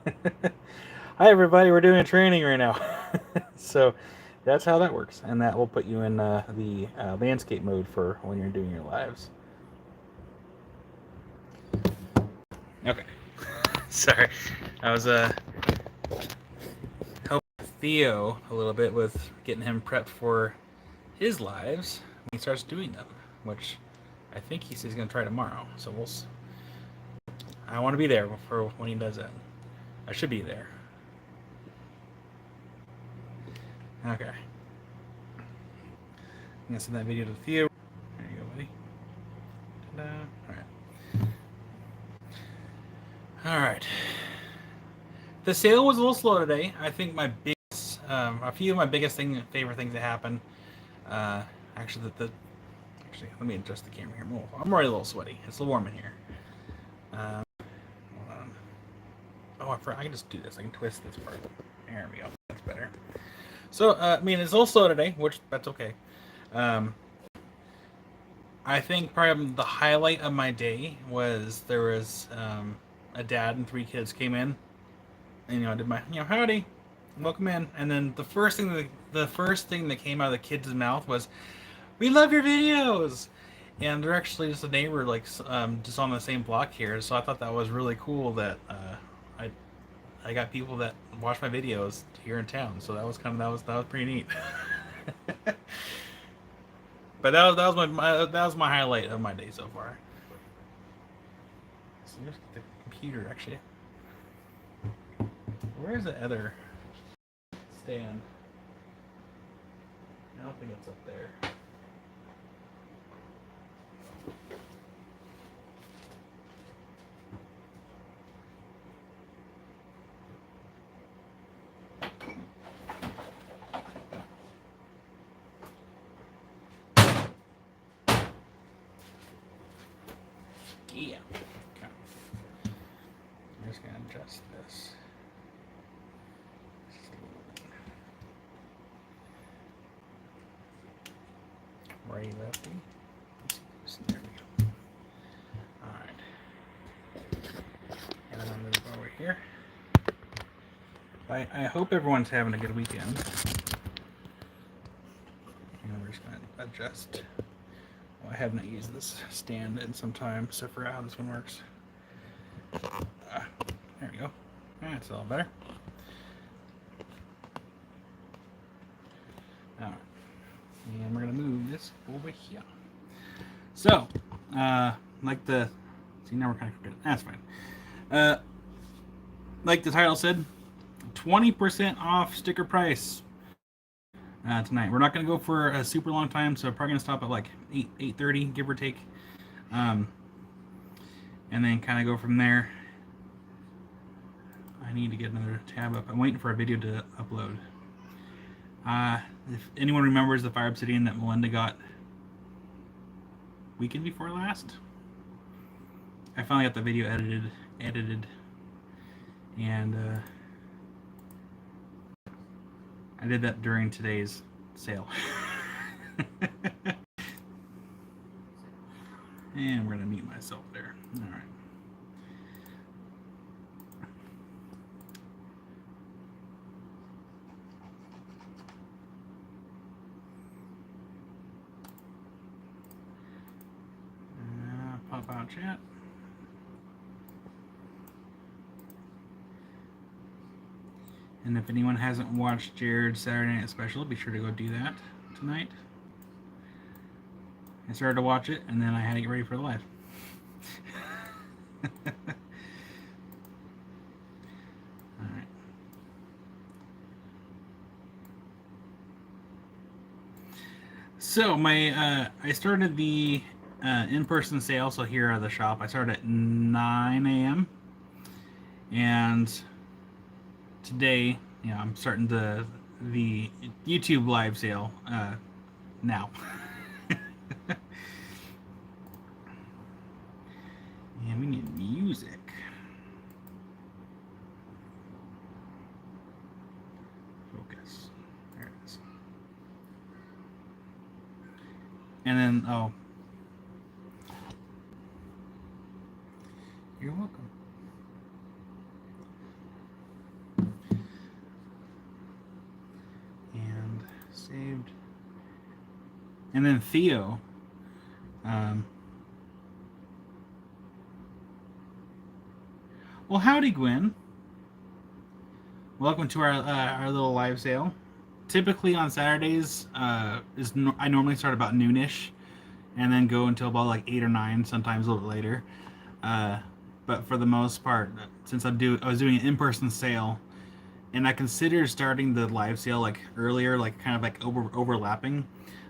Hi everybody, we're doing a training right now. So that's how that works, and that will put you in the landscape mode for when you're doing your lives. Okay. Sorry, I was helping Theo a little bit with getting him prepped for his lives when he starts doing them, which I think he says he's gonna try tomorrow. So I want to be there for when he does that. I should be there. Okay. I'm gonna send that video to Theo. There you go, buddy. Ta-da. All right. All right. The sale was a little slow today. I think a few of my favorite things that happened. Uh, actually, actually, let me adjust the camera here. I'm already a little sweaty. It's a little warm in here. Hold on. Oh, I can just do this. I can twist this part. There we go. That's better. So, it's a little slow today, which that's okay. Um, I think probably the highlight of my day was there was a dad and three kids came in, and I did my howdy, welcome in, and then the first thing that came out of the kids' mouth was, "We love your videos," and they're actually just a neighbor, like just on the same block here. So I thought that was really cool that I I got people that watch my videos here in town. So that was pretty neat. But that was my highlight of my day so far. So here's the computer actually. Where's the other stand? I don't think it's up there. Yeah. Okay. I'm just gonna adjust this. Righty lefty. There we go. Alright. And then I'll move over here. I hope everyone's having a good weekend. And we're just gonna adjust. Well, I have not used this stand in some time, so I forgot how this one works. There we go. That's a little better. Alright. And we're gonna move this over here. So, like the see now we're kind of forgetting. That's fine. Like the title said, 20% off sticker price tonight. We're not gonna go for a super long time, so probably gonna stop at like 8:30, give or take, and then kind of go from there. I need to get another tab up. I'm waiting for a video to upload. If anyone remembers the Fire Obsidian that Melinda got weekend before last, I finally got the video edited, and I did that during today's sale. And we're gonna mute myself there. All right. Pop out chat. And if anyone hasn't watched Jared's Saturday Night Special, be sure to go do that tonight. I started to watch it, and then I had to get ready for the live. All right. So I started the in-person sale. So here at the shop, I started at 9 a.m. and today, I'm starting the YouTube live sale now. And we need music. Focus. There it is. And then, you're welcome. saved. And then Theo. Well, howdy, Gwen. Welcome to our little live sale. Typically on Saturdays, I normally start about noonish, and then go until about like 8 or 9, sometimes a little bit later. But for the most part, since I was doing an in-person sale, and I considered starting the live sale like earlier, like kind of like overlapping,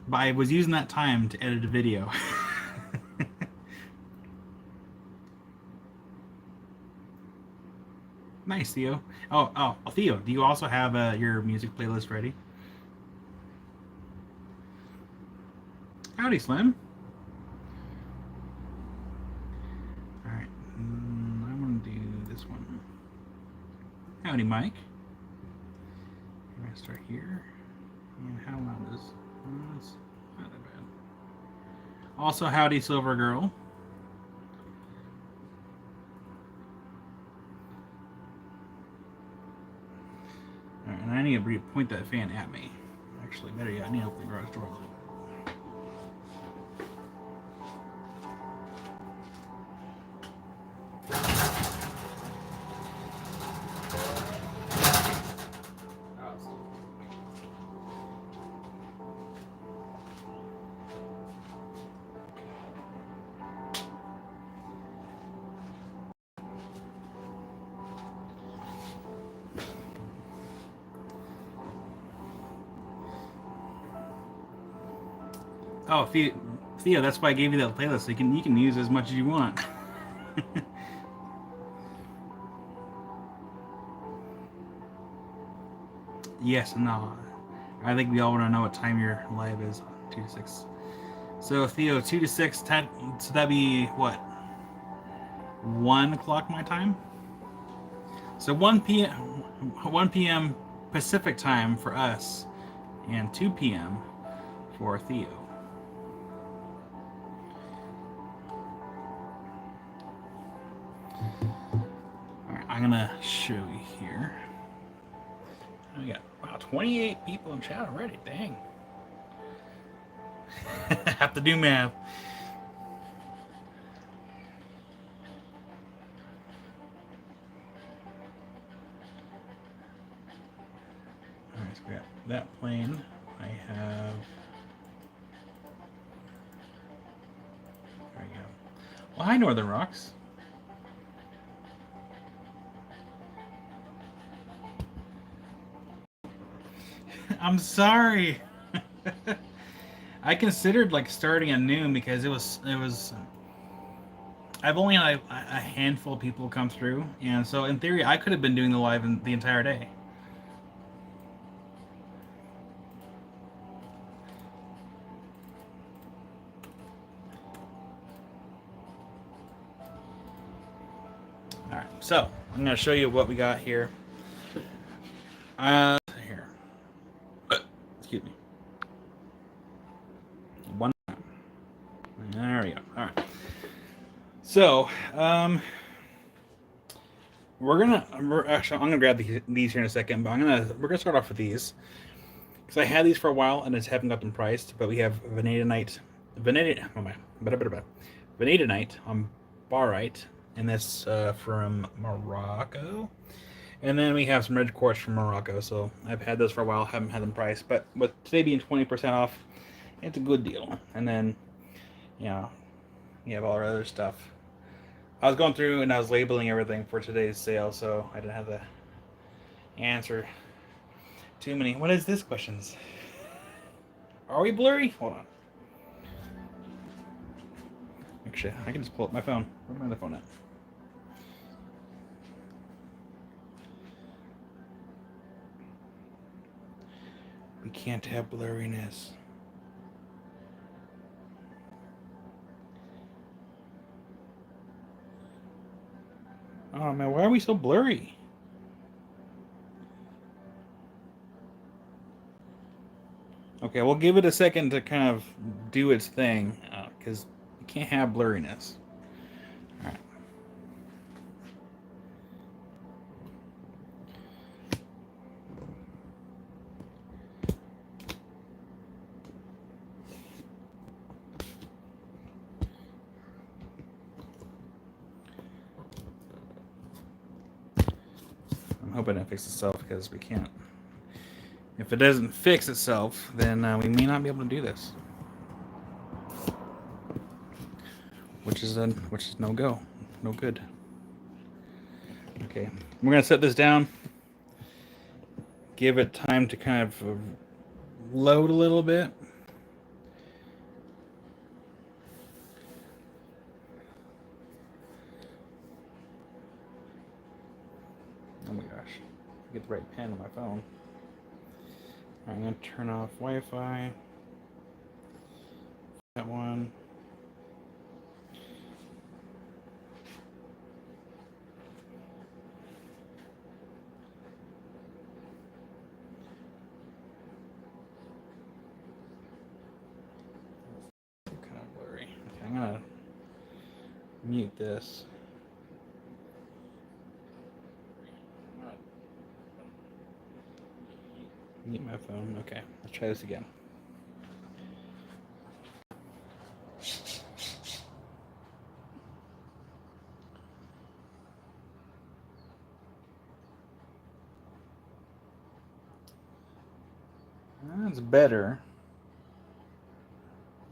but I was using that time to edit a video. Nice, Theo. Oh, Theo, do you also have your music playlist ready? Howdy, Slim. All right, I want to do this one. Howdy, Mike. I'm gonna start here. And how loud is? It's not that bad. Also, howdy, Silver Girl. All right, and I need to point that fan at me. Actually, better yet, I need to open the garage door a little bit. Oh, Theo, that's why I gave you that playlist. So you can use as much as you want. Yes, no. I think we all want to know what time your live is. 2 to 6. So Theo, 2 to 6. So that'd be what? 1 o'clock my time. So 1 p.m. Pacific time for us, and 2 p.m. for Theo. Alright, I'm gonna show you here. We got 28 people in chat already. Dang. Have to do math. Alright, so we got that plane. I have. There we go. Well, hi, Northern Rocks. I'm sorry. I considered like starting at noon because it was. I've only had a handful of people come through, and so in theory, I could have been doing the live the entire day. All right, so I'm going to show you what we got here. Here. Excuse me. One. There we go. All right. So, I'm gonna grab these here in a second, but we're gonna start off with these because I had these for a while and I just haven't got them priced. But we have Veneta Night on Barite, and that's from Morocco. And then we have some red quartz from Morocco. So I've had those for a while, haven't had them priced, but with today being 20% off, it's a good deal. And then, you know, you have all our other stuff. I was going through and I was labeling everything for today's sale, so I didn't have to answer too many. What is this questions? Are we blurry? Hold on. Actually, I can just pull up my phone. Where's my other phone at? We can't have blurriness. Oh man, why are we so blurry? Okay, we'll give it a second to kind of do its thing, because you can't have blurriness. All right. hoping it fixes itself because we can't. If it doesn't fix itself, then we may not be able to do this, which is no good. Okay, we're gonna set this down. Give it time to kind of load a little bit. Oh my gosh, get the right pen on my phone. I'm going to turn off Wi-Fi. That one. It's kind of blurry. Okay, I'm going to mute this. Mute my phone. Okay, let's try this again. That's better.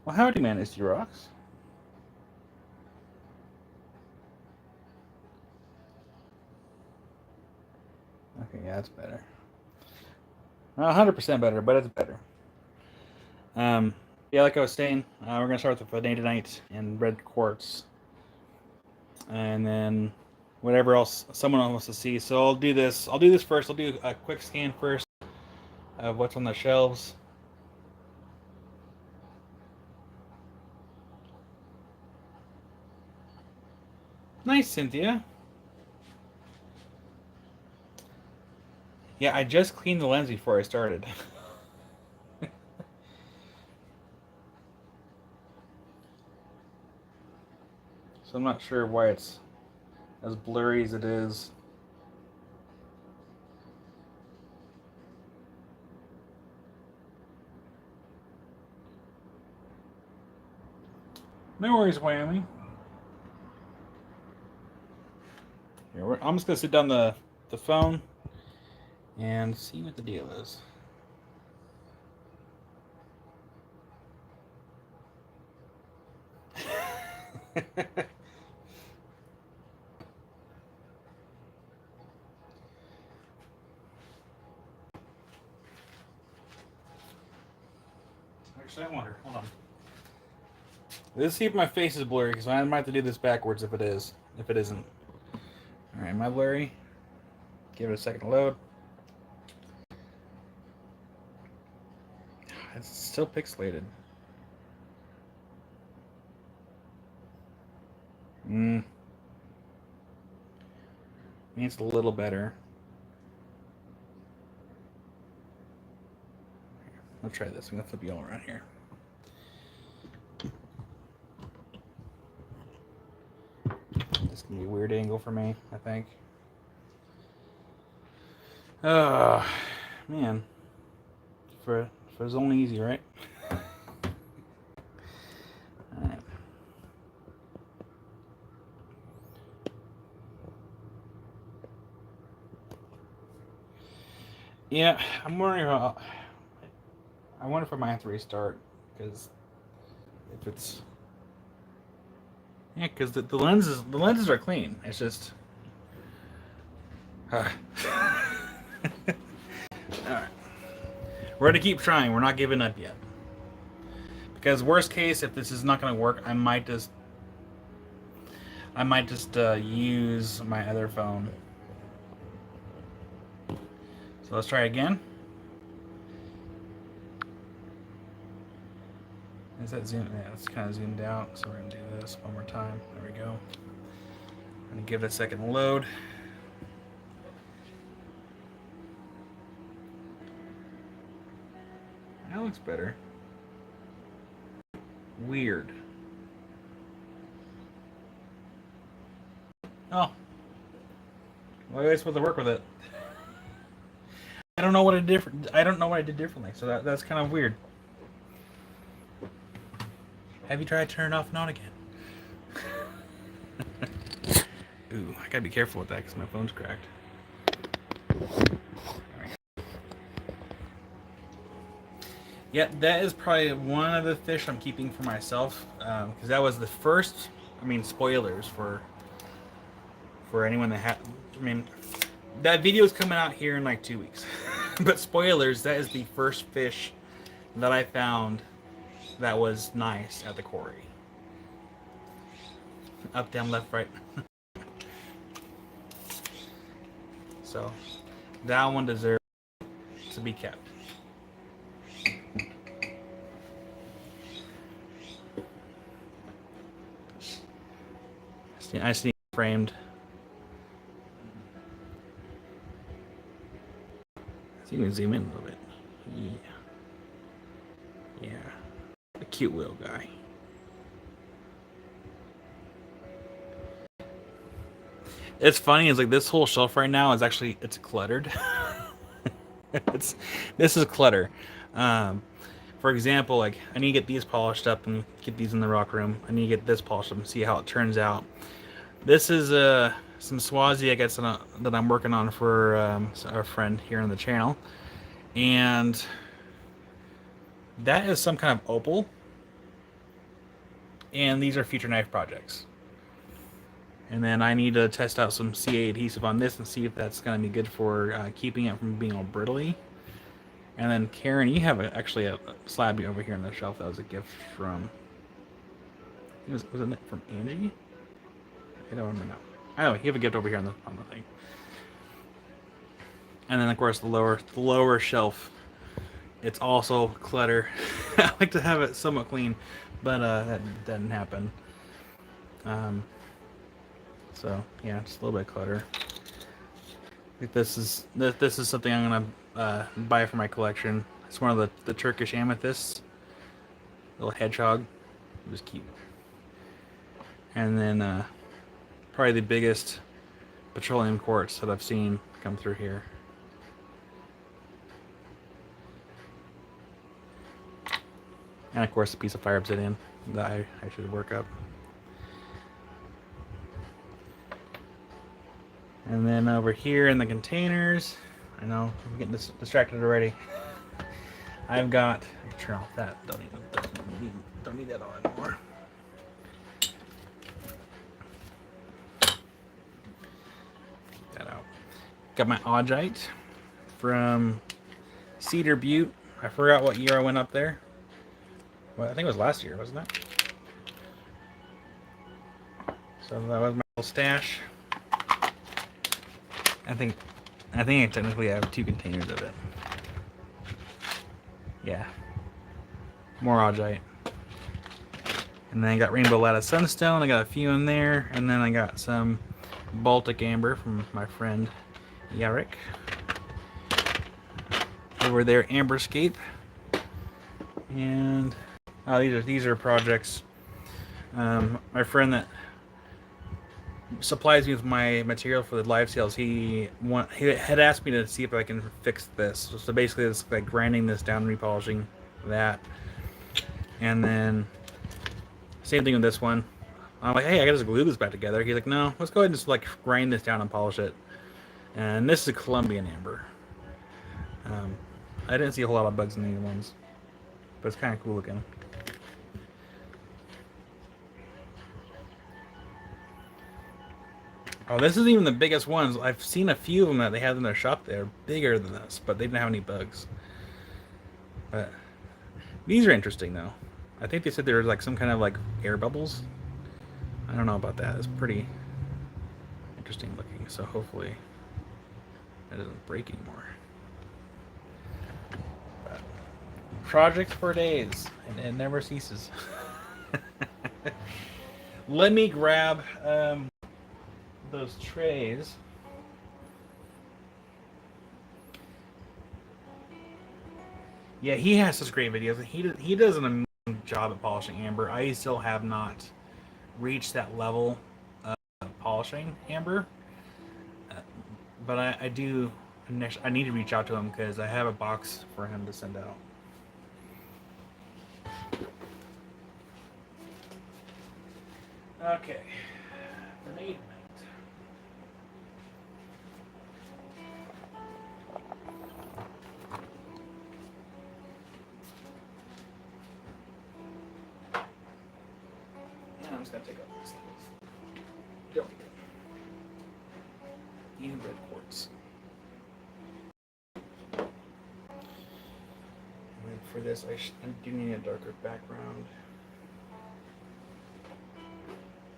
Well, howdy, man, it's rocks. Okay, yeah, that's better. Not 100% better, but it's better. Yeah, like I was saying, we're gonna start with the Vanadinite and red quartz, and then whatever else someone else wants to see. So I'll do this. I'll do this first. I'll do a quick scan first of what's on the shelves. Nice, Cynthia. Yeah, I just cleaned the lens before I started. So I'm not sure why it's as blurry as it is. No worries, Whammy. Here, I'm just going to sit down the phone and see what the deal is. Actually, I wonder. Hold on. Let's see if my face is blurry, because I might have to do this backwards if it is. If it isn't. Alright, am I blurry? Give it a second to load. It's still pixelated. I mean, it's a little better. I'll try this. I'm going to flip you all around here. This is going to be a weird angle for me, I think. Oh, man. For it's only easy, right? Alright. Yeah, I'm wondering how... I wonder if I might have to restart, because if it's... Yeah, because the lenses are clean. It's just... Alright. We're going to keep trying. We're not giving up yet. Because worst case, if this is not going to work, I might just use my other phone. So let's try again. Is that zoomed? Yeah, it's kind of zoomed out. So we're going to do this one more time. There we go. I'm going to give it a second to load. That looks better. Weird. Oh. Well, I was supposed to work with it. I don't know what I did differently, so that's kind of weird. Have you tried turning it off and on again? Ooh, I gotta be careful with that because my phone's cracked. Yeah, that is probably one of the fish I'm keeping for myself because that was the first. I mean, spoilers for anyone that had. I mean, that video is coming out here in like 2 weeks, but spoilers. That is the first fish that I found that was nice at the quarry. Up, down, left, right. So that one deserves to be kept. I see framed. So you can zoom in a little bit. Yeah. Yeah. A cute little guy. It's funny, it's like this whole shelf right now is actually it's cluttered. This is clutter. Um, for example, like I need to get these polished up and get these in the rock room. I need to get this polished up and see how it turns out. This is some Swazi I guess that I'm working on for a friend here on the channel, and that is some kind of opal. And these are future knife projects. And then I need to test out some CA adhesive on this and see if that's going to be good for keeping it from being all brittly. And then Karen, you have actually a slab over here on the shelf that was a gift from. Was it from Angie? I don't remember now. I don't know. You have a gift over here on the thing. And then of course the lower shelf. It's also clutter. I like to have it somewhat clean, but that didn't happen. So yeah, just a little bit of clutter. I think this is something I'm gonna buy for my collection. It's one of the Turkish amethysts, little hedgehog. Just keep. And then probably the biggest petroleum quartz that I've seen come through here. And of course, a piece of fire obsidian that I should work up. And then over here in the containers, I know I'm getting distracted already. I've got. Turn off that. Don't need that on anymore. That out. Got my augite from Cedar Butte. I forgot what year I went up there. Well, I think it was last year, wasn't it? So that was my little stash. I think I technically have 2 containers of it. Yeah. More augite. And then I got rainbow lattice sunstone. I got a few in there. And then I got some Baltic amber from my friend Yarek over there, Amberscape. And these are projects. My friend that supplies me with my material for the live sales, he had asked me to see if I can fix this. So basically it's like grinding this down, repolishing that. And then same thing with this one. I'm like, hey, I gotta just glue this back together. He's like, no, let's go ahead and just like grind this down and polish it. And this is a Colombian amber. I didn't see a whole lot of bugs in these ones, but it's kind of cool looking. Oh, this isn't even the biggest ones. I've seen a few of them that they have in their shop. They're bigger than this, but they didn't have any bugs. But these are interesting, though. I think they said there was like some kind of like air bubbles. I don't know about that. It's pretty interesting looking. So hopefully it doesn't break anymore. But projects for days, and it never ceases. Let me grab those trays. Yeah, he has such great videos. He does an amazing job at polishing amber. I still have not reached that level of polishing amber, but I do. I need to reach out to him because I have a box for him to send out. Okay, grenade night. gonna take off this. There we go. And red quartz. And for this, I do need a darker background.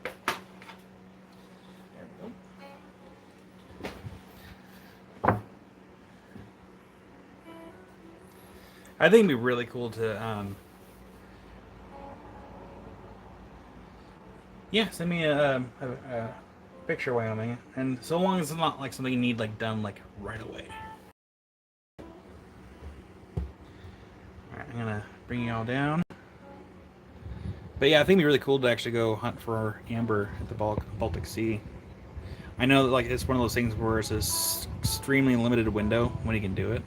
There we go. I think it'd be really cool to, yeah, send me a picture of Wyoming, and so long as it's not like something you need like done like right away. All right, I'm gonna bring you all down. But yeah, I think it'd be really cool to actually go hunt for amber at the Baltic Sea. I know that like it's one of those things where it's this extremely limited window when you can do it.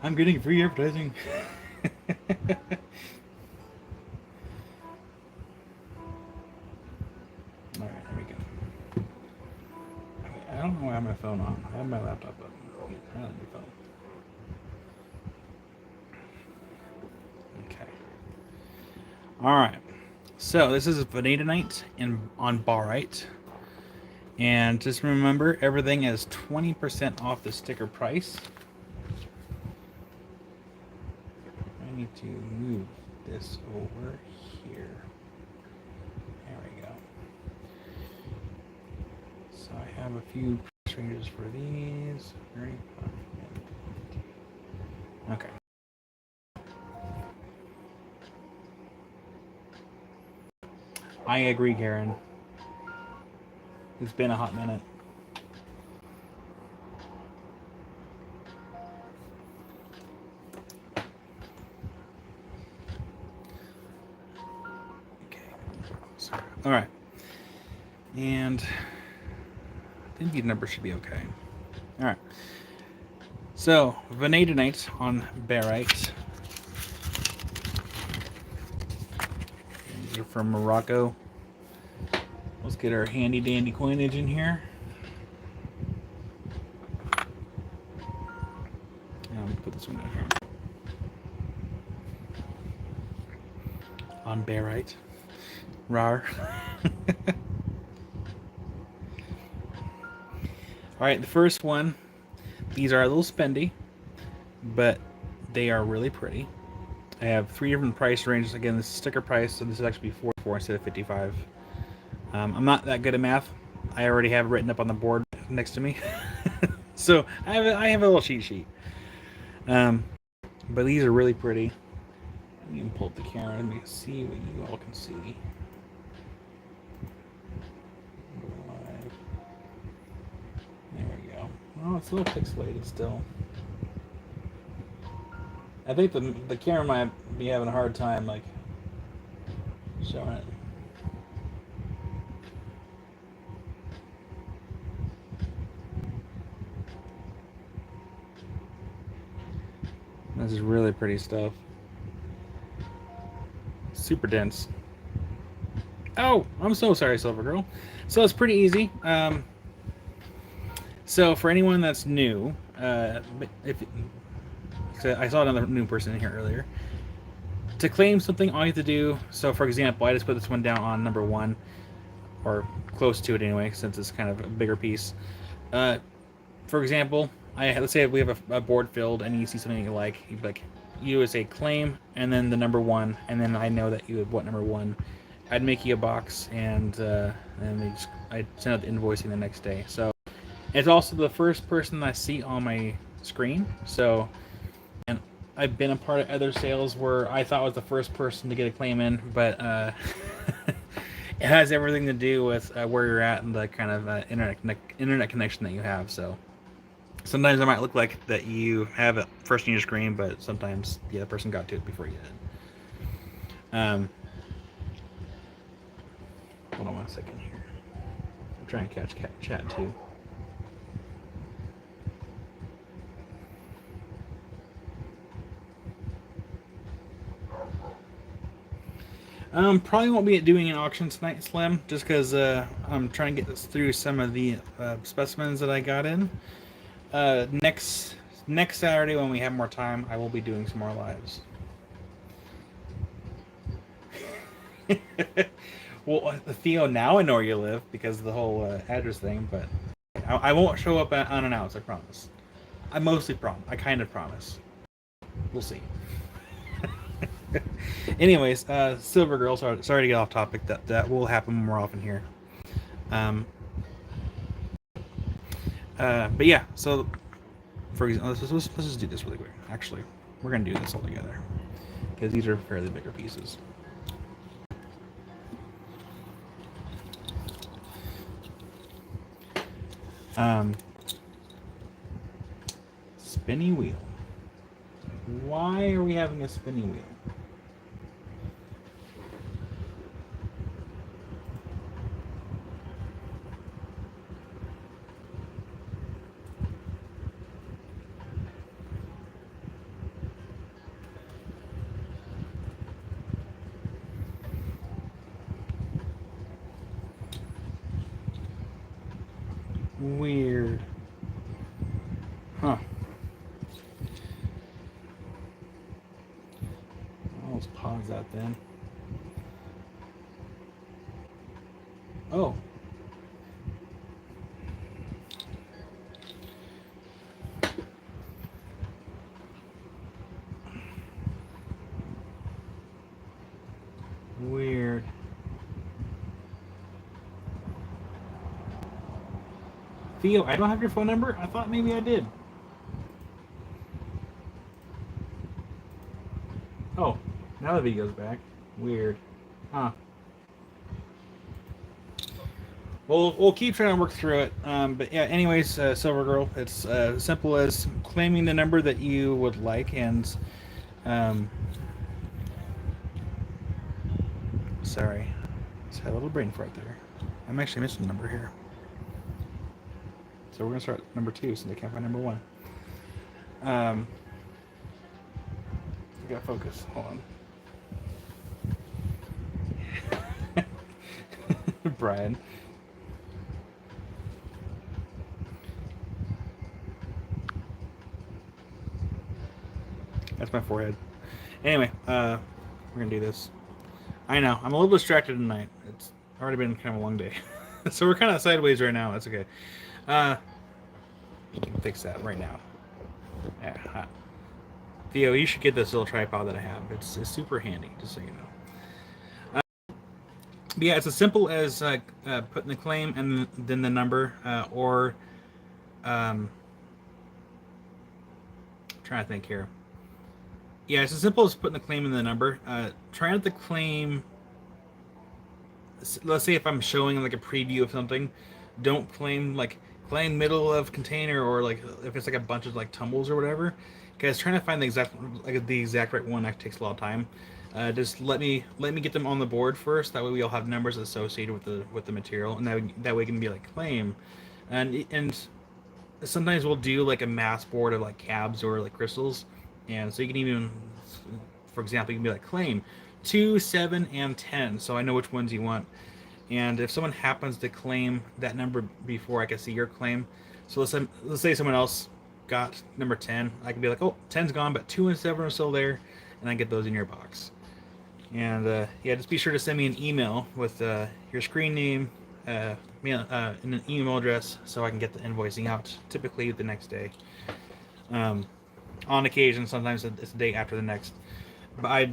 I'm getting free advertising. Alright, there we go. Okay, I don't know why I have my phone on. I have my laptop up. I don't have my phone. Okay. Alright. So this is Vanadinite on Barite. And just remember, everything is 20% off the sticker price. I need to move this over here. There we go. So I have a few price ranges for these. 35 and 20. Okay. I agree, Karen. It's been a hot minute. Okay. All right. And I think these numbers should be okay. All right. So, Vanadinite on Barite. These are from Morocco. Let's get our handy dandy coinage in here. Let me put this one in here. On Barite. Rar. Alright, the first one. These are a little spendy, but they are really pretty. I have 3 different price ranges. Again, this is sticker price, so this is actually 44 instead of 55. I'm not that good at math. I already have it written up on the board next to me. So I have a little cheat sheet. But these are really pretty. You can pull up the camera and me see what you all can see. There we go. Oh, it's a little pixelated still. I think the camera might be having a hard time like showing it. This is really pretty stuff. Super dense. Oh, I'm so sorry, Silver Girl. So it's pretty easy. So for anyone that's new, if I saw another new person in here earlier, to claim something, all you have to do. So for example, I just put this one down on number 1, or close to it anyway, since it's kind of a bigger piece. For example, let's say we have a board filled and you see something you like, you'd be like, you would say claim and then the number 1, and then I know that you would want number 1. I'd make you a box, and I'd send out the invoicing the next day. So it's also the first person I see on my screen. So, and I've been a part of other sales where I thought I was the first person to get a claim in, but it has everything to do with where you're at and the kind of internet connection that you have. So sometimes it might look like that you have it first on your screen, but sometimes the other person got to it before you did. Hold on 1 second here. I'm trying to catch chat too. Probably won't be doing an auction tonight, Slim, just because I'm trying to get through some of the specimens that I got in. Next Saturday, when we have more time, I will be doing some more lives. Well, Theo, now I know where you live because of the whole address thing, but I won't show up unannounced, I promise. I mostly promise. I kind of promise. We'll see. Anyways, Silver Girl, sorry to get off topic. That will happen more often here. Um, but yeah, so for example, let's just do this really quick. Actually, we're gonna do this all together because these are fairly bigger pieces. Spinny wheel. Why are we having a spinny wheel? Weird. Huh. I'll just pause that then. Oh. Weird. Theo, I don't have your phone number? I thought maybe I did. Oh, now the video's back. Weird. Huh. We'll keep trying to work through it. But yeah, anyways, Silver Girl, it's simple as claiming the number that you would like, and sorry, just had a little brain fart there. I'm actually missing a number here, so we're gonna start at number 2 since I can't find number 1. I gotta focus. Hold on, Brian. That's my forehead. Anyway, we're gonna do this. I know I'm a little distracted tonight. It's already been kind of a long day, so we're kind of sideways right now. That's okay. You can fix that right now. Yeah. Theo, you should get this little tripod that I have. It's super handy, just so you know. But yeah, it's as simple as putting the claim and then the number, or trying to think here. Yeah, it's as simple as putting the claim in the number. Try not to claim. Let's say if I'm showing like a preview of something, don't claim middle of container, or like if it's like a bunch of like tumbles or whatever. Because trying to find the exact right one actually takes a lot of time. Just let me get them on the board first. That way we all have numbers associated with the material, and that way it can be like claim, and sometimes we'll do like a mass board of like cabs or like crystals, and so you can even, for example, you can be like claim 2, 7, and 10, so I know which ones you want. And if someone happens to claim that number before I can see your claim, so let's say someone else got number 10, I can be like, oh, 10's gone, but 2 and 7 are still there, and I get those in your box. And yeah, just be sure to send me an email with your screen name, and an email address, so I can get the invoicing out typically the next day. On occasion, sometimes it's the day after the next. But I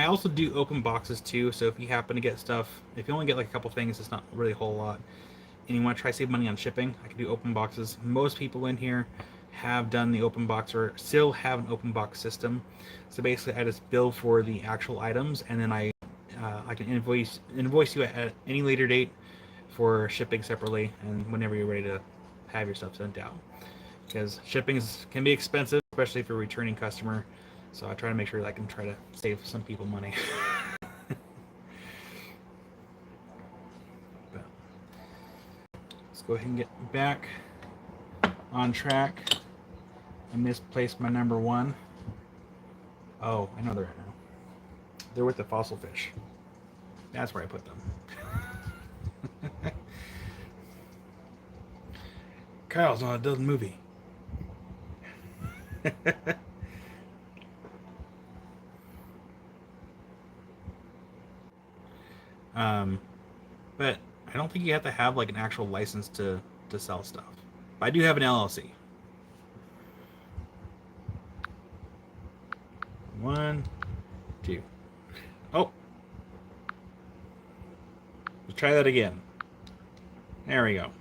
also do open boxes too. So if you happen to get stuff, if you only get like a couple things, it's not really a whole lot, and you want to try to save money on shipping, I can do open boxes. Most people in here have done the open box or still have an open box system. So basically, I just bill for the actual items, and then I can invoice you at any later date for shipping separately, and whenever you're ready to have your stuff sent out. Because shipping can be expensive, especially if you're a returning customer. So I try to make sure that I can try to save some people money. But let's go ahead and get back on track. I misplaced my number 1. Oh, I know they're right now. They're with the fossil fish. That's where I put them. Kyle's on a dozen movie. But I don't think you have to have like an actual license to sell stuff. But I do have an LLC. One, two. Oh, let's try that again. There we go.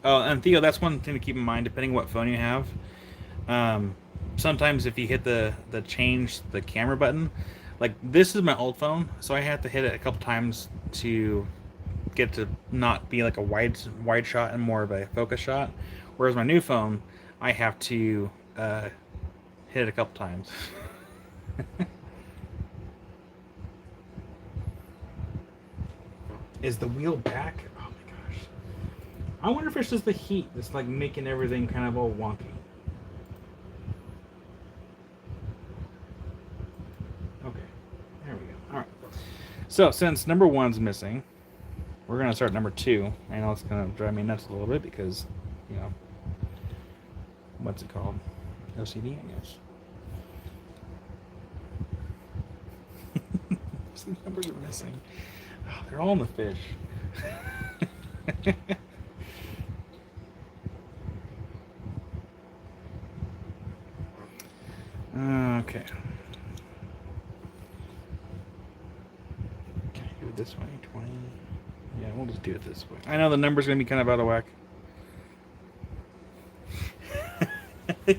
Oh, and Theo, that's one thing to keep in mind, depending what phone you have. Um, Sometimes if you hit the change the camera button, like this is my old phone, so I have to hit it a couple times to get to not be like a wide shot and more of a focus shot. Whereas my new phone, I have to hit it a couple times. Is the wheel back? Oh my gosh. I wonder if it's just the heat that's like making everything kind of all wonky. Okay, there we go. All right. So since number one's missing, we're gonna start number two. I know it's gonna drive me nuts a little bit because, you know, what's it called? OCD, I guess. Some numbers are missing. Oh, they're all in the fish. Okay. Can I do it this way? 20. Yeah, we'll just do it this way. I know the number's going to be kind of out of whack.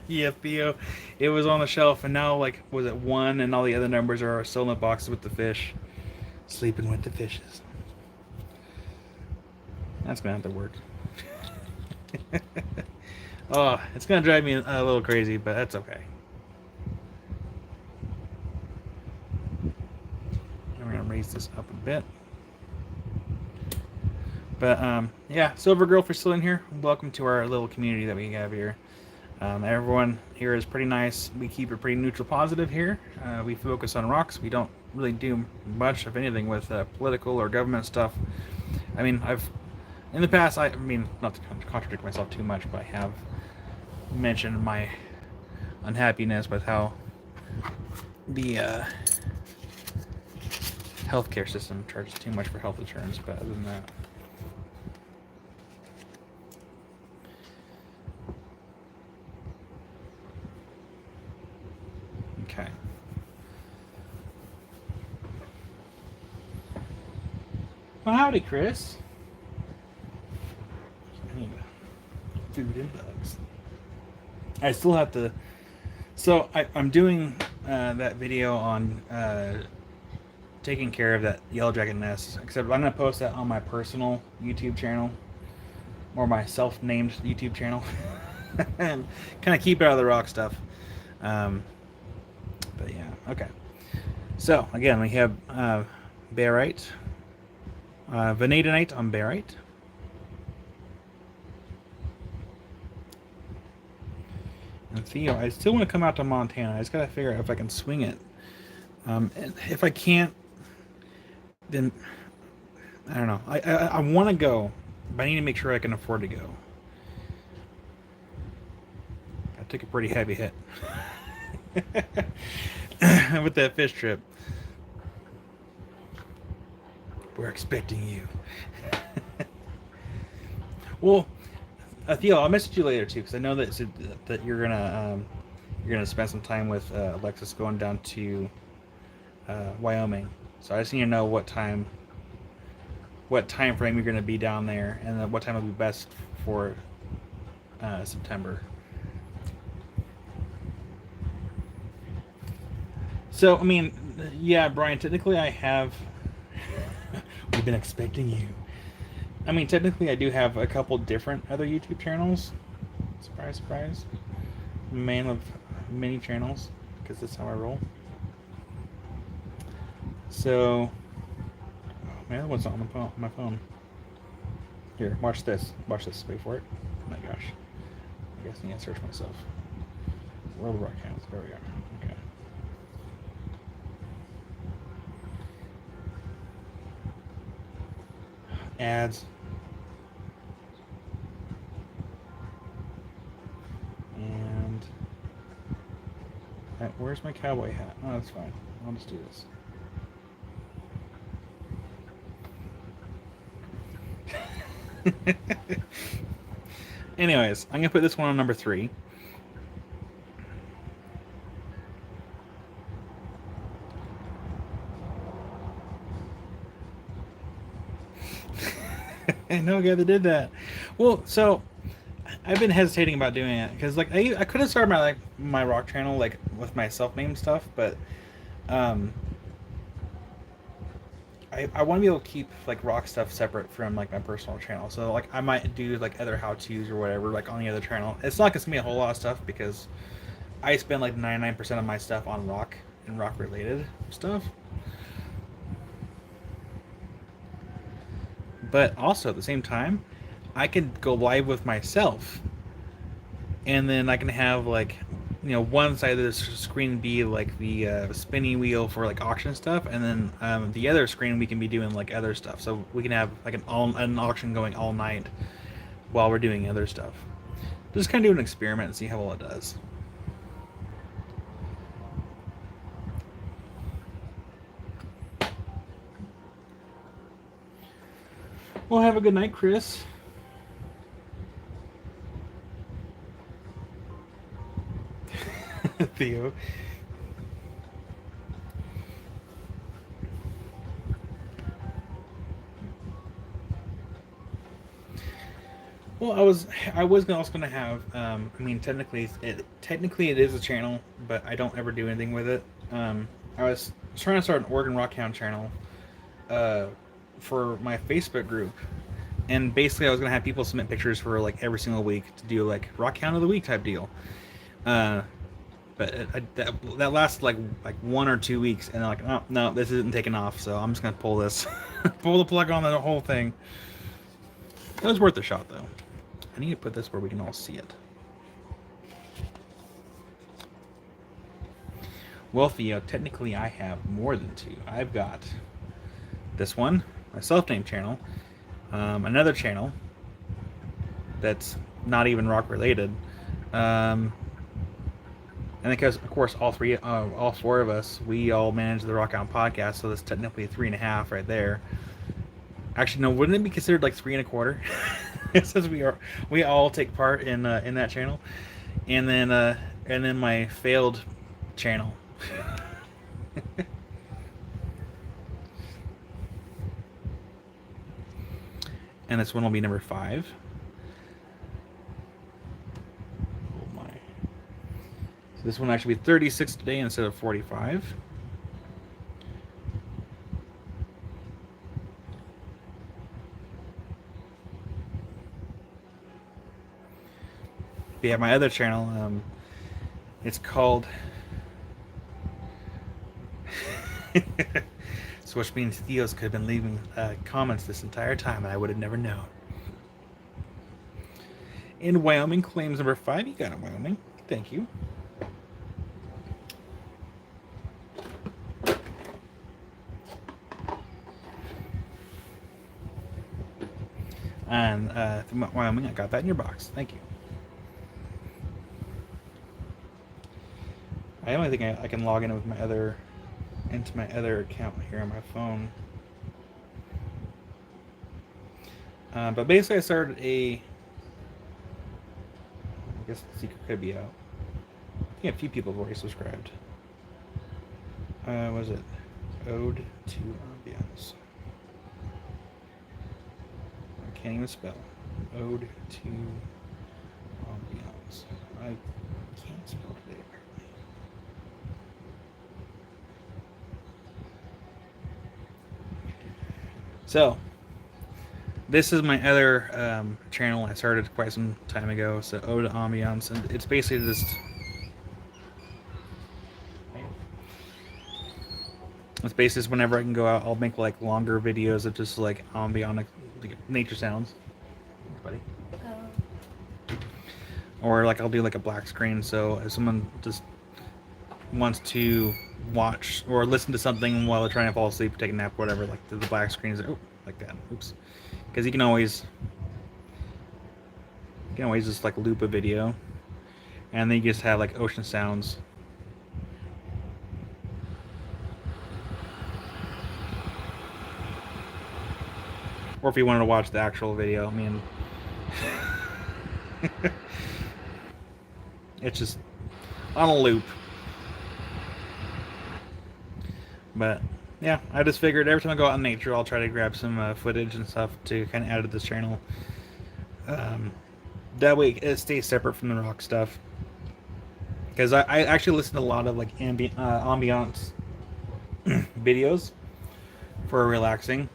Yeah, Theo. It was on the shelf, and now, like, was it 1, and all the other numbers are still in the boxes with the fish. Sleeping with the fishes. That's going to have to work. Oh, it's going to drive me a little crazy, but that's okay. We're going to raise this up a bit. But, yeah, Silver Girl, if you're still in here, welcome to our little community that we have here. Everyone here is pretty nice. We keep it pretty neutral positive here. We focus on rocks. We don't really do much of anything with political or government stuff. I mean, in the past, I mean, not to contradict myself too much, but I have mentioned my unhappiness with how the healthcare system charges too much for health insurance, but other than that. Okay. Well, howdy, Chris. Food and bugs. I still have to. So I'm doing that video on taking care of that yellow jacket nest. Except I'm gonna post that on my personal YouTube channel, or my self-named YouTube channel, and kind of keep it out of the rock stuff. But yeah, okay. So again, we have barite, vanadinite on barite. And Theo, I still want to come out to Montana. I just gotta figure out if I can swing it. And if I can't, then I don't know. I want to go, but I need to make sure I can afford to go. I took a pretty heavy hit with that fish trip. We're expecting you. Well, Theo, I'll message you later too, because I know that you're gonna spend some time with Alexis going down to Wyoming. So I just need to know what time frame you're gonna be down there, and then what time will be best for September. So I mean, yeah, Brian. Technically, I have. We've been expecting you. I mean, technically, I do have a couple different other YouTube channels. Surprise, surprise. Man of many channels, because that's how I roll. So, oh man, that one's not on my phone. Here, watch this. Watch this. Wait for it. Oh my gosh. I guess I need to search myself. Worldofrockhounds. There we go. Okay. Ads. And where's my cowboy hat? Oh, that's fine. I'll just do this. Anyways, I'm gonna put this one on number 3. I know a guy that did that. Well, so I've been hesitating about doing it because like I could have started my rock channel like with my self named stuff, but um I want to be able to keep like rock stuff separate from like my personal channel. So like I might do like other how tos or whatever like on the other channel. It's not gonna be a whole lot of stuff because I spend like 99% of my stuff on rock and rock related stuff. But also at the same time, I can go live with myself, and then I can have like, one side of the screen be like the spinning wheel for like auction stuff, and then the other screen we can be doing like other stuff. So we can have like an auction going all night while we're doing other stuff. Just kind of do an experiment and see how well it does. Well, have a good night, Chris. Theo. Well, I was also gonna have. I mean, technically it is a channel, but I don't ever do anything with it. I was trying to start an Oregon Rockhound channel, uh, for my Facebook group, and basically I was gonna have people submit pictures for like every single week to do like Rockhound of the Week type deal. Uh, but that lasted like 1 or 2 weeks, and I'm like, oh no, this isn't taking off, so I'm just gonna pull this, pull the plug on the whole thing. It was worth a shot though. I need to put this where we can all see it. Well, Theo, technically I have more than 2. I've got this one, my self-named channel, another channel that's not even rock related, and because of course all 4 of us, we all manage the Rock Out podcast, so that's technically 3.5 right there. Actually, no, wouldn't it be considered like 3.25? It says we all take part in that channel, and then my failed channel. And this one will be number 5. Oh my! So this one will actually be 36 today instead of 45. But yeah, my other channel, it's called. So which means Theos could have been leaving comments this entire time, and I would have never known. In Wyoming, claims number 5. You got it, Wyoming. Thank you. And Wyoming, I got that in your box. Thank you. I only think I can log in with into my other account here on my phone. But basically, I started I guess the secret could be out. I think a few people have already subscribed. Was it Ode to Ambiance? I can't even spell. Ode to Ambiance. I can't spell today, apparently. So, this is my other channel I started quite some time ago. So, Ode to Ambiance, and it's basically just. It's basically just whenever I can go out, I'll make like longer videos of just like ambient like, nature sounds. Buddy. Oh. Or like I'll do like a black screen, so if someone just wants to watch or listen to something while they're trying to fall asleep, take a nap, whatever, like the black screen is like that. Oops. Because you can always just like loop a video, and then you just have like ocean sounds. Or if you wanted to watch the actual video, I mean, it's just on a loop. But yeah, I just figured every time I go out in nature, I'll try to grab some footage and stuff to kind of add to this channel. That way it stays separate from the rock stuff. Because I actually listen to a lot of like ambiance videos for relaxing.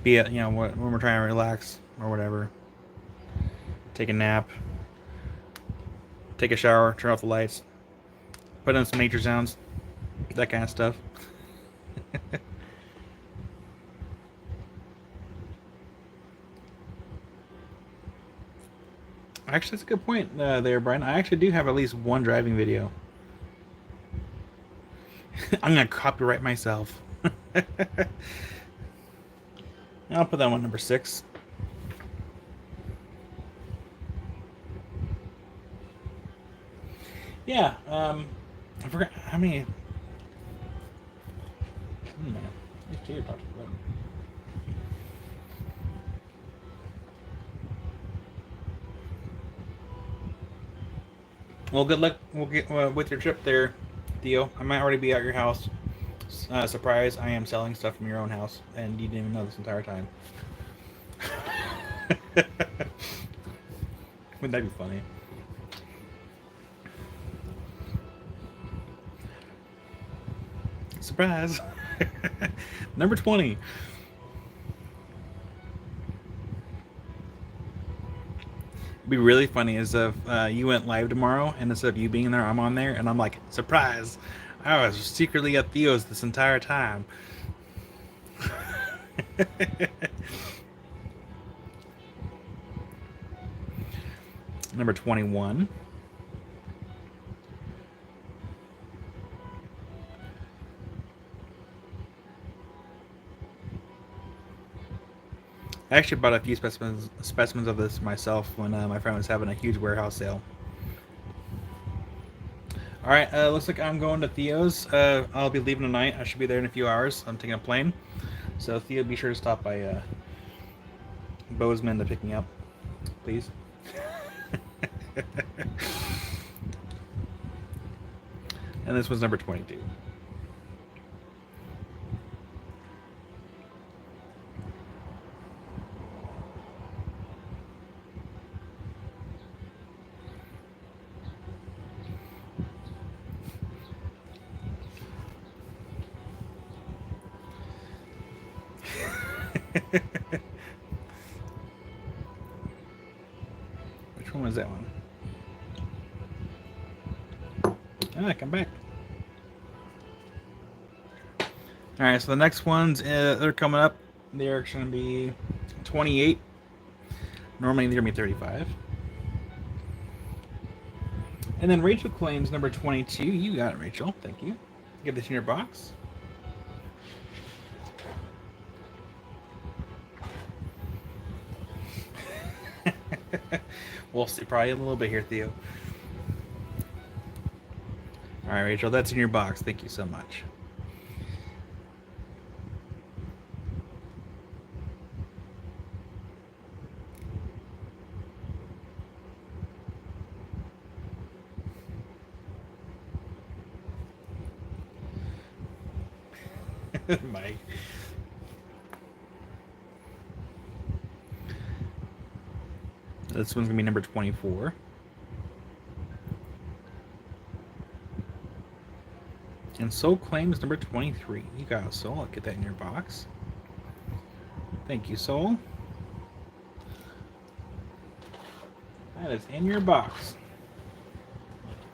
Be it, you know, when we're trying to relax or whatever. Take a nap. Take a shower. Turn off the lights. Put on some nature sounds. That kind of stuff. Actually, that's a good point there, Brian. I actually do have at least one driving video. I'm going to copyright myself. I'll put that one number 6. Yeah, I forgot how many. Well, good luck. We'll get with your trip there, Theo. I might already be at your house. Surprise! I am selling stuff from your own house, and you didn't even know this entire time. Wouldn't that be funny? Surprise! Number 20. It'd be really funny as if you went live tomorrow, and instead of you being there, I'm on there, and I'm like, surprise! I was secretly at Theo's this entire time. Number 21. I actually bought a few specimens of this myself when my friend was having a huge warehouse sale. Alright, looks like I'm going to Theo's. I'll be leaving tonight. I should be there in a few hours. I'm taking a plane. So Theo, be sure to stop by Bozeman to pick me up, please. And this was number 22. Which one was that one? Ah, come back. Alright, so the next ones, they're coming up. They're going to be 28. Normally they're going to be 35. And then Rachel claims number 22. You got it, Rachel. Thank you. Give this in your box. We'll see probably a little bit here, Theo. Alright, Rachel, that's in your box. Thank you so much. Mike. This one's going to be number 24. And Soul claims number 23. You got it, Soul. I'll get that in your box. Thank you, Soul. That is in your box.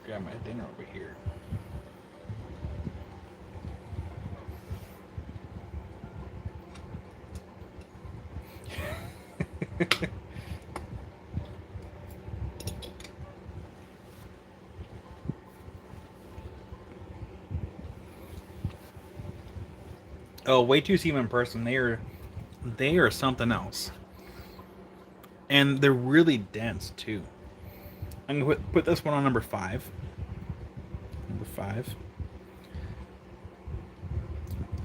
Grab my dinner over here. Oh, wait till you see them in person. They are something else. And they're really dense too. I'm gonna put this one on number 5. Number 5.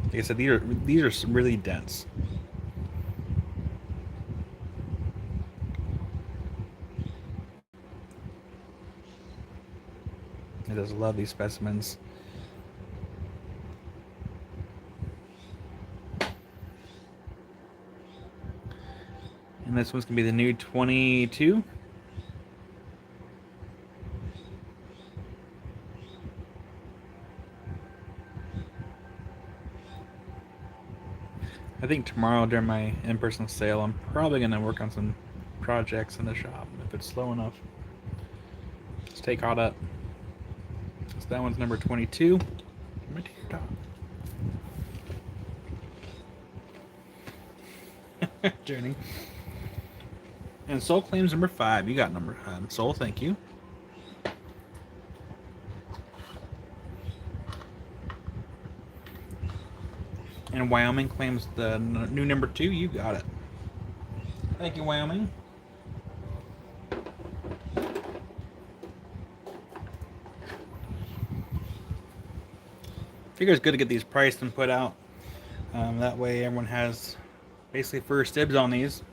Like I said, these are really dense. I just love these specimens. And this one's going to be the new 22. I think tomorrow during my in-person sale, I'm probably going to work on some projects in the shop if it's slow enough. Stay caught up. So that one's number 22. Journey. And Soul claims number 5. You got number Soul, thank you. And Wyoming claims the new number 2. You got it. Thank you, Wyoming. Figure it's good to get these priced and put out. That way everyone has basically first dibs on these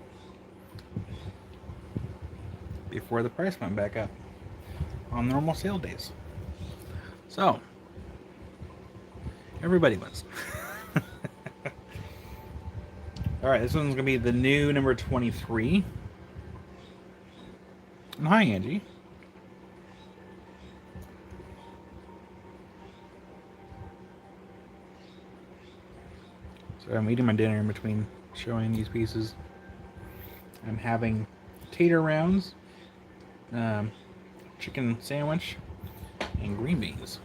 before the price went back up on normal sale days. So, everybody wins. Alright, this one's going to be the new number 23. And hi, Angie. So I'm eating my dinner in between showing these pieces. I'm having tater rounds, chicken sandwich, and green beans.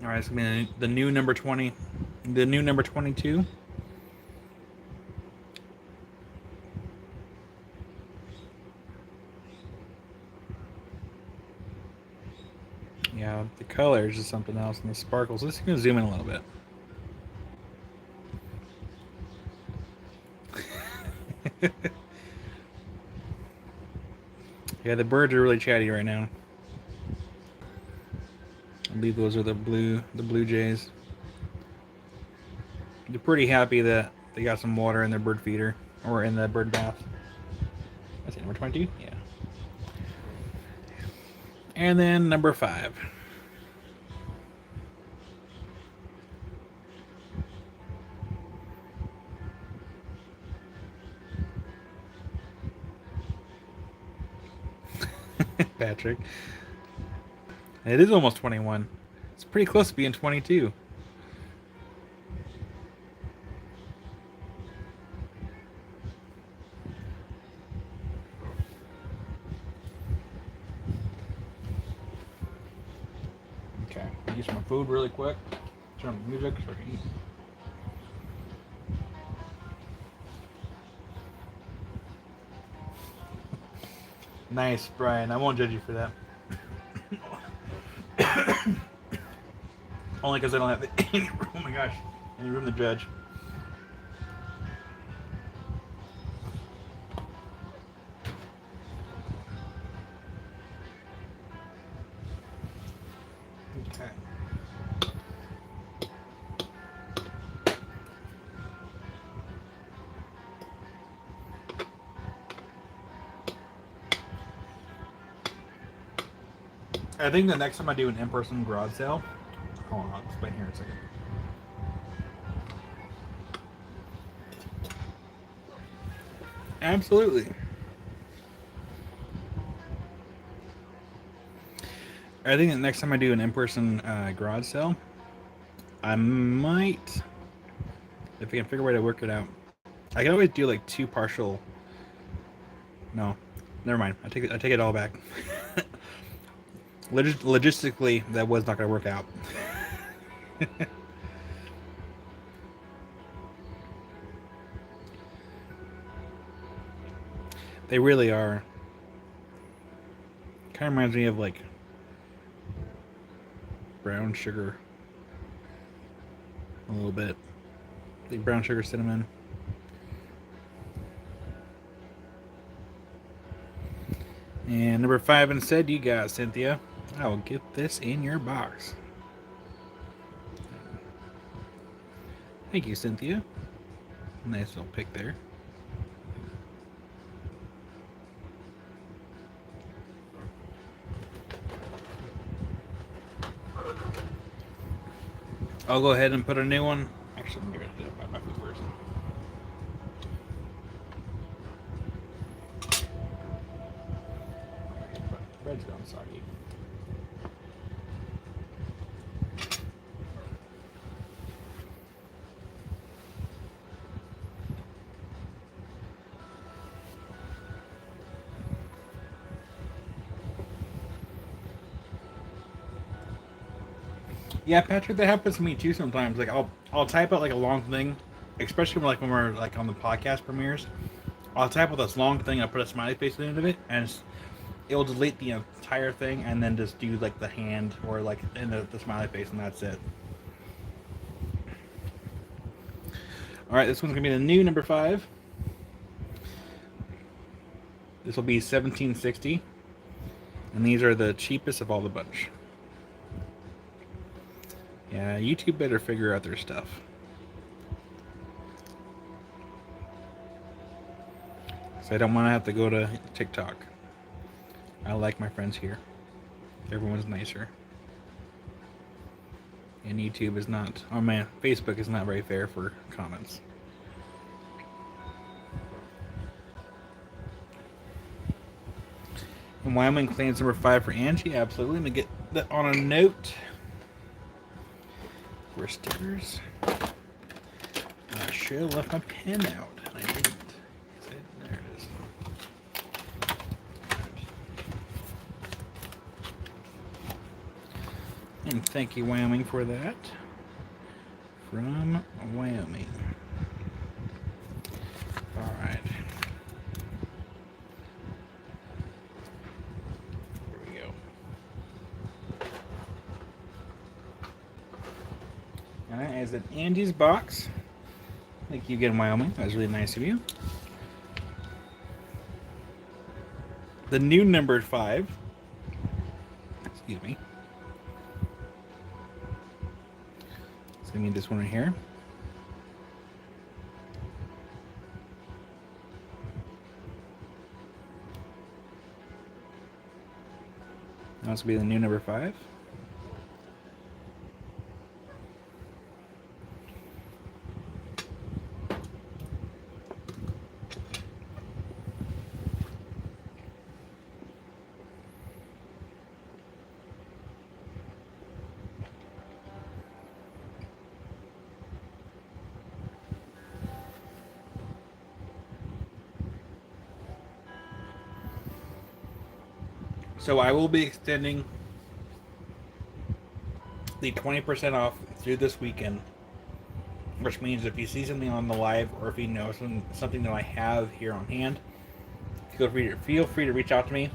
Alright, it's going to be the new number 20, the new number 22. Yeah, the color is just something else, and the sparkles. Let's go zoom in a little bit. Yeah, the birds are really chatty right now. I believe those are the blue jays. They're pretty happy that they got some water in their bird feeder or in the bird bath. That's it, number 22. Yeah. And then number 5. Patrick. It is almost 21. It's pretty close to being 22. Okay, I'll use my food really quick. Turn on the music so I can eat. Nice, Brian. I won't judge you for that. Only because I don't have any room. Oh my gosh, any room to judge. Okay. I think the next time I do an in-person garage sale, hold on, I'll explain here in a second. Absolutely. I think that next time I do an in-person garage sale, I might, if I can figure a way to work it out, I can always do like 2 partial. No, never mind. I take it all back. Logistically, that was not going to work out. They really are. Kind of reminds me of like brown sugar. A little bit. Like brown sugar cinnamon. And number 5 instead, you got Cynthia. I will get this in your box. Thank you, Cynthia. Nice little pick there. I'll go ahead and put a new one. Actually, I'm going to do it by my foot first. Bread's gone soggy. Yeah, Patrick, that happens to me too sometimes. Like I'll type out like a long thing, especially when we're like on the podcast premieres. I'll type out this long thing. I'll put a smiley face at the end of it, and it'll delete the entire thing, and then just do like the hand or like in the smiley face, and that's it. All right, this one's gonna be the new number 5. This will be 1760, and these are the cheapest of all the bunch. Yeah, YouTube better figure out their stuff. So I don't want to have to go to TikTok. I like my friends here. Everyone's nicer. And YouTube is not... Oh man, Facebook is not very fair for comments. And Wyoming claims number 5 for Angie. Absolutely. Let me get that on a note. For stickers. I should have left my pen out, and I didn't. There it is. And thank you, Wyoming, for that. From Wyoming. All right. Here we go. All right, as an Angie's box. Thank you again, Wyoming. That was really nice of you. The new number 5. Excuse me. It's going to be this one right here. That's going to be the new number 5. So I will be extending the 20% off through this weekend, which means if you see something on the live or if you know something that I have here on hand, feel free to reach out to me.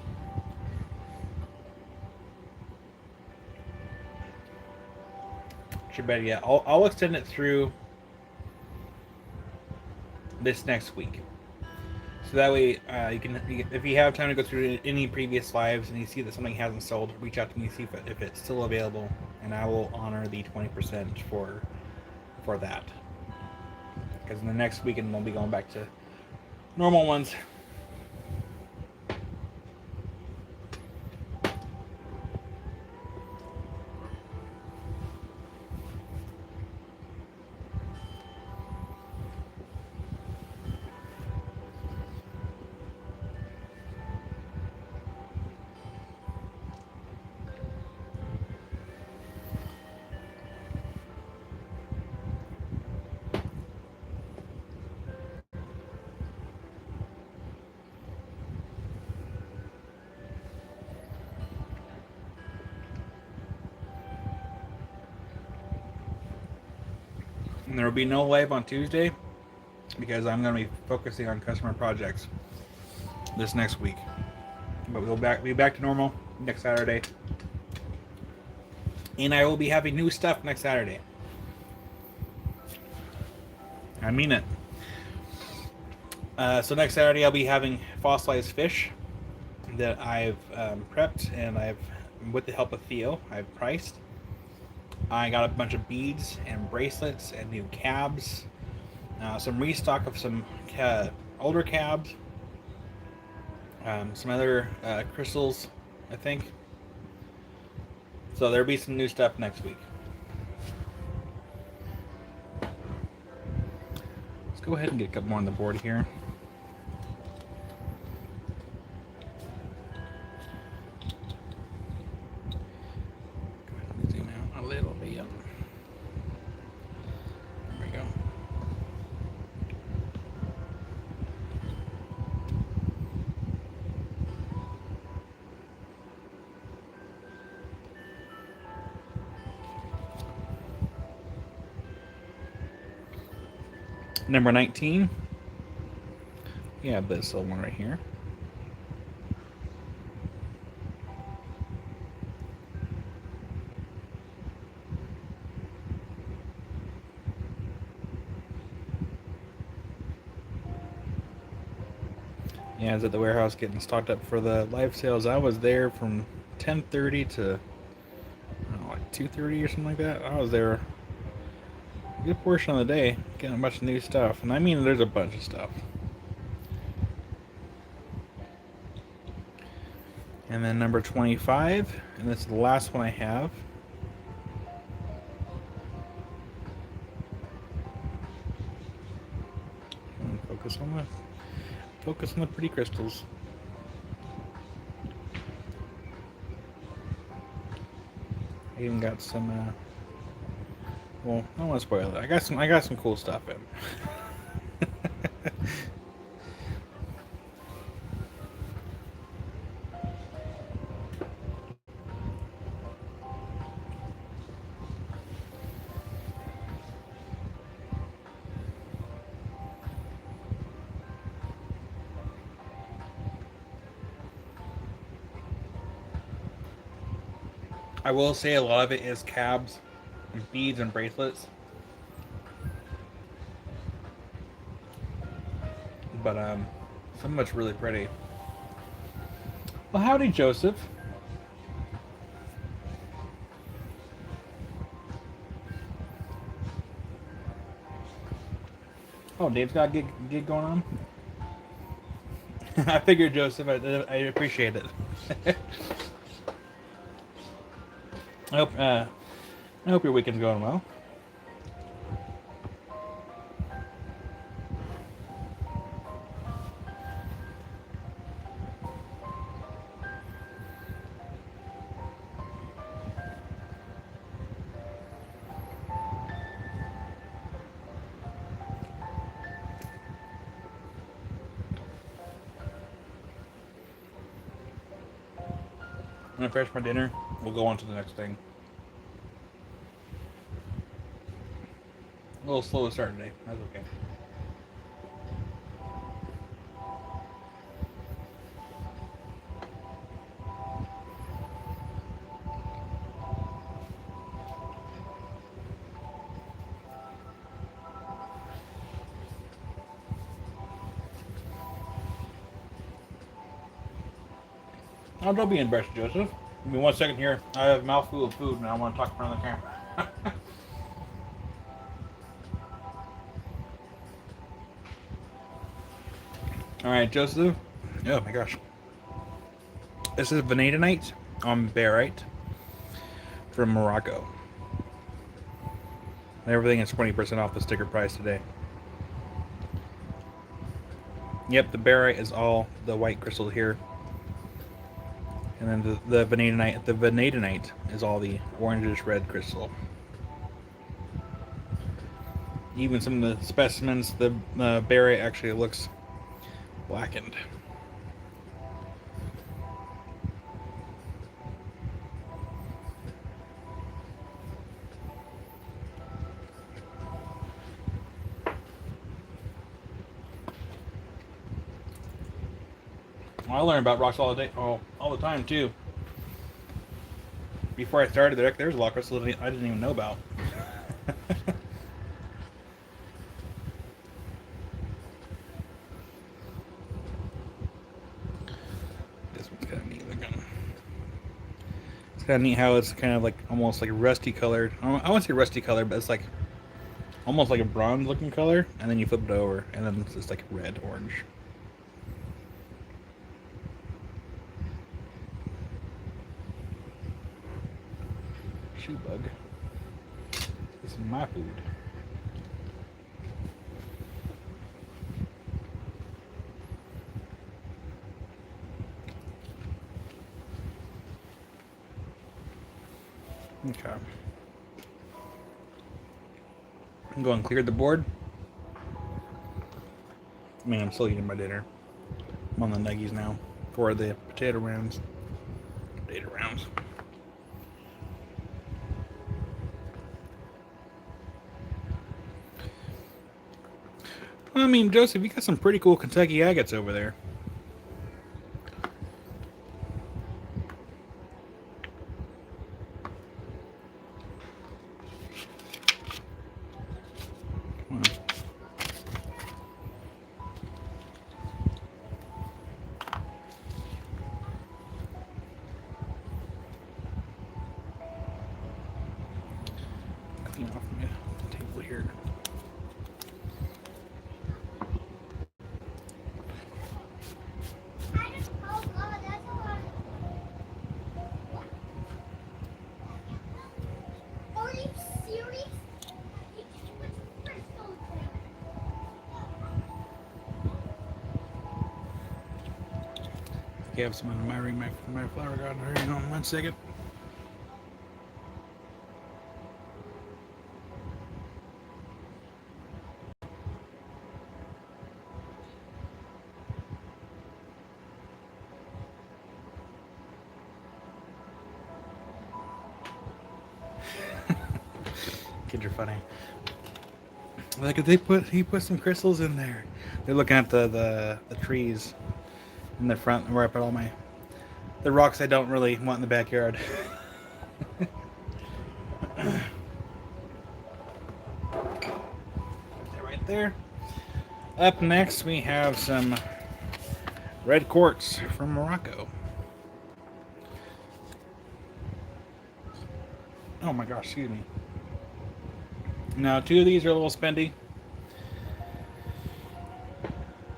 Better yet, I'll extend it through this next week. So that way, you can, if you have time to go through any previous lives and you see that something hasn't sold, reach out to me and see if it's still available, and I will honor the 20% for that. Because in the next weekend, we'll be going back to normal ones. And there will be no live on Tuesday because I'm going to be focusing on customer projects this next week. But we'll be back to normal next Saturday. And I will be having new stuff next Saturday. I mean it. So next Saturday I'll be having fossilized fish that I've prepped, and with the help of Theo, I've priced. I got a bunch of beads and bracelets and new cabs, some restock of some older cabs, some other crystals, I think. So there'll be some new stuff next week. Let's go ahead and get a couple more on the board here. Go ahead and zoom out a little bit. There we go. Number 19. We have this little one right here. Yeah, I was at the warehouse getting stocked up for the live sales. I was there from 10:30 to I don't know, like 2:30 or something like that. I was there a good portion of the day getting a bunch of new stuff. And I mean, there's a bunch of stuff. And then number 25, and this is the last one I have. Focus on the pretty crystals. I even got some. Well, I don't want to spoil it. I got some cool stuff in. I will say a lot of it is cabs, and beads, and bracelets. But some of it's really pretty. Well, howdy, Joseph. Oh, Dave's got a gig going on. I figured, Joseph. I appreciate it. I hope your weekend's going well. I'm gonna finish my dinner. We'll go on to the next thing. A little slow to start today. That's okay. Oh, don't be embarrassed, Joseph. Give me 1 second here. I have a mouthful of food and I want to talk in front of the camera. Alright, Joseph. Oh my gosh. This is vanadinite on barite from Morocco. Everything is 20% off the sticker price today. Yep, the barite is all the white crystal here. And then the vanadinite is all the orangish red crystal. Even some of the specimens, the barite actually looks blackened. I learn about rocks all the time too. Before I started, there's a lot of crystals I didn't even know about. This one's kind of neat looking. It's kind of neat how it's kind of like almost like rusty colored. I wouldn't say rusty color, but it's like almost like a bronze looking color. And then you flip it over, and then it's just like red, orange. Shoe bug. This is my food. Okay. I'm going to clear the board. I mean, I'm still eating my dinner. I'm on the nuggies now for the potato rounds. Potato rounds. I mean, Joseph, you got some pretty cool Kentucky agates over there. Come on. Nothing off my table here. I have some in my flower garden. Hang on 1 second. Kids are funny. Like if he put some crystals in there. They're looking at the trees in the front where I put all the rocks I don't really want in the backyard. Right there. Up next we have some red quartz from Morocco. Oh my gosh, excuse me. Now 2 of these are a little spendy.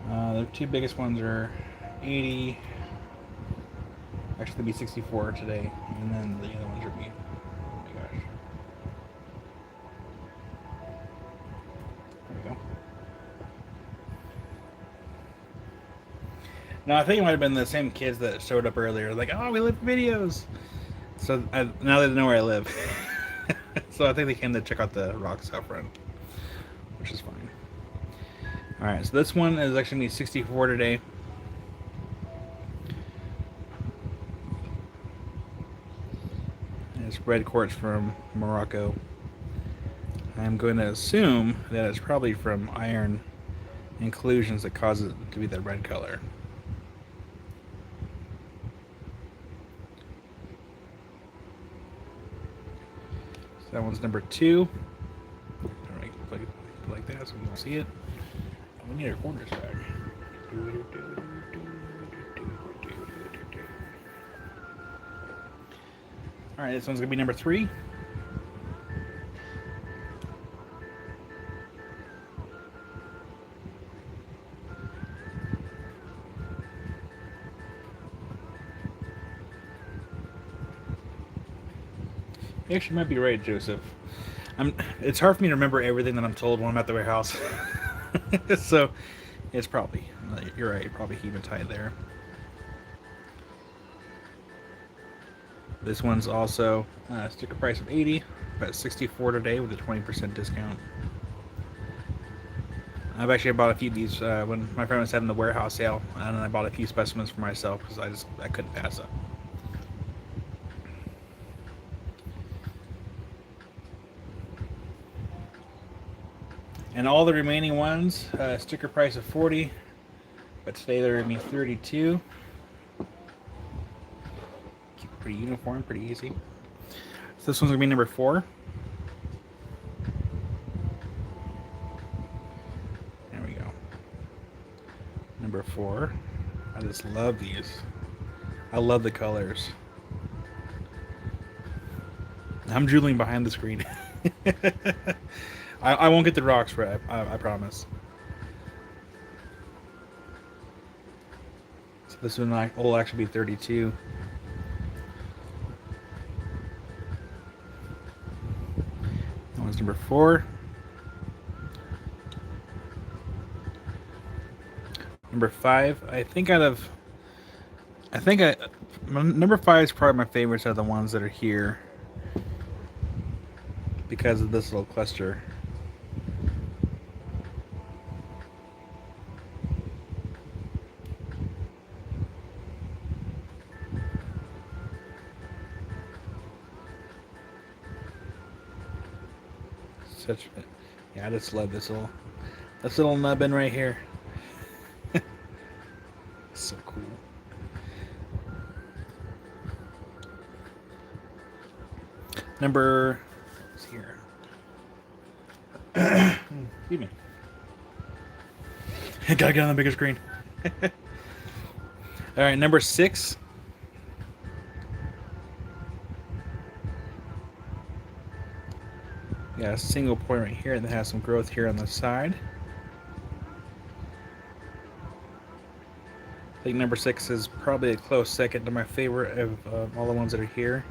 The 2 biggest ones are 80. Actually, they'll be 64 today, and then the other ones are be. Oh my gosh. There we go. Now I think it might have been the same kids that showed up earlier. Like, oh, we live videos. So now they know where I live. So I think they came to check out the rocks out front, which is fine. All right, so this one is actually 64 today. It's red quartz from Morocco. I'm going to assume that it's probably from iron inclusions that cause it to be that red color. So that one's number 2. All right, put it like that so we can see it. We need our corners back. Alright, this one's going to be number 3. You actually might be right, Joseph. It's hard for me to remember everything that I'm told when I'm at the warehouse. So, it's probably, you're right, probably hematite there. This one's also sticker price of 80, but 64 today with a 20% discount. I've actually bought a few of these when my friend was having the warehouse sale, and I bought a few specimens for myself because I couldn't pass up. And all the remaining ones, sticker price of 40, but today they're going to be 32. Keep it pretty uniform, pretty easy. So this one's going to be number 4. There we go. Number 4. I just love these. I love the colors. I'm drooling behind the screen. I won't get the rocks for it. I promise. So this one will actually be 32. That was number 4. Number 5. Number 5 is probably my favorites are the ones that are here because of this little cluster. Yeah, I just love this little nubbin right here. So cool. Number, what's here? Excuse me. I gotta get on the bigger screen. All right, number 6. Got a single point right here that has some growth here on the side. I think number 6 is probably a close second to my favorite of all the ones that are here.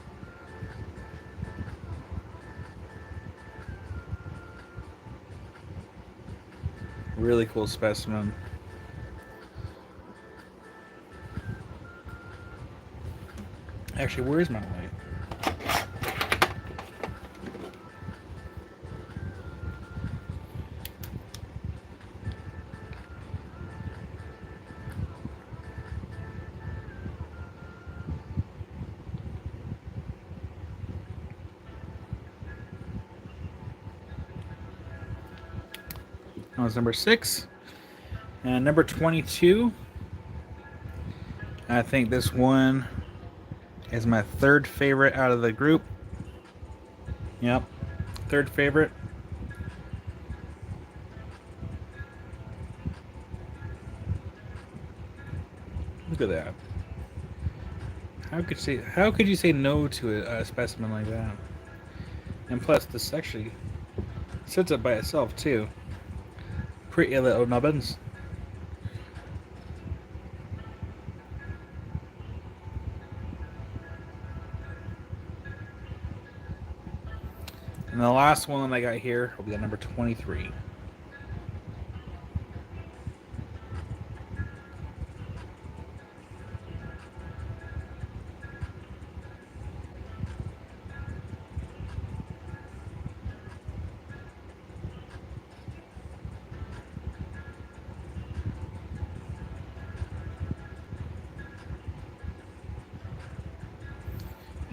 Really cool specimen. Actually, where is my light? That was number 6. And number 22. I think this one is my third favorite out of the group. Yep, third favorite. Look at that. How could you say no to a specimen like that? And plus, this actually sits up by itself too. Pretty little nubbins. And the last one that I got here will be at number 23.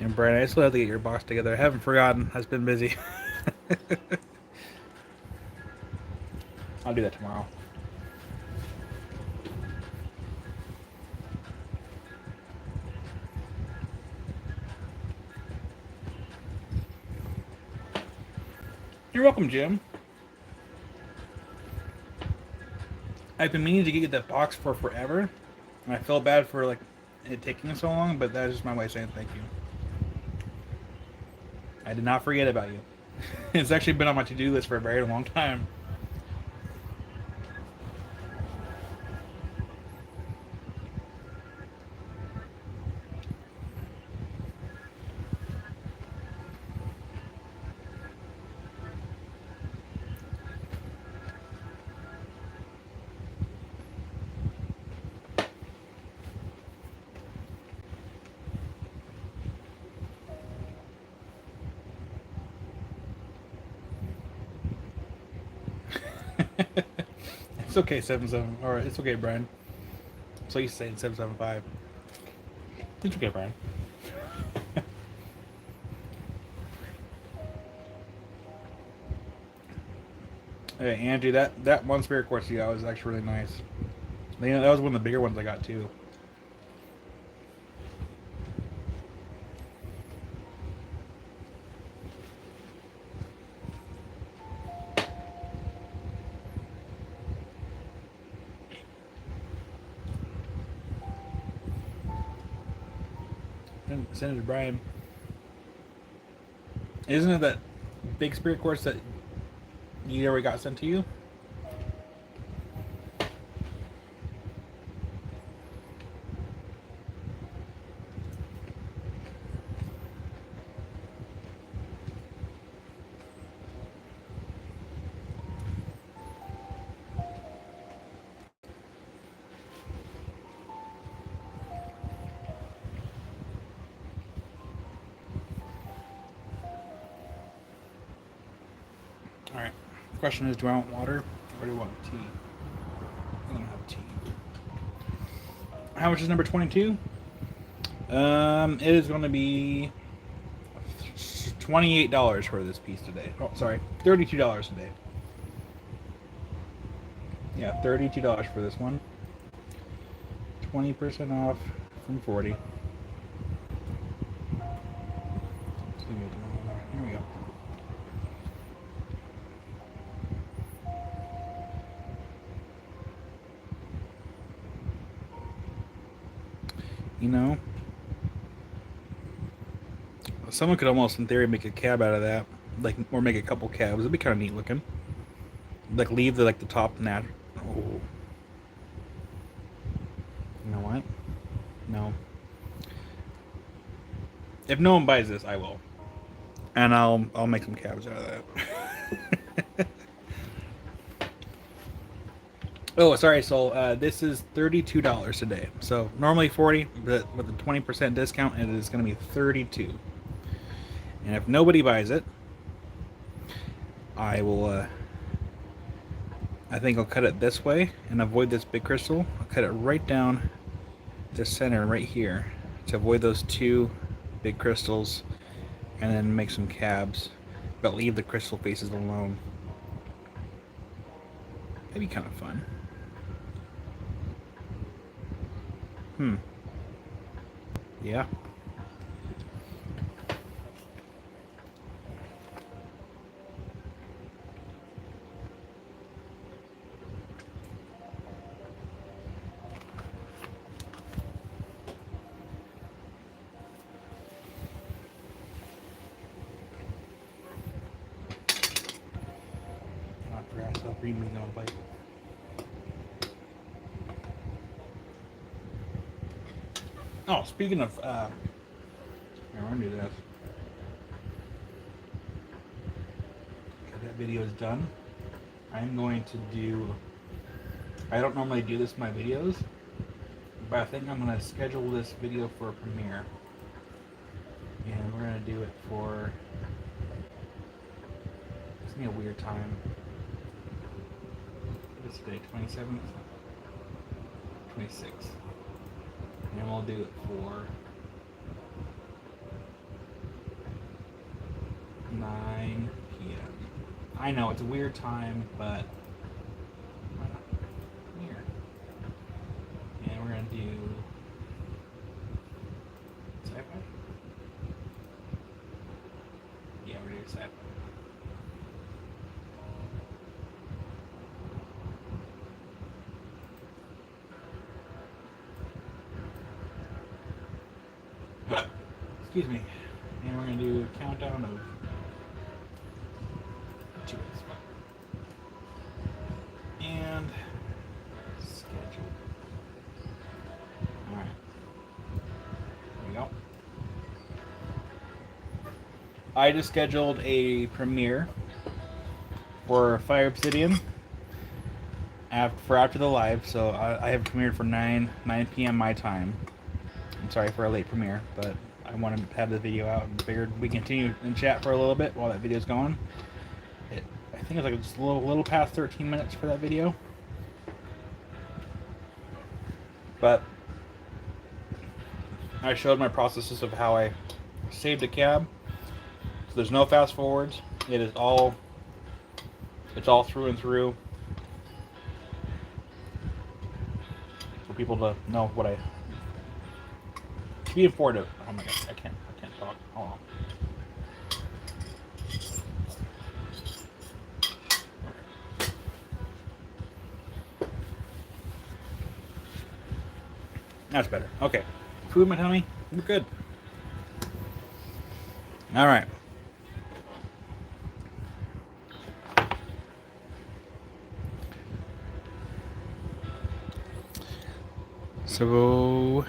And Brian, I still have to get your box together. I haven't forgotten. I've been busy. I'll do that tomorrow. You're welcome, Jim. I've been meaning to get that box for forever, and I feel bad for like it taking so long, but that is just my way of saying thank you. I did not forget about you. It's actually been on my to-do list for a very long time. It's okay, 77. Or it's okay, Brian. So you saying 775. It's okay, Brian. Hey, Angie, that one spirit quartz you got was actually really nice. You know, that was one of the bigger ones I got too. Send it to Brian. Isn't it that big spirit quartz that you already got sent to you? Alright. The question is, do I want water or do I want tea? I'm gonna have tea. How much is number 22? It is going to be $28 for this piece today. Oh, sorry, $32 today. Yeah, $32 for this one. 20% off from 40. Here we go. You know, someone could almost, in theory, make a cab out of that, like, or make a couple cabs. It'd be kind of neat looking. Like, leave the top natural. Oh, you know what? No. If no one buys this, I will, and I'll make some cabs out of that. Oh, sorry. So this is $32 today. So normally 40, but with a 20% discount, it is going to be 32. And if nobody buys it, I will. I think I'll cut it this way and avoid this big crystal. I'll cut it right down the center, right here, to avoid those two big crystals, and then make some cabs, but leave the crystal faces alone. That'd be kind of fun. Yeah. Not grass, I'll bring me no bite. Oh, speaking of, I want to do this. Okay, that video is done. I'm going to do. I don't normally do this in my videos, but I think I'm going to schedule this video for a premiere. And we're going to do it for. It's going to be a weird time. What is today? 27th? 26th. And we'll do it for 9 p.m. I know it's a weird time, but why not? Here. And we're gonna do sci-fi. Yeah, we're doing sci-fi. Excuse me. And we're going to do a countdown of 2 minutes. And schedule. Alright. There we go. I just scheduled a premiere for Fire Obsidian after the live, so I have premiered for 9 p.m. my time. I'm sorry for a late premiere, but I want to have the video out and figured we continue and chat for a little bit while that video's going. I think it's like just a little past 13 minutes for that video. But I showed my processes of how I saved a cab. So there's no fast forwards. It's all through and through. For people to know what I be informed. Oh my god, I can't talk. Hold on. That's better. Okay. Food in my tummy. We're good. Alright. So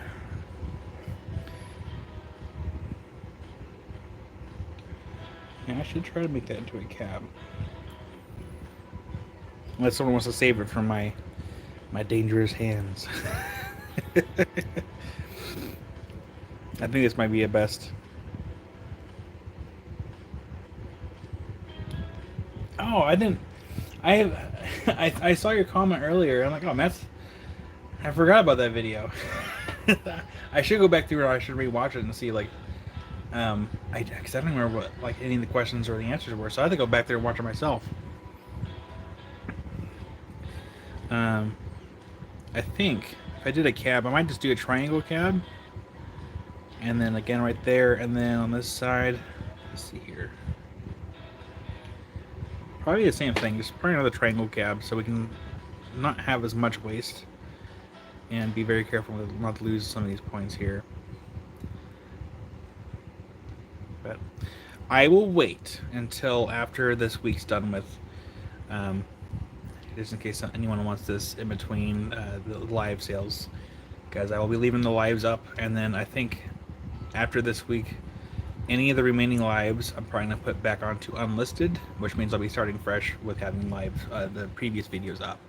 yeah, I should try to make that into a cab. Unless someone wants to save it from my dangerous hands. I think this might be a best. Oh, I didn't. I have. I saw your comment earlier. I'm like, oh, I forgot about that video. I should go back through and I should rewatch it and see like, because I don't remember what like any of the questions or the answers were. So I have to go back there and watch it myself. I think if I did a cab, I might just do a triangle cab, and then again right there, and then on this side, let's see here. Probably the same thing, just probably another triangle cab so we can not have as much waste and be very careful not to lose some of these points here. But I will wait until after this week's done with, just in case anyone wants this in between the live sales, because I will be leaving the lives up, and then I think after this week, any of the remaining lives I'm probably going to put back onto unlisted, which means I'll be starting fresh with having live the previous videos up.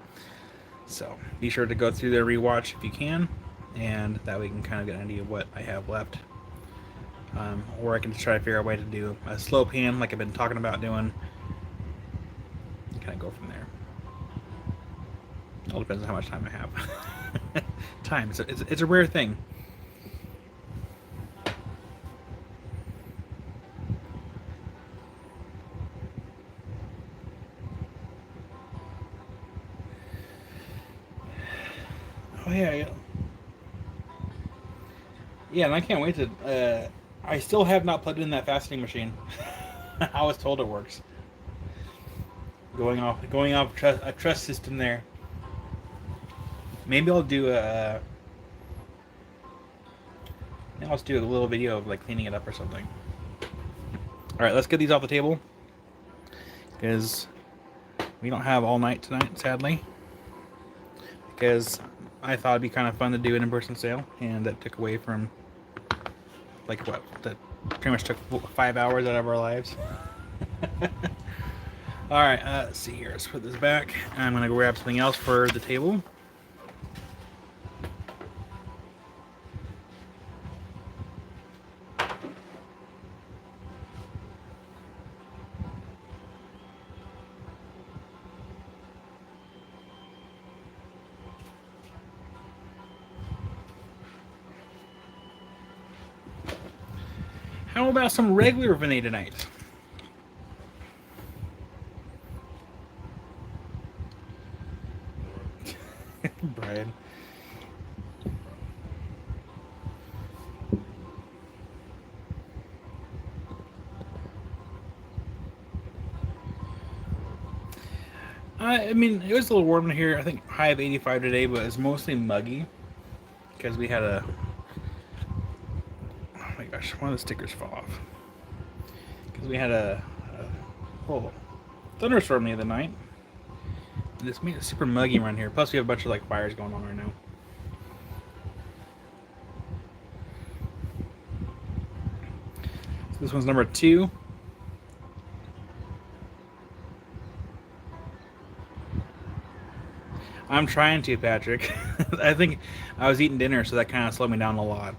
So be sure to go through there, rewatch if you can, and that way you can kind of get an idea of what I have left. Or I can just try to figure out a way to do a slow pan like I've been talking about doing. Kind of go from there. It all depends on how much time I have. Time, it's a rare thing. Oh yeah. Yeah, and I can't wait to. I still have not plugged in that fastening machine. I was told it works. Going off a trust system there. Maybe I'll do a. Maybe I'll just do a little video of like cleaning it up or something. All right, let's get these off the table because we don't have all night tonight, sadly. Because I thought it'd be kind of fun to do an in-person sale, and that took away from like what that pretty much took 5 hours out of our lives. All right, let's see here. Let's put this back. I'm gonna go grab something else for the table. How about some regular Vinay tonight? Brian. I mean, it was a little warm in here. I think high of 85 today, but it's mostly muggy because we had a. Oh my gosh, one of the stickers fell off. Because we had a thunderstorm the other night. And it's made it super muggy around here. Plus, we have a bunch of like fires going on right now. So this one's number 2. I'm trying to, Patrick. I think I was eating dinner, so that kind of slowed me down a lot.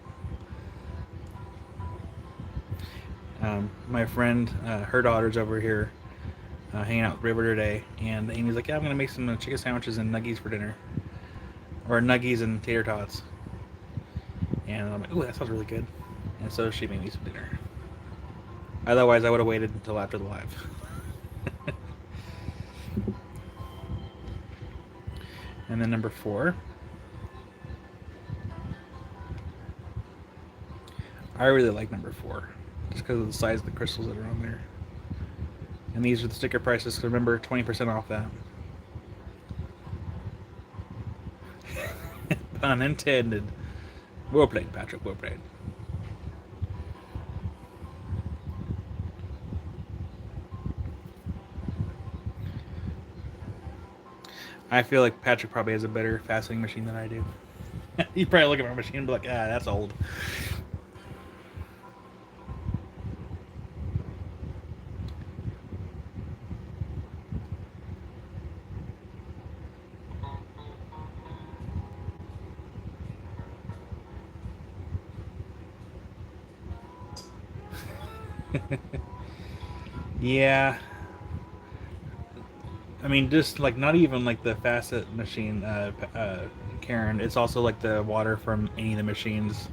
My friend, her daughter's over here hanging out with River today, and Amy's like, yeah, I'm going to make some chicken sandwiches and nuggies for dinner. Or nuggies and tater tots. And I'm like, ooh, that sounds really good. And so she made me some dinner. Otherwise, I would have waited until after the live. And then number 4. I really like number 4. Just because of the size of the crystals that are on there. And these are the sticker prices, so remember, 20% off that. Pun intended. Well played, Patrick, well played. I feel like Patrick probably has a better fastening machine than I do. You probably look at my machine and be like, ah, that's old. Yeah. I mean, just like not even like the facet machine, Karen. It's also like the water from any of the machines.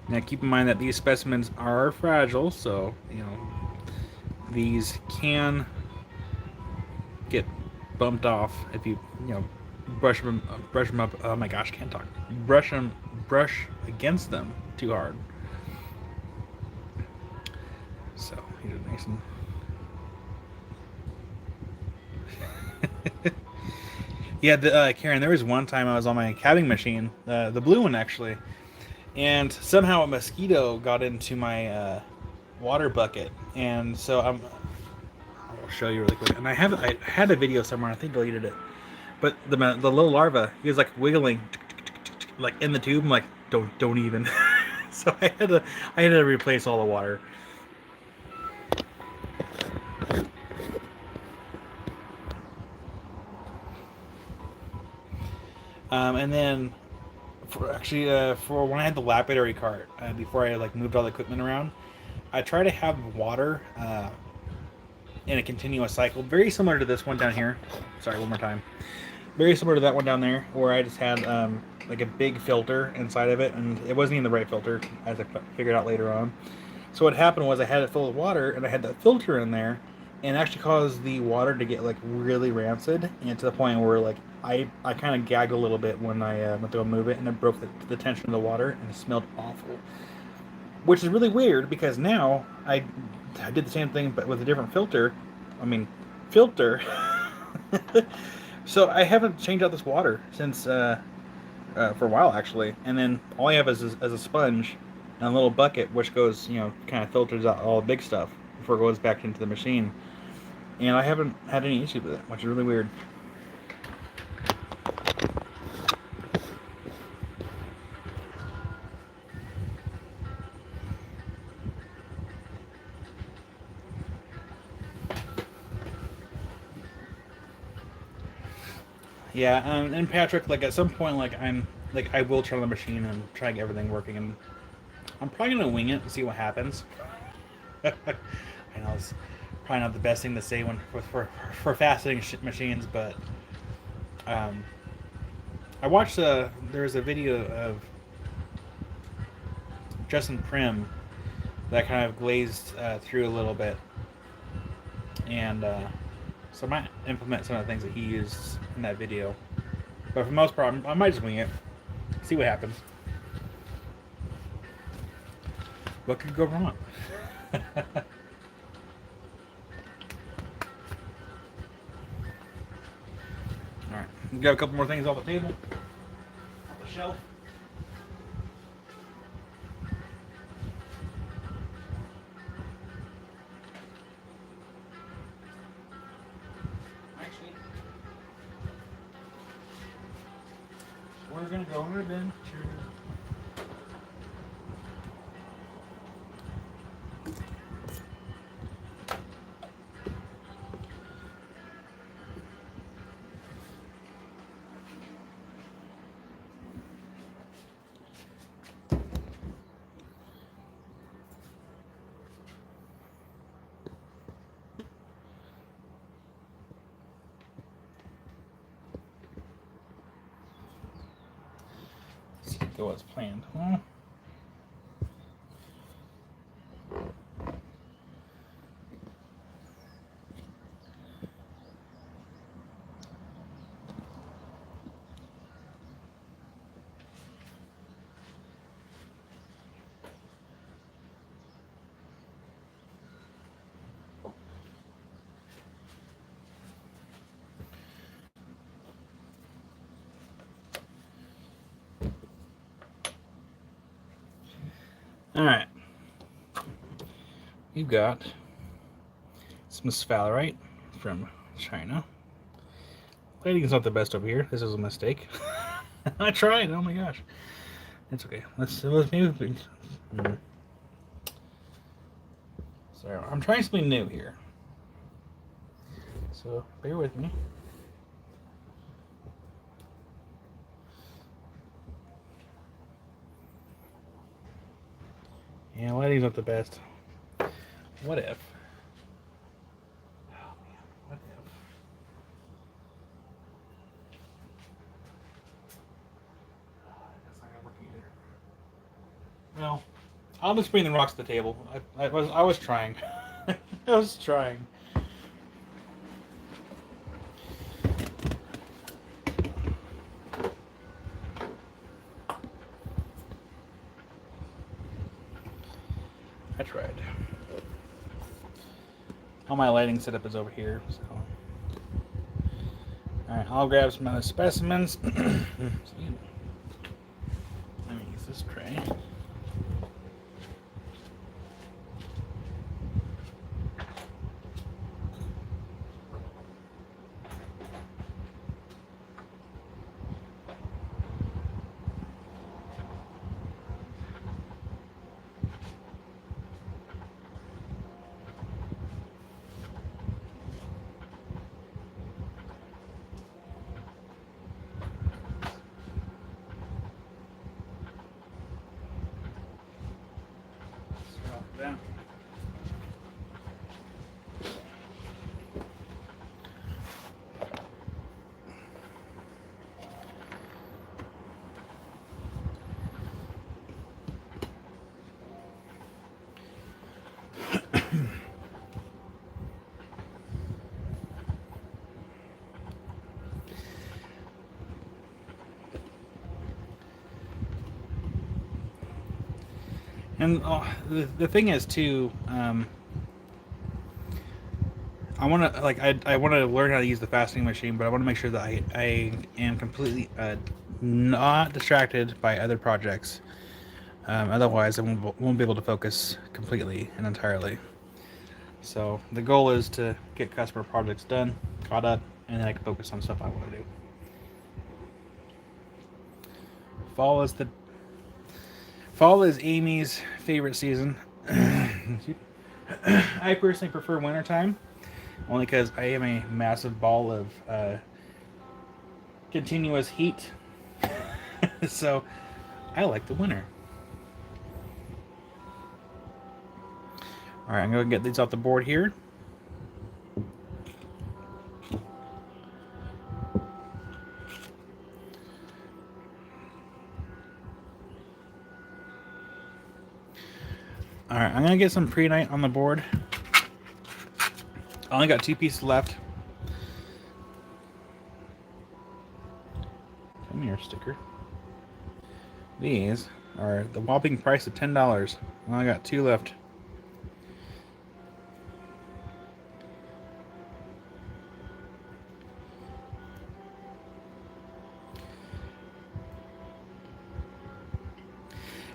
Now, keep in mind that these specimens are fragile, so these can get bumped off if you brush them up. Oh my gosh, can't talk. Brush against them too hard. So here's nice and. Yeah, Karen. There was one time I was on my cabbing machine, the blue one actually, and somehow a mosquito got into my water bucket, and so I'll show you really quick. And I had a video somewhere. I think deleted it, but the little larva, he was like wiggling, like in the tube. I'm like, don't even. So I had to replace all the water. And then for when I had the lapidary cart, before I like moved all the equipment around, I try to have water in a continuous cycle, very similar to this one down here. Sorry, one more time. Very similar to that one down there, where I just had like a big filter inside of it, and it wasn't even the right filter, as I figured out later on. So what happened was I had it filled with water, and I had that filter in there, and it actually caused the water to get like really rancid, and to the point where like I kind of gagged a little bit when I went to go move it, and it broke the tension of the water, and it smelled awful. Which is really weird because now I did the same thing but with a different filter. I mean, filter. So I haven't changed out this water since for a while actually, and then all I have is a sponge and a little bucket which goes kind of filters out all the big stuff before it goes back into the machine. And I haven't had any issue with it, which is really weird. Yeah, and Patrick, like at some point, like I will turn on the machine and try to get everything working, and I'm probably gonna wing it and see what happens. I know it's probably not the best thing to say when for faceting machines, but um, I watched there was a video of Justin Prim that kind of glazed through a little bit, and so I might implement some of the things that he used in that video. But for the most part, I might just wing it, see what happens. What could go wrong? All right, we got a couple more things off the table, off the shelf. Actually, we're gonna go over then to. Go as planned. Well, all right. you got some sphalerite from China. Lighting's not the best over here. This is a mistake. I tried. Oh my gosh. It's okay. Let's maybe. Sorry, I'm trying something new here. So bear with me. Yeah, lighting's not the best. What if? Oh man, what if? That's not gonna work either. Well, I'll just bring the rocks to the table. I was trying. I was trying. I tried. All my lighting setup is over here, so. Alright, I'll grab some other specimens. Let me use this tray. Down. And the thing is too, I want to I want to learn how to use the fastening machine, but I want to make sure that I am completely not distracted by other projects. Otherwise, I won't be able to focus completely and entirely. So the goal is to get customer projects done, caught up, and then I can focus on stuff I want to do. Fall is Amy's favorite season. I personally prefer wintertime, only because I am a massive ball of continuous heat. So I like the winter. Alright, I'm going to get these off the board here. Alright, I'm going to get some pre-night on the board. I only got 2 pieces left. Come here, sticker. These are the whopping price of $10. I only got 2 left.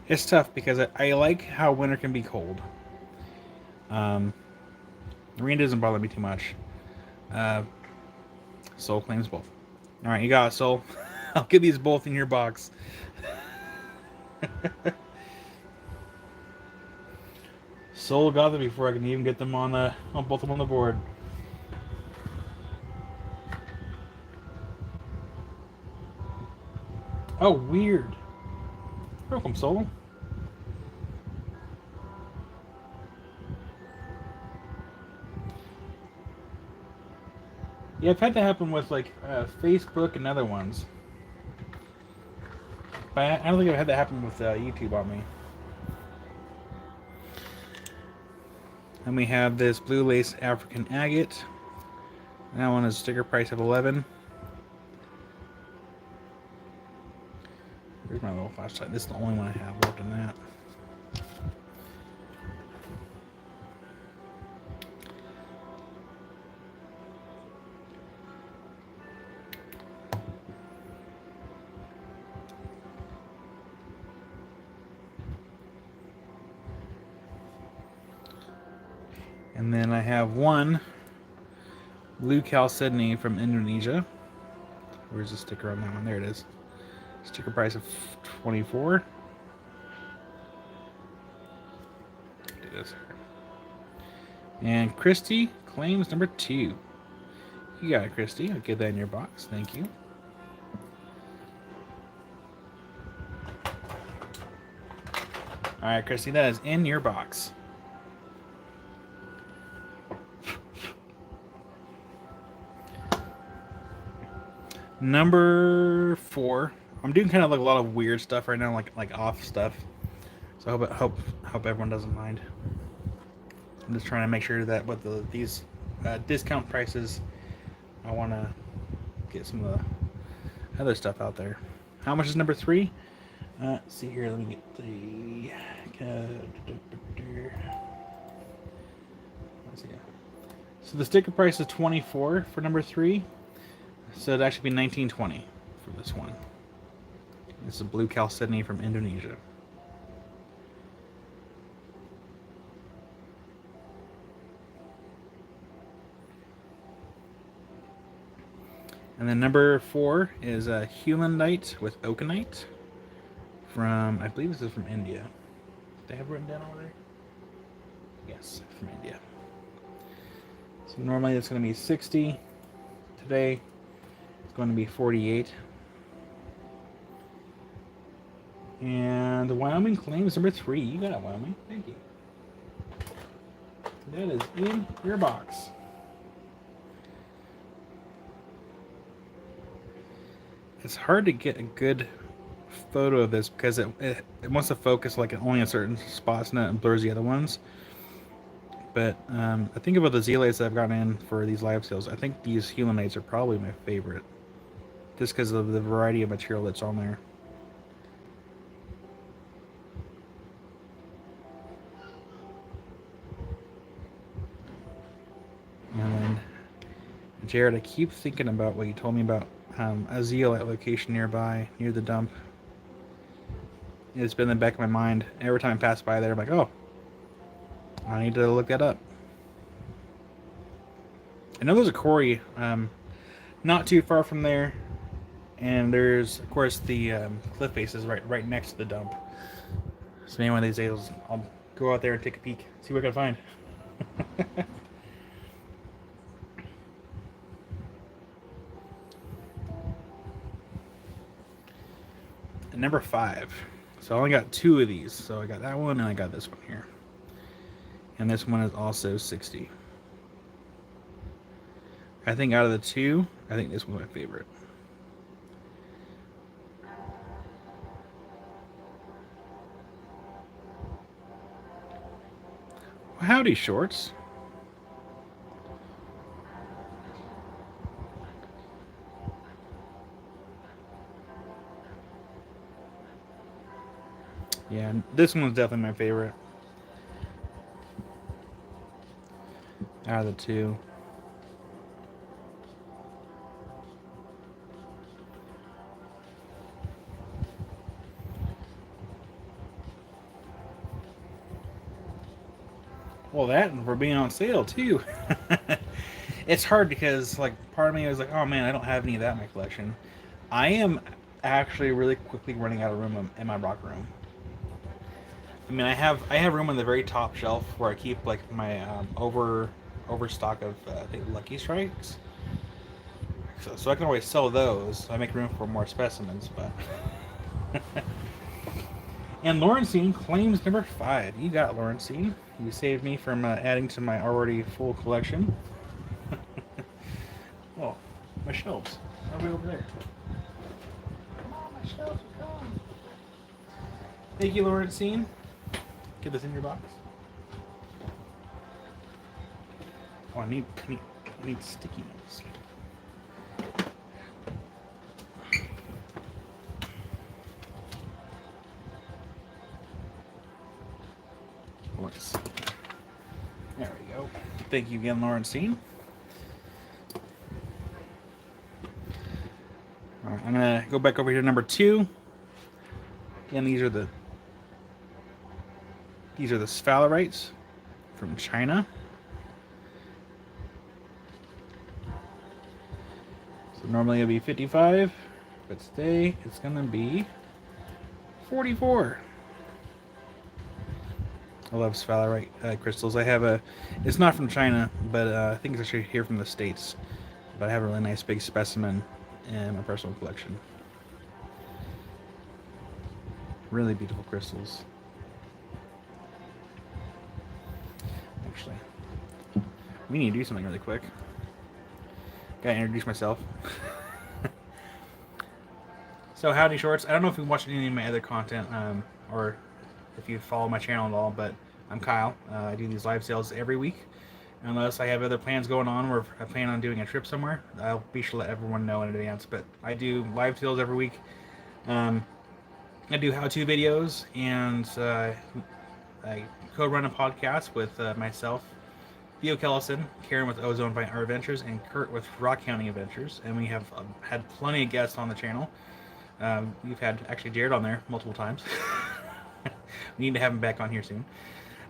It's tough because I like how winter can be cold. The rain doesn't bother me too much. Soul claims both. Alright, you got it, Soul. I'll give these both in your box. Soul got them before I can even get them on both of them on the board. Oh, weird. Welcome, Soul. Yeah, I've had that happen with like Facebook and other ones. But I don't think I've had that happen with YouTube on me. And we have this blue lace African agate. That one is sticker price of $11. Here's my little flashlight. This is the only one I have left in that. And then I have one blue chalcedony from Indonesia. Where's the sticker on that one? There it is. Sticker price of 24. It is. And Christy claims number 2. You got it, Christy. I'll get that in your box. Thank you. All right, Christy, that is in your box. Number 4. I'm doing kind of like a lot of weird stuff right now, like off stuff. So I hope everyone doesn't mind. I'm just trying to make sure that with these discount prices, I want to get some of the other stuff out there. How much is number 3? Let's see here. Let me get the. Let's see. So the sticker price is 24 for number 3. So it'd actually be 1920 for this one. This is a blue chalcedony from Indonesia. And then number 4 is a Humanite with Oakenite from, I believe this is from India. They have written down over there? Yes, from India. So normally it's going to be 60. Today it's going to be 48. And the Wyoming claims number 3. You got it, Wyoming. Thank you. That is in your box. It's hard to get a good photo of this because it wants to focus like only in certain spots and it blurs the other ones. But I think about the zeolites that I've gotten in for these live sales. I think these Humanites are probably my favorite, just because of the variety of material that's on there. And then, Jared, I keep thinking about what you told me about a zeolite location nearby, near the dump. It's been in the back of my mind. Every time I pass by there, I'm like, oh, I need to look that up. I know there's a quarry not too far from there, and there's, of course, the cliff faces right next to the dump. So maybe one of these days I'll go out there and take a peek, see what I can find. And number 5. So I only got 2 of these. So I got that one and I got this one here. And this one is also 60. I think out of the 2, I think this one's my favorite. Well, howdy, shorts. Yeah, this one's definitely my favorite out of the 2. Well, that and for being on sale too. It's hard because like part of me was like, oh man, I don't have any of that in my collection. I am actually really quickly running out of room in my rock room. I mean, I have room on the very top shelf where I keep like my overstock of I think Lucky Strikes. So I can always sell those. So I make room for more specimens, but. And Lawrencine claims number 5. You got Lawrencine. You saved me from adding to my already full collection. Oh, my shelves. I'll be over there. Come on, my shelves are gone. Thank you, Lawrencine. Get this in your box. Oh, I need sticky notes. Let's see. There we go. Thank you again, Lawrencine. All right, I'm gonna go back over here to number 2. Again, these are the sphalerites from China. Normally it'll be 55, but today it's gonna be 44. I love sphalerite crystals. I have a, it's not from China, but I think it's actually here from the States. But I have a really nice big specimen in my personal collection. Really beautiful crystals. Actually, we need to do something really quick. Gotta introduce myself. So howdy shorts. I don't know if you've watched any of my other content, or if you follow my channel at all, but I'm Kyle. I do these live sales every week. Unless I have other plans going on or I plan on doing a trip somewhere, I'll be sure to let everyone know in advance. But I do live sales every week. I do how-to videos, and I co-run a podcast with myself, Theo Kellison, Karen with Ozone by Our Adventures, and Kurt with Rock Counting Adventures. And we have had plenty of guests on the channel. We've had actually Jared on there multiple times. We need to have him back on here soon.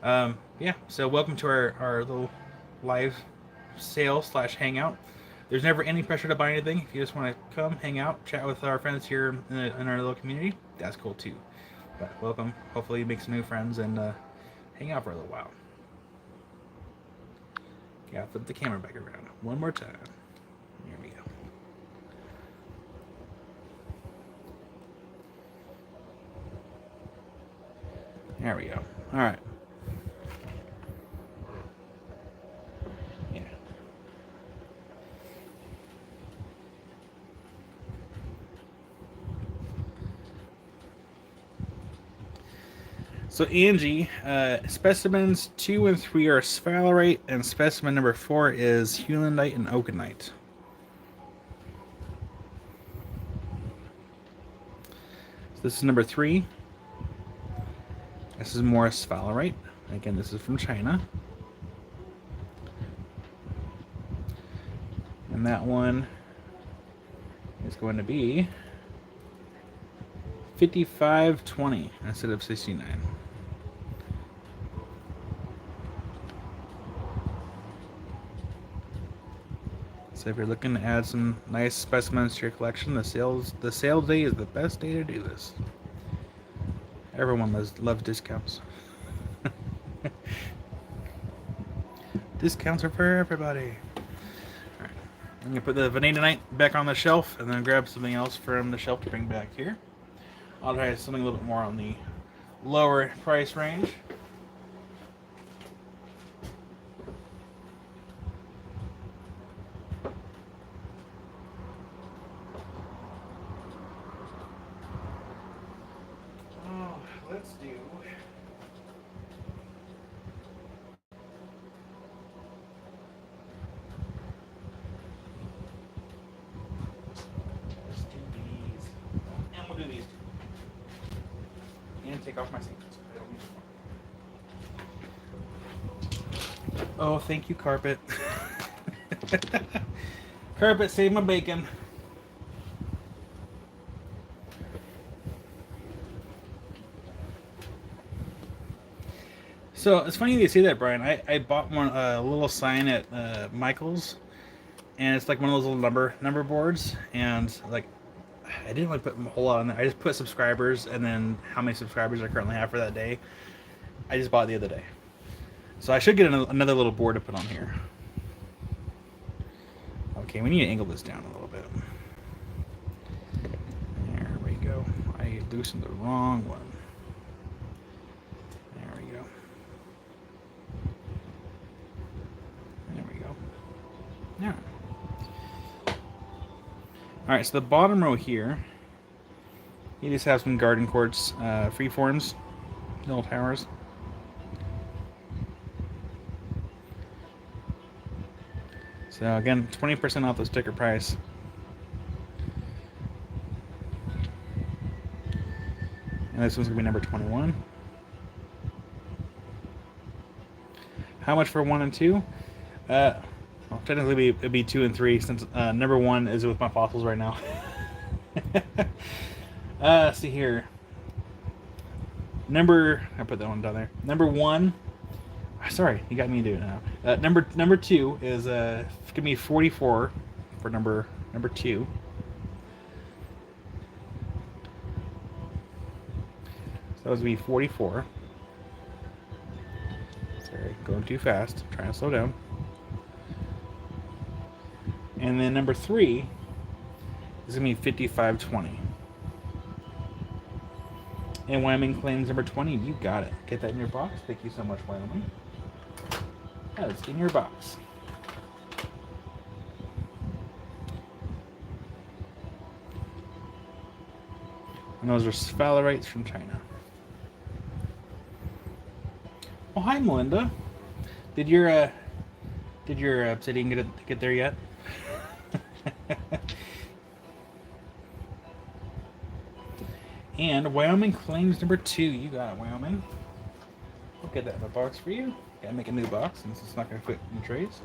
Yeah, so welcome to our little live sale / hangout. There's never any pressure to buy anything. If you just want to come, hang out, chat with our friends here in our little community, that's cool too. But welcome. Hopefully you make some new friends and hang out for a little while. Yeah, flip the camera back around one more time. Here we go. There we go. All right. Yeah. So Angie, specimens 2 and 3 are sphalerite, and specimen number 4 is heulandite and oakenite. So this is number 3. This is more sphalerite. Again, this is from China. And that one is going to be 55.20 instead of 69. So if you're looking to add some nice specimens to your collection, the sale day is the best day to do this. Everyone loves discounts. Discounts are for everybody. All right. I'm gonna put the Vanadinite back on the shelf and then grab something else from the shelf to bring back here. I'll try something a little bit more on the lower price range. Let's do. Let's do these. And we'll do these too. And take off my sneakers. I don't need them. Oh, thank you, carpet. Carpet, save my bacon. So it's funny you say that, Brian. I bought one a little sign at Michael's, and it's like one of those little number boards, and like I didn't like put a whole lot on there. I just put subscribers and then how many subscribers I currently have for that day. I just bought it the other day, so I should get another little board to put on here. Okay, we need to angle this down a little bit. There we go. I loosened the wrong one. Yeah. All right, so the bottom row here, you just have some garden quartz freeforms, little towers. So again, 20% off the sticker price. And this one's gonna be number 21. How much for 1 and 2? Well, technically it'd be 2 and 3 since number 1 is with my fossils right now. Let's see here. I put that one down there. Number 1. Sorry, you got me to do it now. Number 2 is gonna be 44 for number number 2. So that would be 44. Sorry, going too fast. I'm trying to slow down. And then number 3 is going to be 55.20. And Wyoming claims number 20. You got it. Get that in your box. Thank you so much, Wyoming. That's in your box. And those are sphalerites from China. Oh, hi, Melinda. Did your obsidian get there yet? And Wyoming claims number 2. You got it, Wyoming. I'll get that in the box for you. Gotta make a new box since it's not gonna fit in the trays.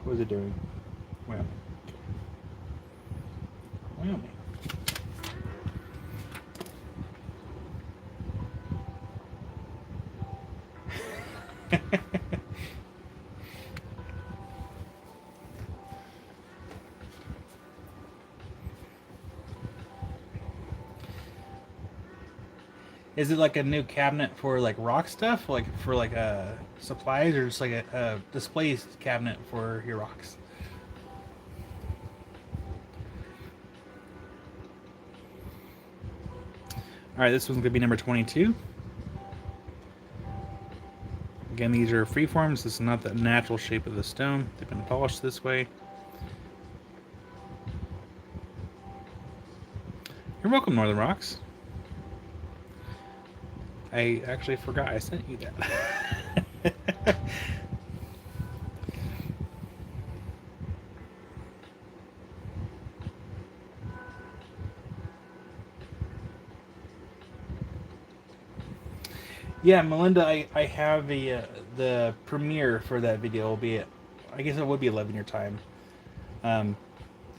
What is it doing? Wyoming. Wyoming. Is it like a new cabinet for like rock stuff, like for like supplies, or just like a display cabinet for your rocks? All right, this one's gonna be number 22. Again, these are freeforms. This is not the natural shape of the stone. They've been polished this way. You're welcome, Northern Rocks. I actually forgot I sent you that. Yeah, Melinda, I have the premiere for that video. Will be I guess it would be 11 your time. I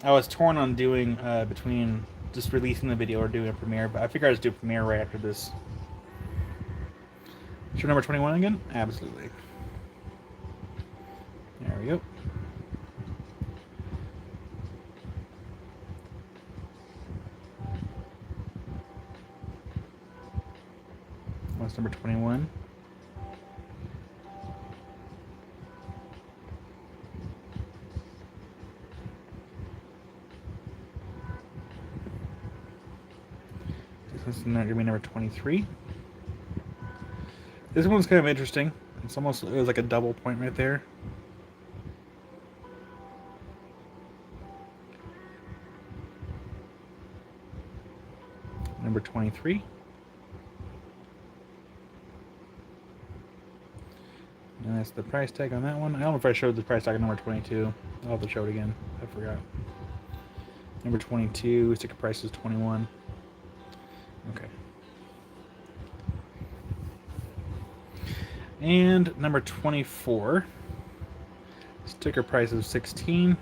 was torn on doing between just releasing the video or doing a premiere, but I figured I'd just do a premiere right after this. Sure, number 21 again? Absolutely. There we go. What's number 21? This is going to be number 23. This one's kind of interesting. It's almost, it was like a double point right there. Number 23. And that's the price tag on that one. I don't know if I showed the price tag on number 22. I'll have to show it again. I forgot. Number 22, sticker price is 21. Okay. And number 24, sticker price of 16.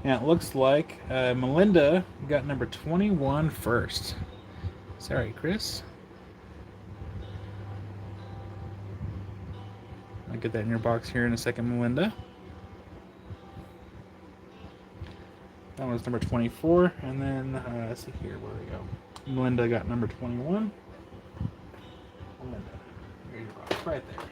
And it looks like Melinda got number 21 first. Sorry, Chris. I'll get that in your box here in a second, Melinda. That was number 24. And then, let's see here, where we go. Melinda got number 21. Melinda, here's your box, right there.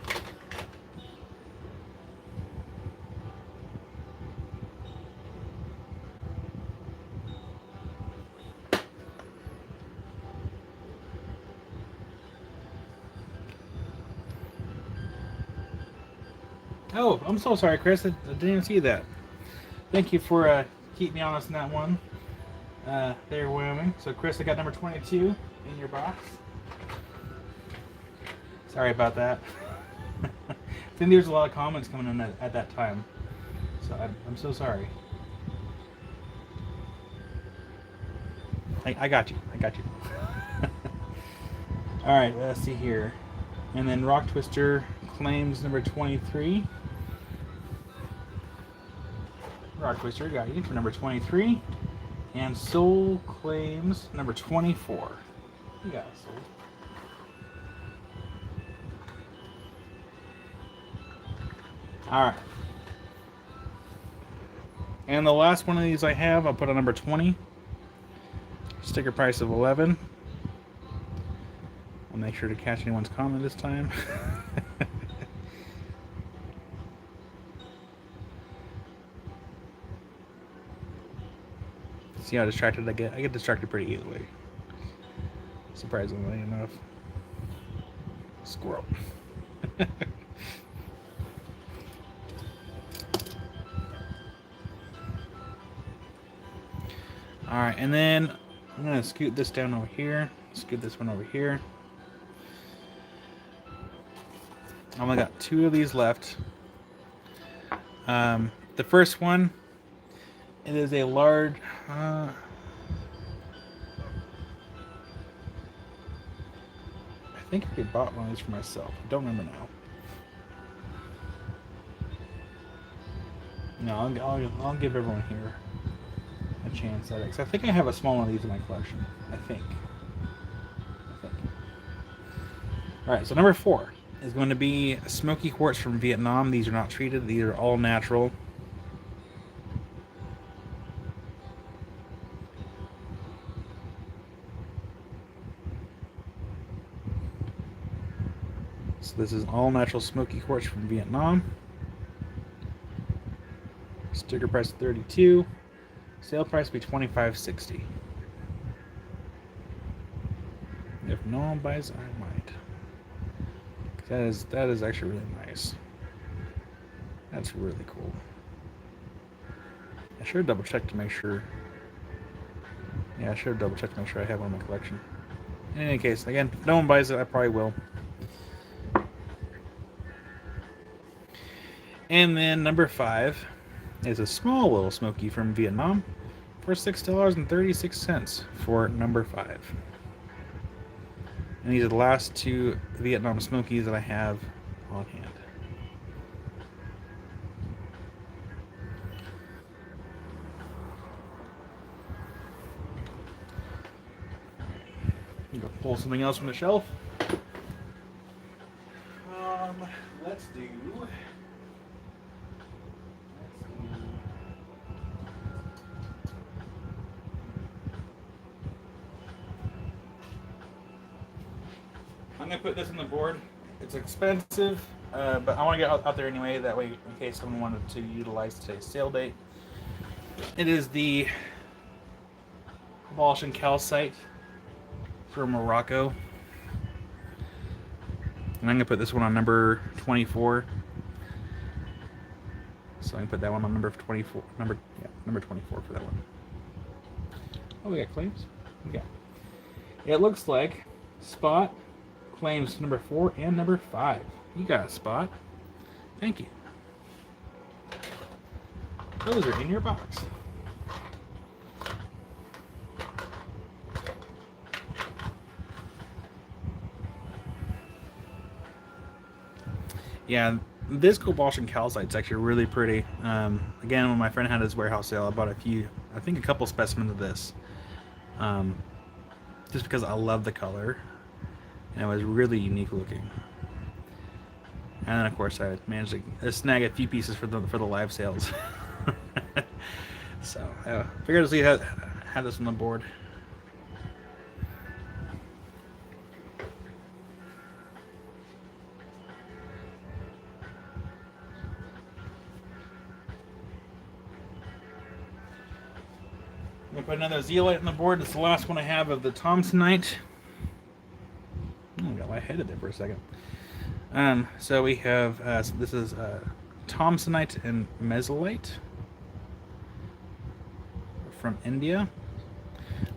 Oh, I'm so sorry, Chris. I didn't even see that. Thank you for keeping me honest in that one. There, Wyoming. So, Chris, I got number 22 in your box. Sorry about that. I think there's a lot of comments coming in at that time. So, I'm so sorry. I got you. I got you. Alright, let's see here. And then Rock Twister claims number 23. Rock Twister got you for number 23. And Soul claims number 24. You got it, Soul. All right. And the last one of these I have, I'll put on number 20. Sticker price of 11. I'll make sure to catch anyone's comment this time. See how distracted I get? I get distracted pretty easily. Surprisingly enough. Squirrel. Alright, and then I'm going to scoot this down over here. Scoot this one over here. I only got 2 of these left. The first one, it is a large... I think I bought one of these for myself. I don't remember now. No, I'll give everyone here a chance at it. 'Cause I think I have a small one of these in my collection. I think. Alright, so number 4 is going to be smoky quartz from Vietnam. These are not treated. These are all natural. So this is all natural smoky quartz from Vietnam. Sticker price $32. Sale price will be $25.60. If no one buys it, I might. That is actually really nice. That's really cool. I should double check to make sure. Yeah, I should double check to make sure I have one in my collection. In any case, again, if no one buys it, I probably will. And then number 5 is a small little smoky from Vietnam for $6.36 for number 5. And these are the last 2 Vietnam smokies that I have on hand. I'm gonna pull something else from the shelf. Let's do. I'm gonna put this on the board. It's expensive, but I want to get out there anyway. That way, in case someone wanted to utilize today's sale date, it is the Walsh and calcite from Morocco. And I'm gonna put this one on number 24. So I can put that one on number 24. Number 24 for that one. Oh, we got claims. Okay. It looks like Spot claims number 4 and number 5. You got a Spot. Thank you. Those are in your box. Yeah, this Walsh and calcite is actually really pretty. Again, when my friend had his warehouse sale, I bought a couple specimens of this. Just because I love the color. And it was really unique looking. And then, of course, I managed to snag a few pieces for the live sales. So, I figured to see how had this on the board. I'm going to put another zeolite on the board. It's the last one I have of the Thompsonite. Oh, I got lightheaded there for a second. So we have, this is Thompsonite and mesolite from India.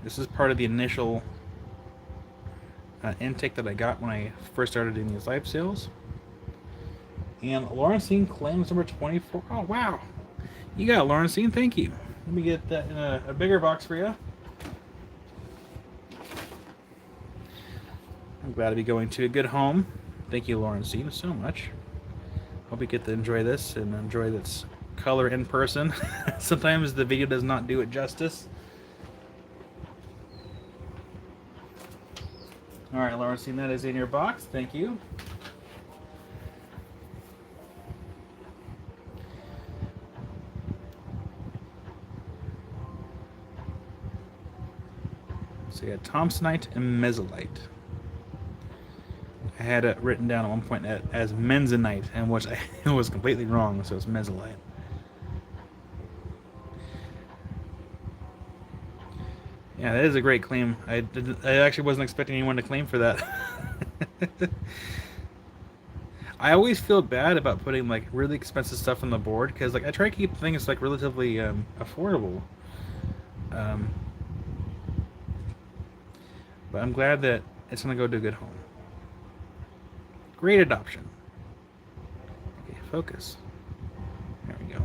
This is part of the initial intake that I got when I first started doing these live sales. And Lawrencine claims number 24. Oh, wow. You got it, Lawrencine. Thank you. Let me get that in a bigger box for you. I'm glad to be going to a good home. Thank you, Lawrencine, so much. Hope you get to enjoy this and enjoy this color in person. Sometimes the video does not do it justice. All right, Lawrencine, that is in your box. Thank you. So you had Thompsonite and Mesolite. I had it written down at one point as Menzonite, and which I was completely wrong, so it's Mesolite. Yeah, that is a great claim. I actually wasn't expecting anyone to claim for that. I always feel bad about putting like really expensive stuff on the board because like I try to keep things like relatively affordable. Um, but I'm glad that it's gonna go to a good home. Great adoption. Okay, focus. There we go.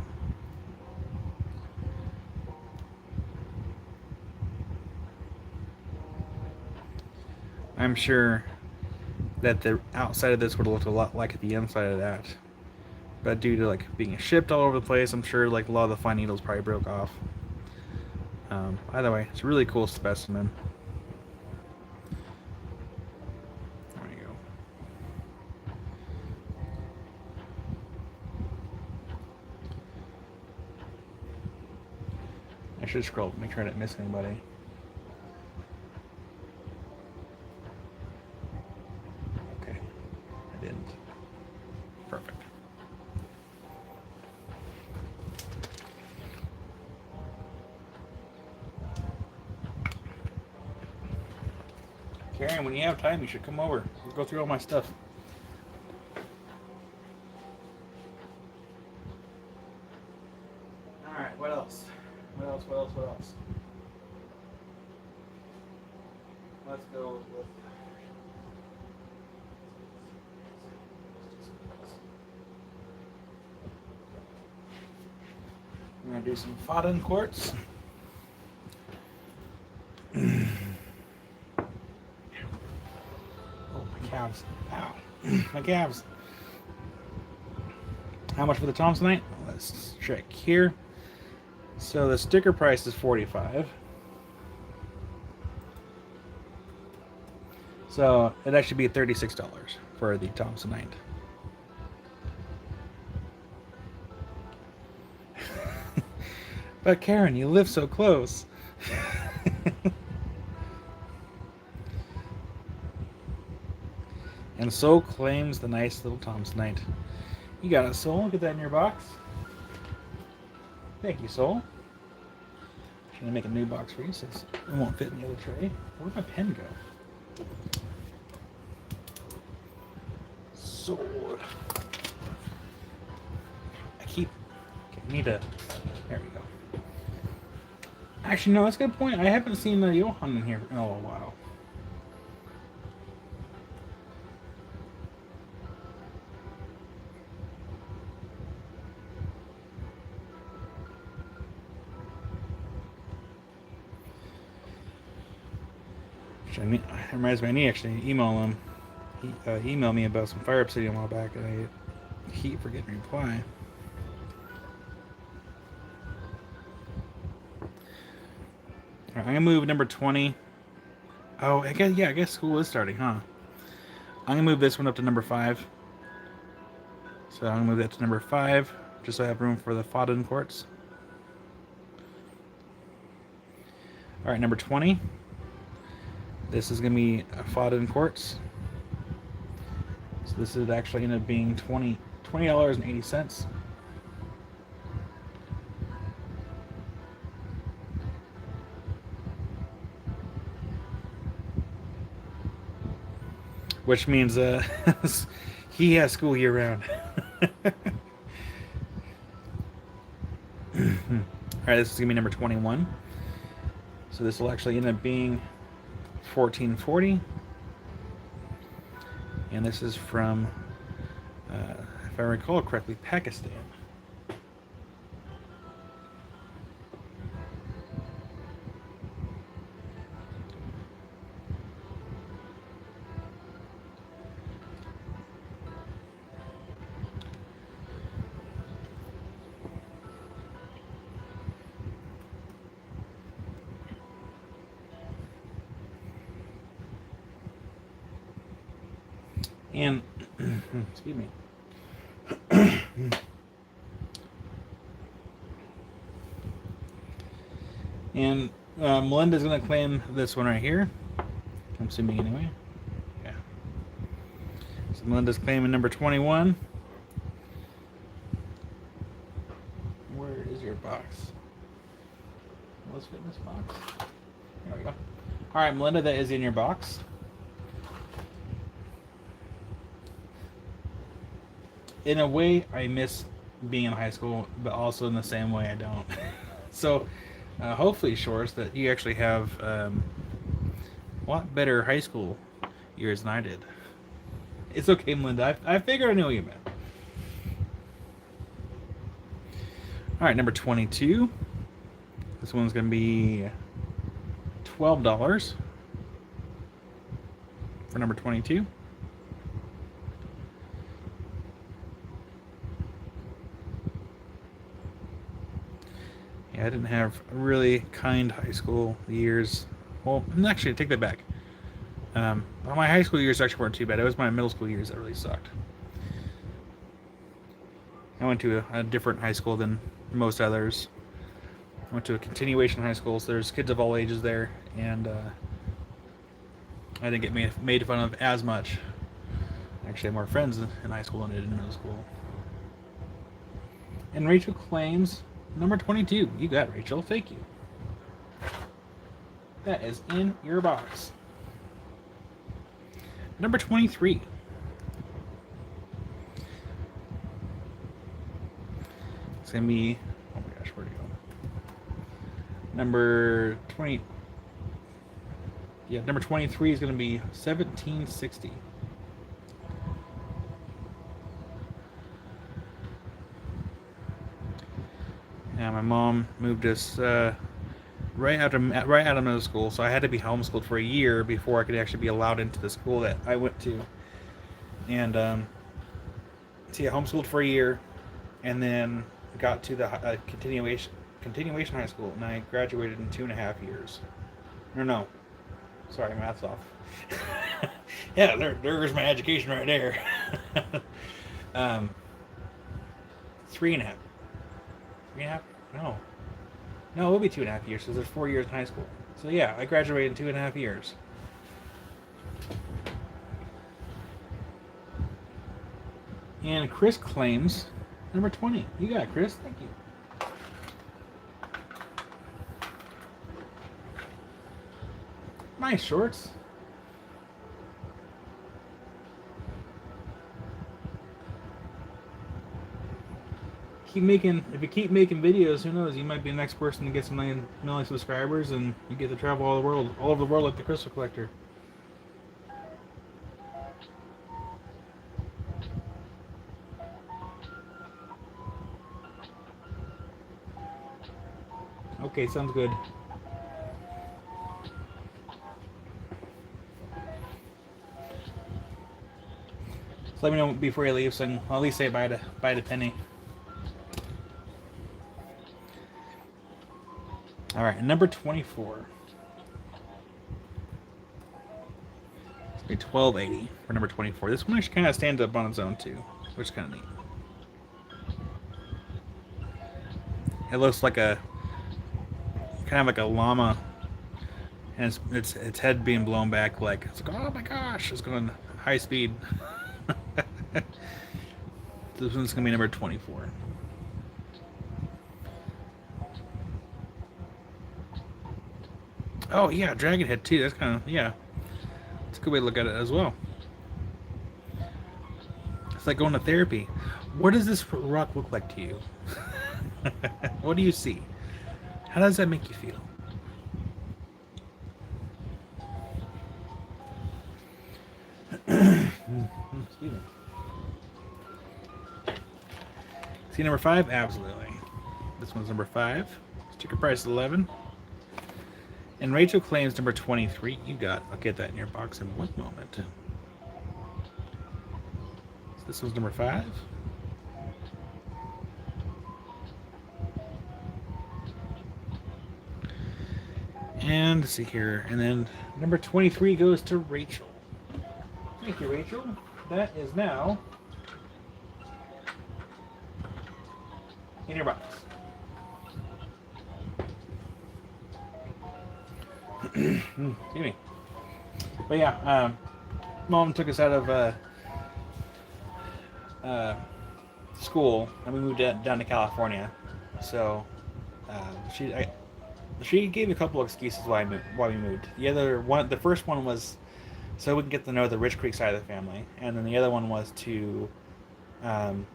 I'm sure that the outside of this would have looked a lot like the inside of that. But due to like being shipped all over the place, I'm sure like a lot of the fine needles probably broke off. Either way, it's a really cool specimen. There we go. I should scroll, make sure I didn't miss anybody. Okay, I didn't. Perfect. Karen, when you have time, you should come over. We'll go through all my stuff. Alright, what else? What else? Let's go with... I'm going to do some Fodden quartz. Calves. Ow. My calves. How much for the Thompsonite? Let's check here. So the sticker price is $45. So it'd actually be $36 for the Thompsonite. But Karen, you live so close. And so claims the nice little Thompsonite. You got it, Soul. Get that in your box. Thank you, Soul. I'm gonna make a new box for you since it won't fit in the other tray. Where'd my pen go? Sword. Okay, need a. There we go. Actually, no, that's a good point. I haven't seen the Johan in here in a while. Which it reminds me, I need to actually email him. He emailed me about some Fire Obsidian a while back, and I keep forgetting to reply. Alright, I'm gonna move number 20. Oh, I guess school is starting, huh? I'm gonna move this one up to number 5. So I'm gonna move that to number 5, just so I have room for the Fodden quartz. Alright, number 20. This is gonna be a Fodden quartz. So this would actually end up being $20.80. Which means he has school year round. Alright, this is going to be number 21. So this will actually end up being $14.40. And this is from, if I recall correctly, Pakistan. And, excuse me. And Melinda's going to claim this one right here. I'm assuming anyway. Yeah. So Melinda's claiming number 21. Where is your box? Let's fit in this box. There we go. All right, Melinda, that is in your box. In a way, I miss being in high school, but also in the same way, I don't. So, hopefully, Shores, that you actually have a lot better high school years than I did. It's okay, Melinda. I figured I knew what you meant. All right, number 22. This one's going to be $12 for number 22. Yeah, I didn't have a really kind high school years. Well, actually, I take that back. Well, my high school years actually weren't too bad. It was my middle school years that really sucked. I went to a different high school than most others. I went to a continuation high school, so there's kids of all ages there, and I didn't get made fun of as much. I actually had more friends in high school than I did in middle school. And Rachel claims number 22. You got it, Rachel. Thank you. That is in your box. Number 23. It's going to be... Oh my gosh, where'd it go? Number 20... Yeah, number 23 is going to be 1760. Yeah, my mom moved us right out of middle school, so I had to be homeschooled for a year before I could actually be allowed into the school that I went to. And so yeah, homeschooled for a year, and then got to the continuation high school, and I graduated in 2.5 years. No, sorry, math's off. Yeah, there's my education right there. 3.5. 3.5? No, it will be 2.5 years because there's 4 years in high school. So yeah, I graduated in 2.5 years. And Chris claims number 20. You got it, Chris. Thank you. Nice shorts. If you keep making videos, who knows? You might be the next person to get some million subscribers, and you get to travel all over the world like the Crystal Collector. Okay, sounds good. So let me know before you leave, so I'll at least say bye to Penny. All right, number 24. It's be $12.80 for number 24. This one actually kind of stands up on its own too, which is kind of neat. It looks like kind of like a llama, and its head being blown back like it's like, oh my gosh, it's going high speed. This one's gonna be number 24. Oh yeah, dragon head too. That's kind of, yeah. It's a good way to look at it as well. It's like going to therapy. What does this rock look like to you? What do you see? How does that make you feel? Excuse me. See number 5? Absolutely. This one's number 5. Sticker price is $11. And Rachel claims number 23. You got. I'll get that in your box in one moment. So this one's number 5. And let's see here. And then number 23 goes to Rachel. Thank you, Rachel. That is now in your box. Excuse me. But yeah, mom took us out of uh, school, and we moved down to California. So she gave a couple of excuses why we moved. The first one was so we can get to know the Rich Creek side of the family, and then the other one was to um,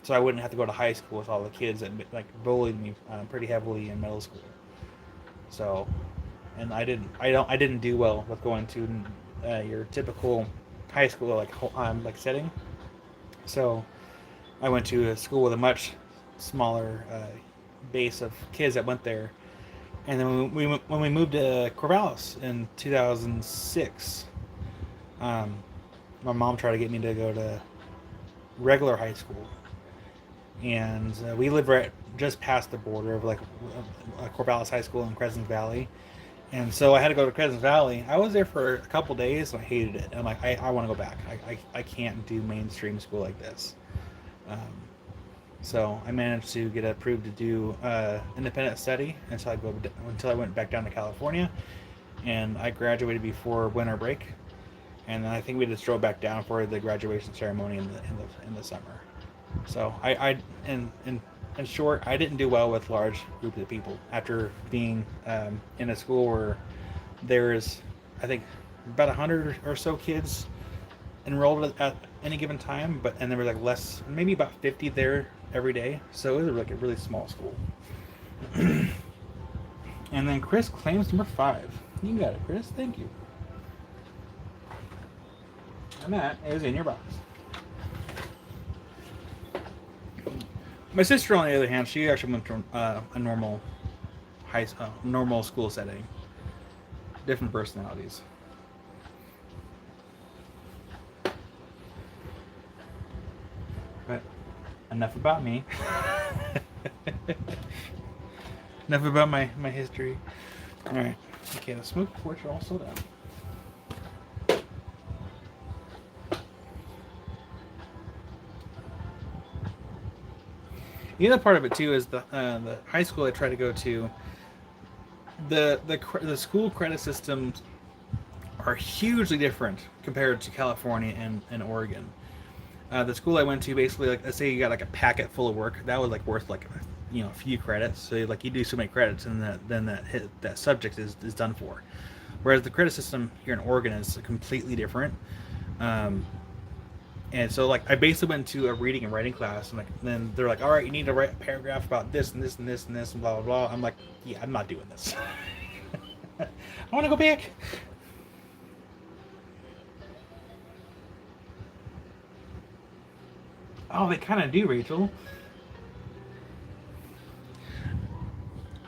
so I wouldn't have to go to high school with all the kids that like bullied me pretty heavily in middle school. So, and I didn't do well with going to your typical high school like setting. So I went to a school with a much smaller base of kids that went there. And then when we moved to Corvallis in 2006, um, my mom tried to get me to go to regular high school, and we lived right just past the border of like Corvallis High School in Crescent Valley. And so I had to go to Crescent Valley. I was there for a couple days and I hated it. I'm like, I want to go back. I can't do mainstream school like this. Um, so I managed to get approved to do independent study until I went back down to California, and I graduated before winter break. And then I think we just drove back down for the graduation ceremony in the summer. So in short, I didn't do well with large groups of people after being in a school where there's, I think, about 100 or so kids enrolled at any given time, and there was like less, maybe about 50 there every day. So it was like a really small school. And then Chris claims number 5. You got it, Chris. Thank you. And that is in your box. My sister, on the other hand, she actually went to a normal normal school setting. Different personalities. But enough about me. Enough about my history. All right. Okay, the smoke porch are all sold out. The other part of it too is the high school I try to go to. The school credit systems are hugely different compared to California and Oregon. The school I went to, basically, like, let's say you got like a packet full of work, that was like worth like a few credits. So like you do so many credits, and then that subject is done for. Whereas the credit system here in Oregon is completely different. And so, like, I basically went to a reading and writing class, and like, then they're like, "All right, you need to write a paragraph about this and this and this and this and blah blah blah." I'm like, "Yeah, I'm not doing this. I want to go back." Oh, they kind of do, Rachel.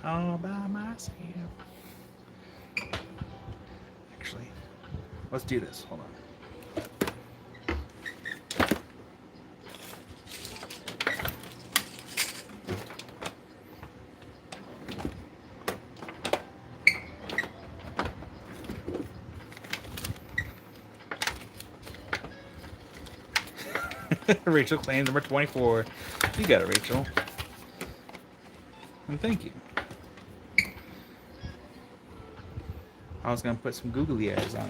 All by myself. Actually, let's do this. Hold on. Rachel claims number 24. You got it, Rachel. And thank you. I was going to put some googly eyes on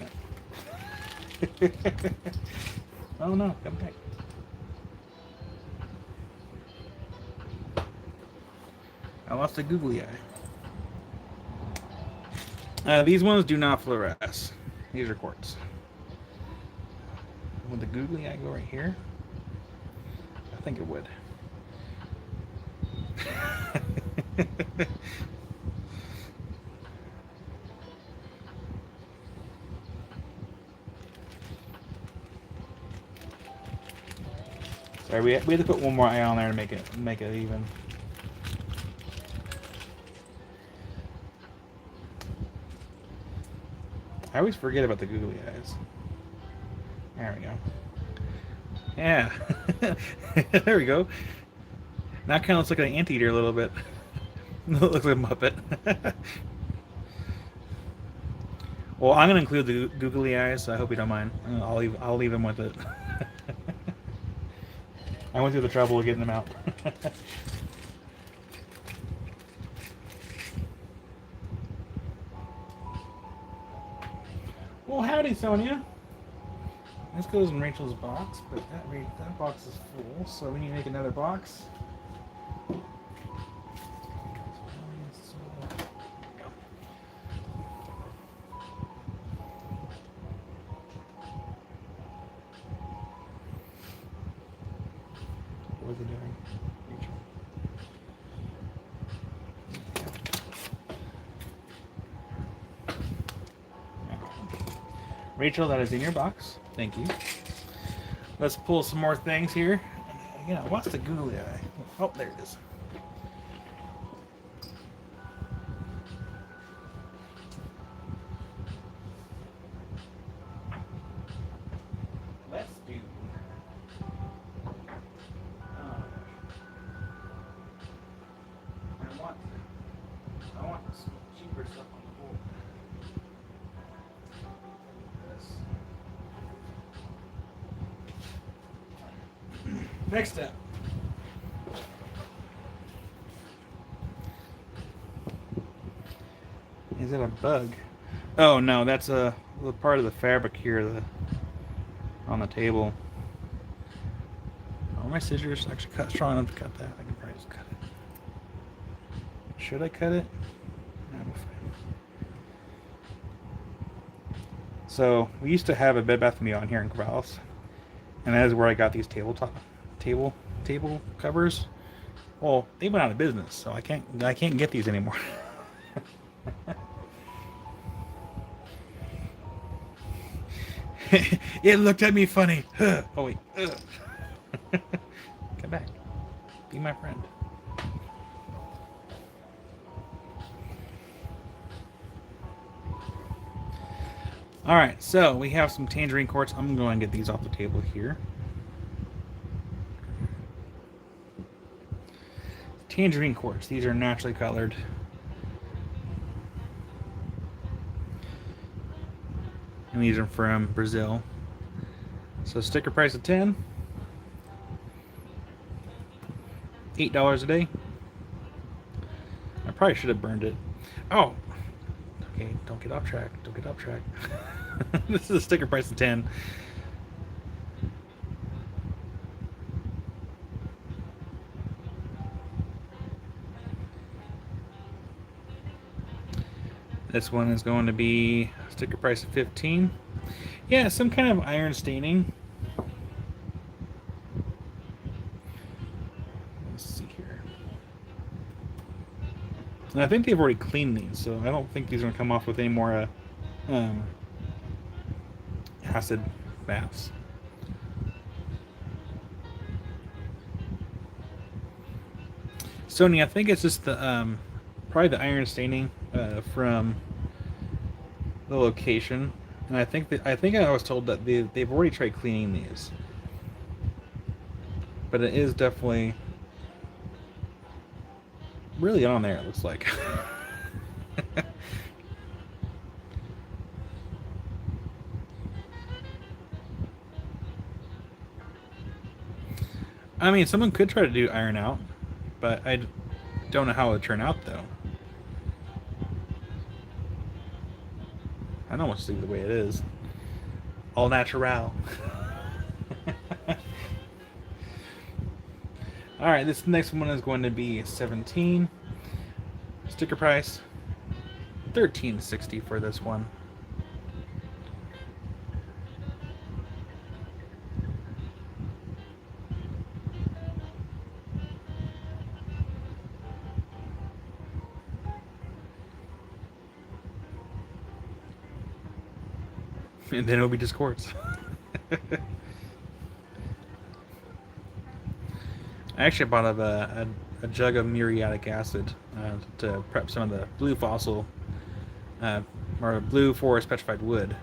it. Oh no, come back. I lost a googly eye. These ones do not fluoresce. These are quartz. Would the googly eye go right here? I think it would. Sorry, we had to put one more eye on there to make it even. I always forget about the googly eyes. There we go. Yeah. There we go. Now it kind of looks like an anteater a little bit. It looks like a Muppet. Well, I'm going to include the googly eyes, so I hope you don't mind. I'll leave them with it. I went through the trouble of getting them out. Well, howdy, Sonia. This goes in Rachel's box, but that box is full, so we need to make another box. What are they doing? Rachel, that is in your box. Thank you. Let's pull some more things here. You know, what's the googly eye? Oh, there it is. Let's do. I want some cheaper stuff on the board. Next up. Is it a bug? Oh no, that's a part of the fabric here on the table. Oh, my scissors actually strong enough to cut that. I can probably just cut it. Should I cut it? No, I'm fine. So we used to have a Bed Bath & Beyond here in Corvallis, and that is where I got these table covers. Well, they went out of business, so I can't get these anymore. It looked at me funny. Oh wait. Come back. Be my friend. Alright, so we have some tangerine quartz. I'm going to get these off the table here. Tangerine quartz. These are naturally colored. And these are from Brazil. So sticker price of $10. $8 a day. I probably should have burned it. Oh! Okay, don't get off track. Don't get off track. This is a sticker price of $10. This one is going to be sticker price of $15. Yeah, some kind of iron staining. Let's see here. And I think they've already cleaned these, so I don't think these are going to come off with any more acid baths. Sony, I think it's just the probably the iron staining from the location, and I think I was told that they've already tried cleaning these, but it is definitely really on there. It looks like. I mean, someone could try to do iron out, but I don't know how it would turn out, though. I don't want to leave it the way it is. All natural. Alright, this next one is going to be 17. Sticker price $13.60 for this one. And then it'll be just quartz. I actually bought a jug of muriatic acid to prep some of the blue fossil or blue forest petrified wood.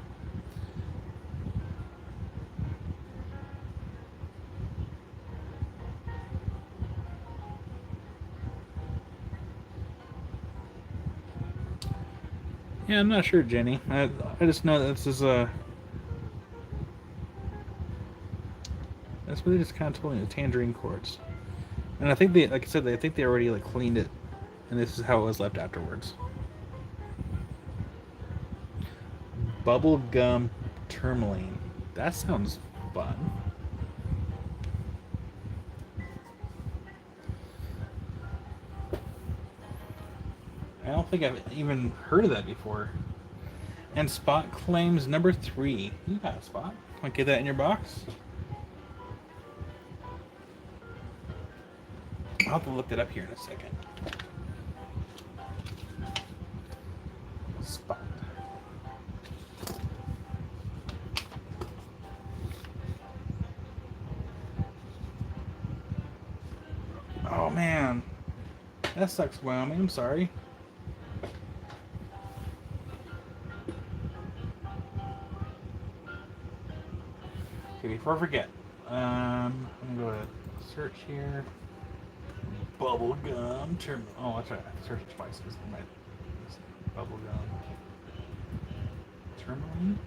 Yeah, I'm not sure, Jenny. I just know that this is that's really just kind of totally the tangerine quartz, and I think they, like I said, I think they already like cleaned it, and this is how it was left afterwards. Bubblegum tourmaline. That sounds fun. I don't think I've even heard of that before. And Spot claims number 3. You got a Spot. Want to get that in your box? I'll have to look it up here in a second. Spot. Oh man, that sucks, Wyoming. I'm sorry. Okay, before I forget, I'm gonna go to search here. Bubblegum term. Oh, that's right. I searched twice because my bubblegum tourmaline.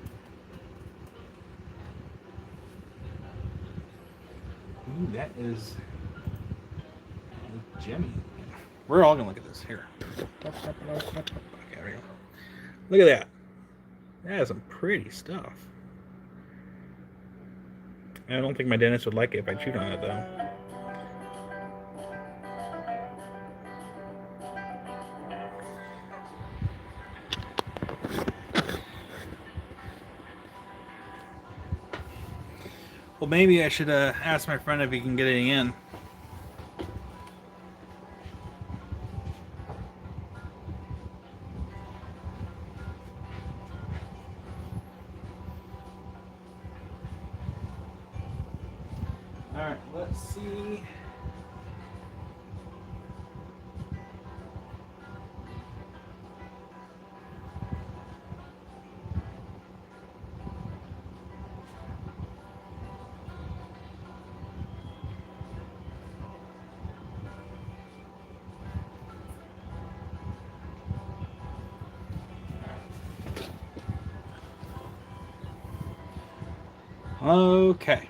Ooh, that is Jimmy. We're all gonna look at this here. Okay, there we go. Look at that. That is some pretty stuff. I don't think my dentist would like it if I chewed on it though. Well, maybe I should ask my friend if he can get it in. Alright, let's see. Okay.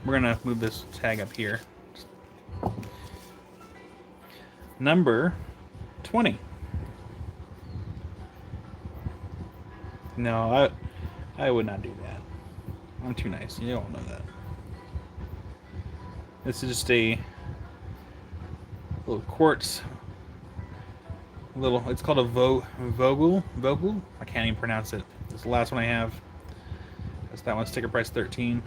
We're gonna move this tag up here. Number 20. No, I would not do that. I'm too nice. You don't know that. This is just a little quartz. It's called a Vogel. I can't even pronounce it. It's the last one I have. That's that one. Sticker price 13.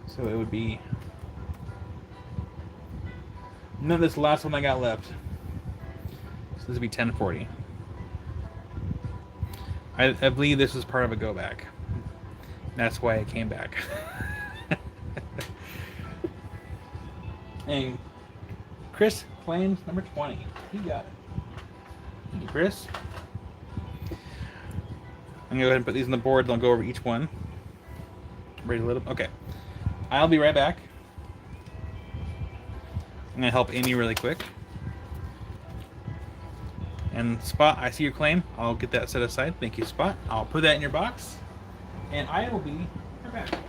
So it would be. No, this last one I got left. So this would be 1040. I believe this was part of a go back. That's why it came back. And Chris claims number 20. He got it. Thank you, Chris. I'm gonna go ahead and put these on the board, and I'll go over each one. Ready to lit them? Okay. I'll be right back. I'm gonna help Amy really quick. And Spot, I see your claim. I'll get that set aside. Thank you, Spot. I'll put that in your box. And I will be right back.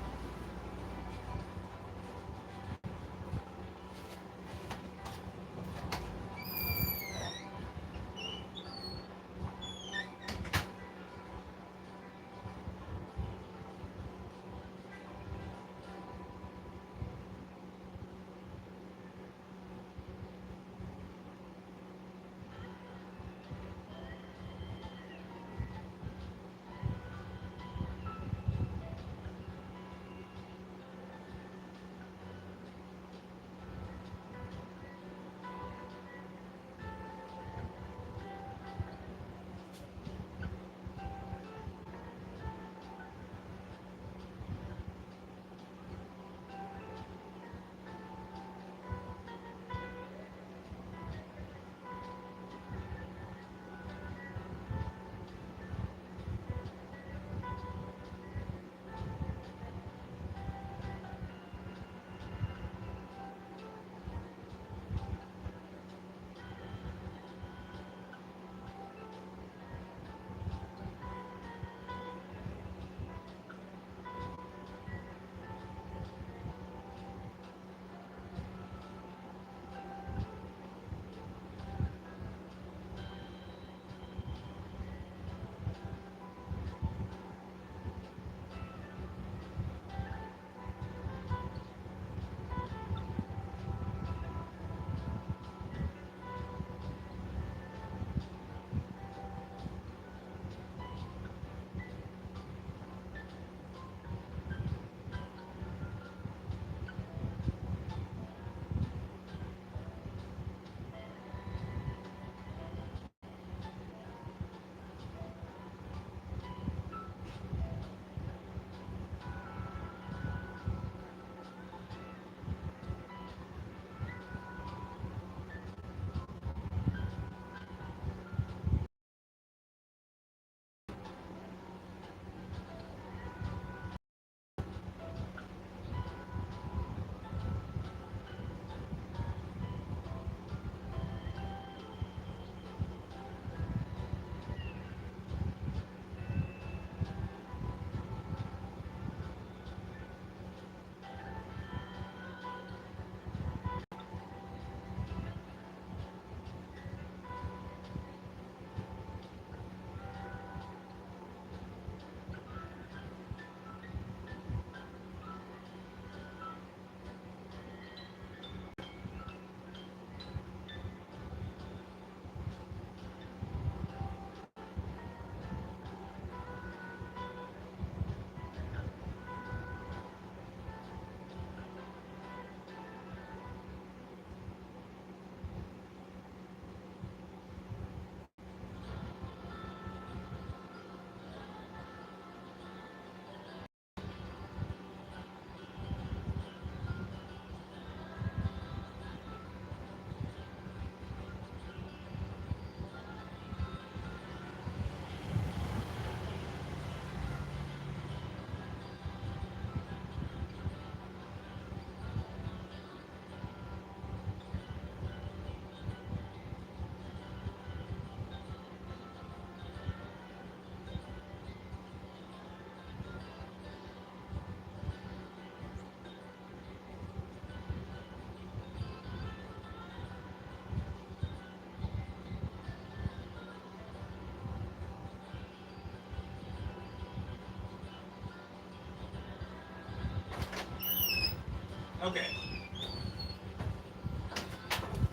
Okay.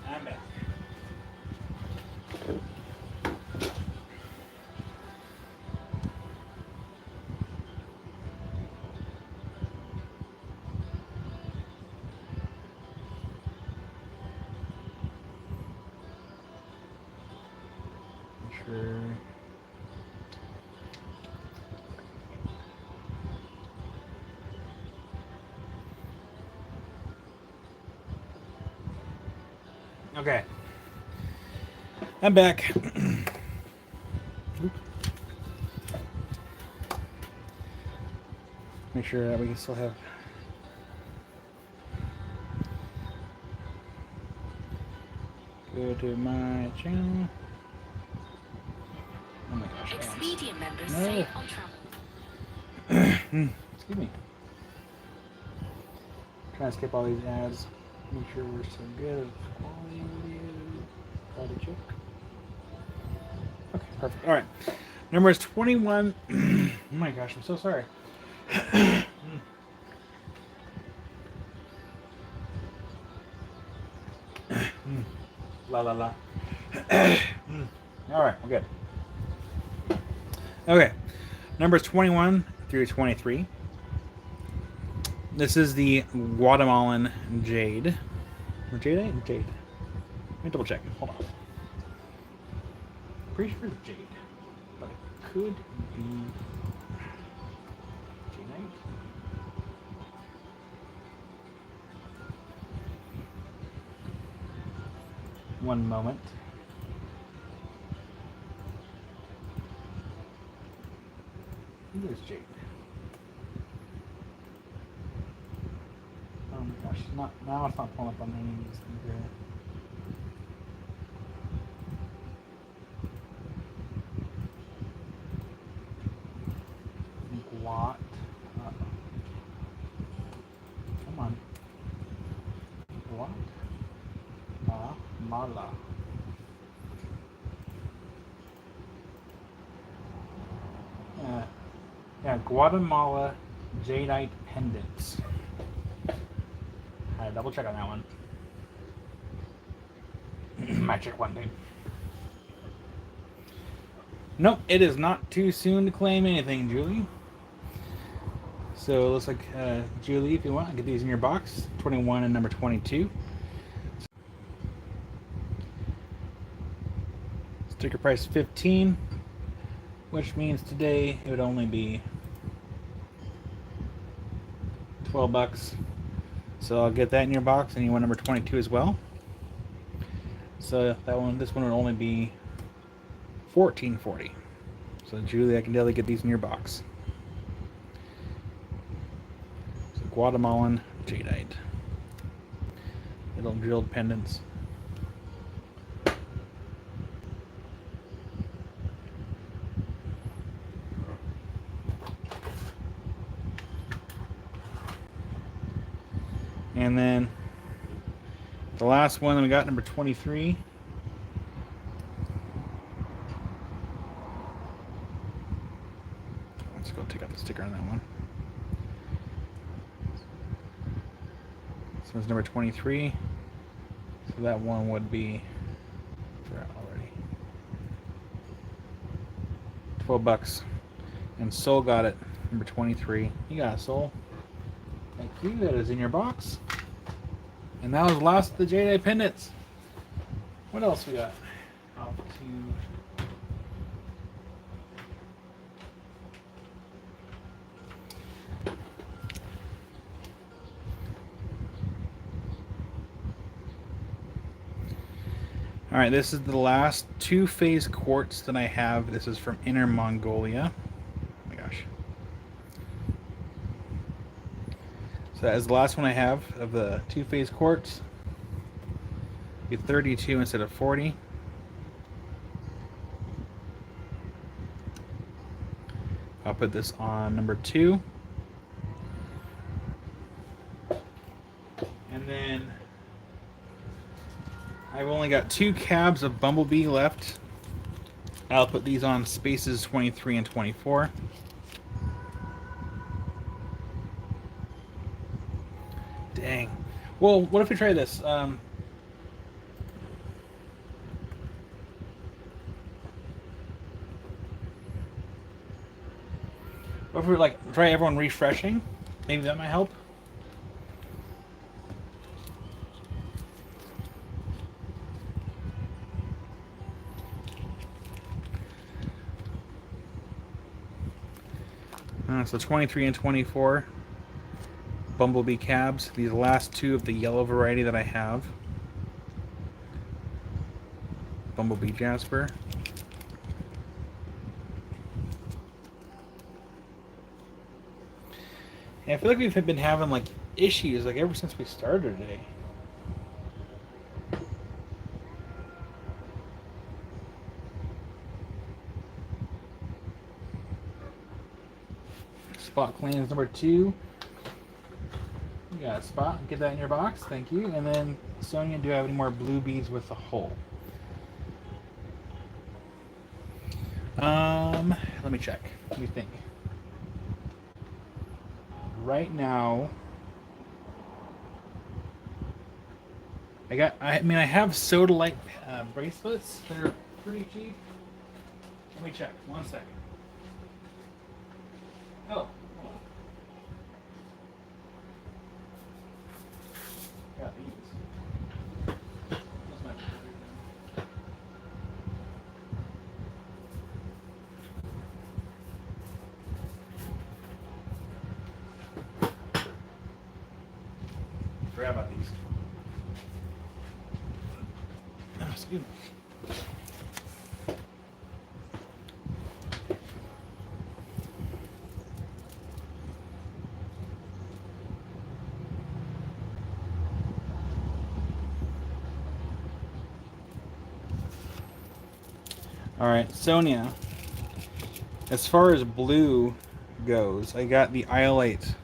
I'm back. Sure. Okay. I'm back. Make sure that we can still have. Go to my channel. Oh my gosh. Expedia members No. save on travel. Excuse me. Trying to skip all these ads. Make sure we're still good. Quality video. Quality check. Okay, perfect. All right. Number is 21. Oh my gosh, I'm so sorry. La la la. All right, we're good. Okay, numbers 21 through 23. This is the Guatemalan Jade. Or Jadeite? Jade. Let me double check. Hold on. Pretty sure it's Jade, but it could be Jadeite. One moment. I think it's Jade. Oh my gosh, it's not, now it's not pulling up on any of these things here. Guat. Come on. Mala. Yeah, Guatemala Jadeite pendants. I double check on that one. Might check one thing. Nope, it is not too soon to claim anything, Julie. So it looks like, Julie, if you want, get these in your box. 21 and number 22. Sticker price 15, which means today it would only be 12 bucks. So I'll get that in your box, and you want number 22 as well. So this one would only be $14.40. So Julie, I can definitely get these in your box. So Guatemalan Jadeite. Little drilled pendants. And then the last one that we got, number 23. Let's go take out the sticker on that one. This one's number 23. So that one would be already 12 bucks. And Soul got it, number 23. You got it, Soul. Thank you. That is in your box. And that was the last of the Jadeite pendants. What else we got? Up to Alright, this is the last two-phase quartz that I have. This is from Inner Mongolia. Oh my gosh. So that is the last one I have of the two-phase quartz. Be 32 instead of 40. I'll put this on number 2. And then I've only got 2 cabs of Bumblebee left. I'll put these on spaces 23 and 24. Dang. Well, what if we try this? What if we like try everyone refreshing? Maybe that might help. So 23 and 24. Bumblebee cabs. These last two of the yellow variety that I have. Bumblebee Jasper. And I feel like we've been having like issues like ever since we started today. Spot cleans number 2. You got a spot. Get that in your box. Thank you. And then Sonia, do you have any more blue beads with the hole? Let me check. Let me think. Right now, I mean, I have soda light bracelets. They're pretty cheap. Let me check. 1 second. Oh, hold on. Got these. Those might be better. Forgot about these. Oh, excuse me. All right, Sonia. As far as blue goes, I got the Iolite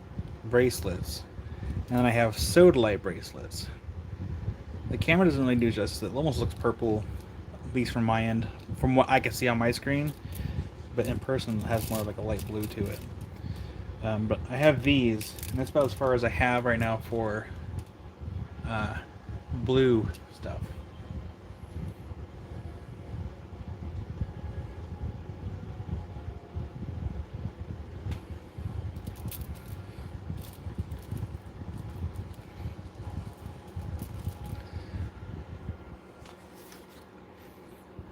bracelets, and then I have sodalite bracelets. The camera doesn't really do justice. It almost looks purple, at least from my end, from what I can see on my screen. But in person, it has more like a light blue to it. But I have these, and that's about as far as I have right now for blue stuff.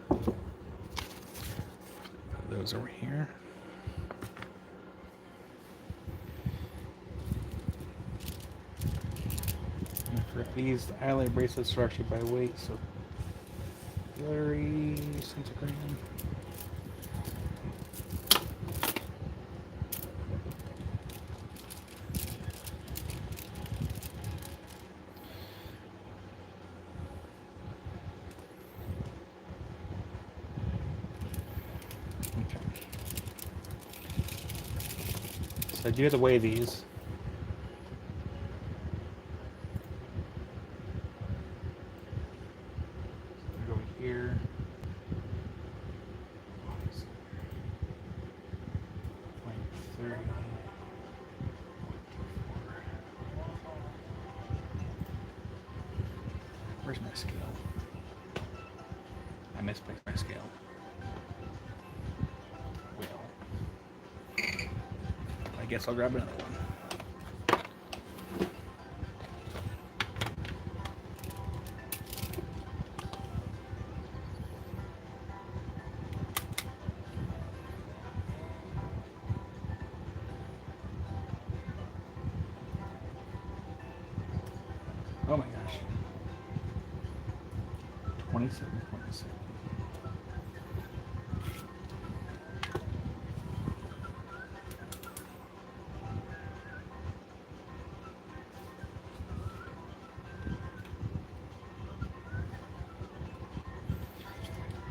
Put those over here. For these, the highlight bracelets are actually by weight, so 30 cents a gram. Okay. So I do have to weigh these. Go here. Point 30. Where's my scale? I misplaced my scale. Well, I guess I'll grab another one. Oh my gosh. 27.7.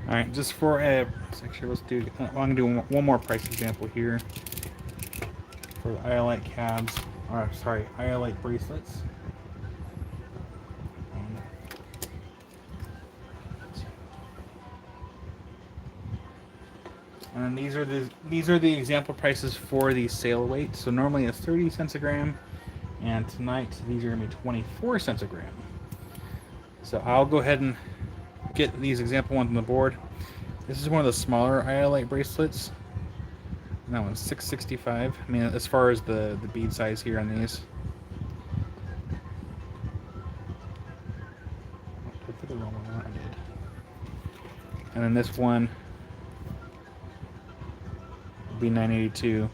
All right, just for actually, let's do. I'm gonna do one more price example here for the Iolite cabs. Or sorry, Iolite bracelets. And these are the example prices for the sale weight. So normally it's 30 cents a gram, And tonight, these are going to be 24 cents a gram. So I'll go ahead and get these example ones on the board. This is one of the smaller iolite bracelets. And that one's $6.65. I mean, as far as the bead size here on these. Oh, did I put the wrong one on? I did. And then this one will be $9.82.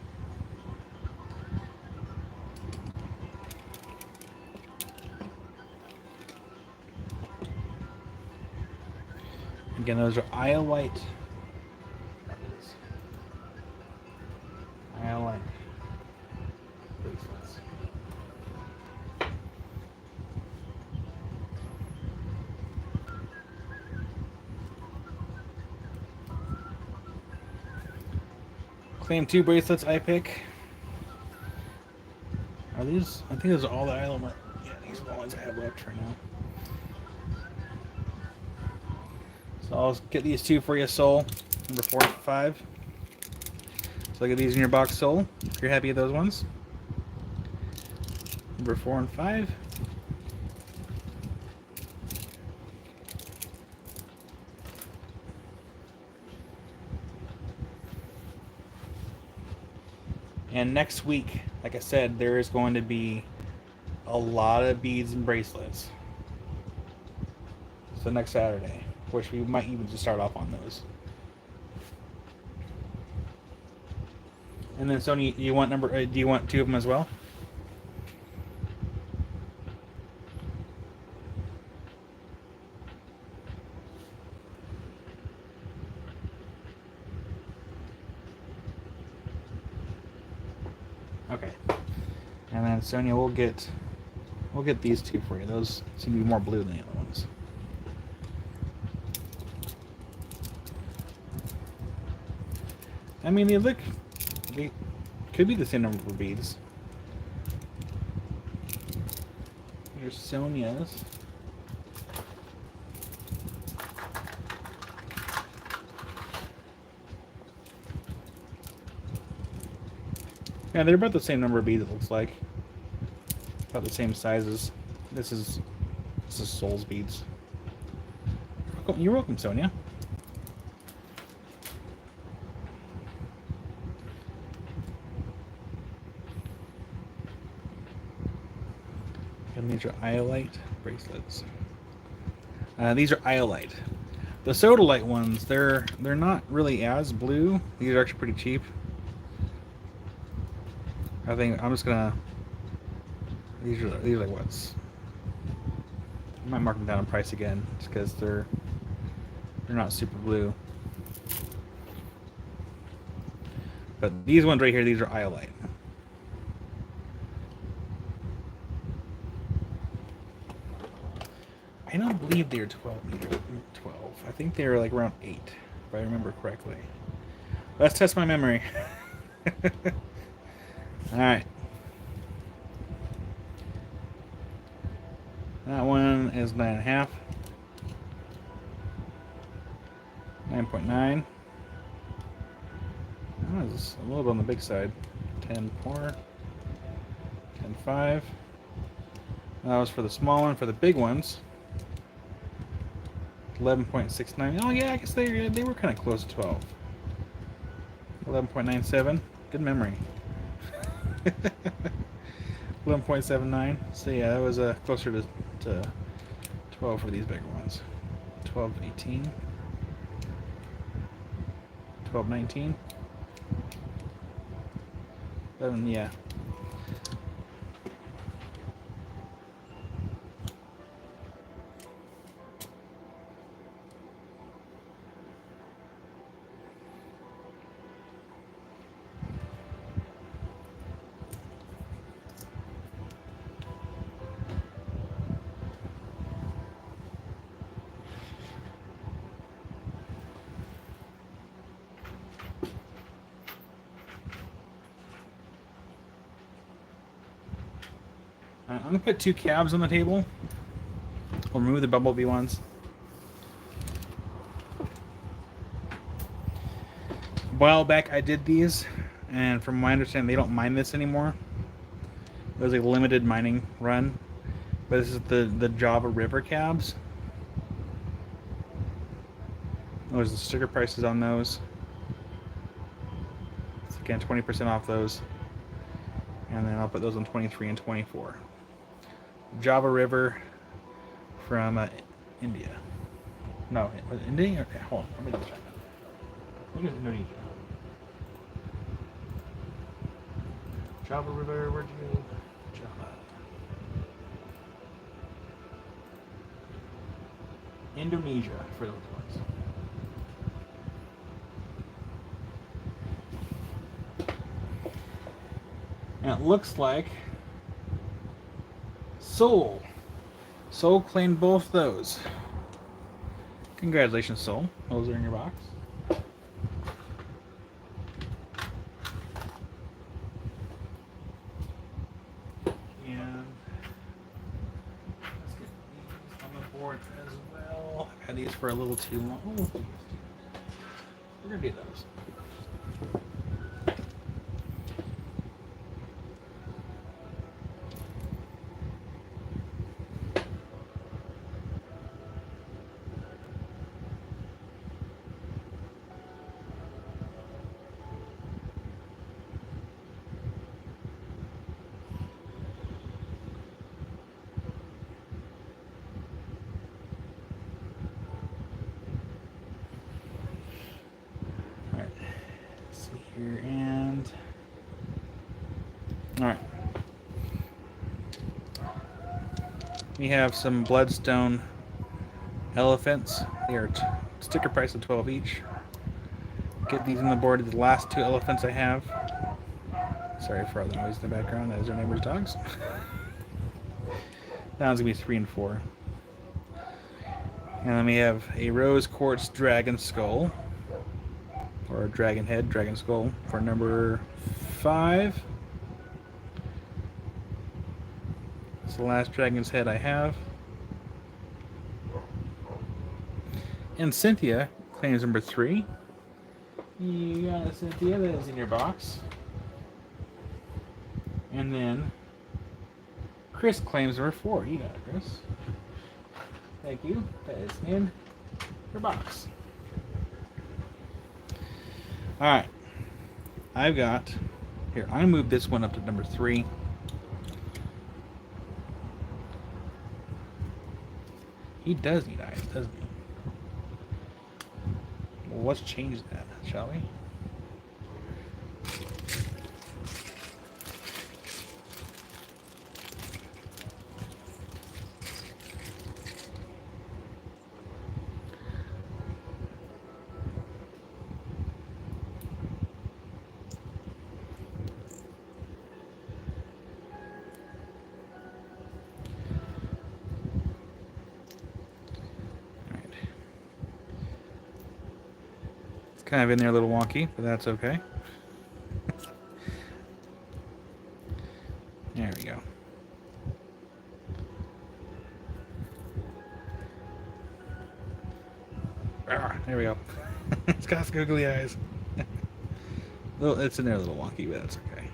Again, those are iolite. Iolite bracelets. Claim 2 bracelets I pick. Are these? I think those are all the iolite. Yeah, these are the ones I have left right now. So I'll get these 2 for you, Soul. Number 4 and 5. So look at these in your box, Soul. If you're happy with those ones. Number 4 and 5. And next week, like I said, there is going to be a lot of beads and bracelets. So next Saturday, which we might even just start off on those. And then Sony, do you want 2 of them as well? Okay. And then Sonia, we'll get these 2 for you. Those seem to be more blue than the other ones. I mean, they could be the same number of beads. Here's Sonia's. Yeah, they're about the same number of beads, it looks like. About the same sizes. This is Soul's beads. You're welcome, Sonia. And these are iolite bracelets. These are iolite. The sodalite ones, they're not really as blue. These are actually pretty cheap. I think I'm just gonna. These are like what's. I might mark them down in price again, just because they're not super blue. But these ones right here, these are iolite. I don't believe they're 12 meters. 12. I think they were like around 8, if I remember correctly. Let's test my memory. All right. That one is 9.5. 9.9. That was a little bit on the big side. 10.4. 10.5. That was for the small one. For the big ones, 11.69. Oh yeah, I guess they were kind of close to 12. 11.97. Good memory. 11.79. So yeah, that was closer to 12 for these bigger ones. 12.18. 12.19. 11, yeah. I'm going to put 2 cabs on the table. We'll remove the bumblebee ones. A while back I did these, and from my understanding they don't mind this anymore. It was a limited mining run, but this is the Java River cabs. There's the sticker prices on those. So again, 20% off those. And then I'll put those on 23 and 24. Java River from India. No, was it India? Okay, hold on. Let me double check. I think it's Indonesia. Java River, where'd you go? Java. Indonesia for those ones. And it looks like Soul claimed both those. Congratulations, Soul. Those are in your box. And let's get these on the board as well. I've had these for a little too long. Oh, we're gonna do those. Here and all right, we have some bloodstone elephants. They are sticker price of 12 each. Get these on the board. The last two elephants I have. Sorry for all the noise in the background. Those are neighbors' dogs. That one's gonna be 3 and 4. And then we have a rose quartz dragon skull. Or dragon head, dragon skull for number 5. It's the last dragon's head I have. And Cynthia claims number 3. You got it, Cynthia. That is in your box. And then Chris claims number 4. You got it, Chris. Thank you. That is in your box. Alright, I've got, here, I'm going to move this one up to number 3. He does need eyes, doesn't he? Well, let's change that, shall we? Kind of in there a little wonky, but that's okay. There we go. There we go. It's got googly eyes. It's in there a little wonky, but that's okay.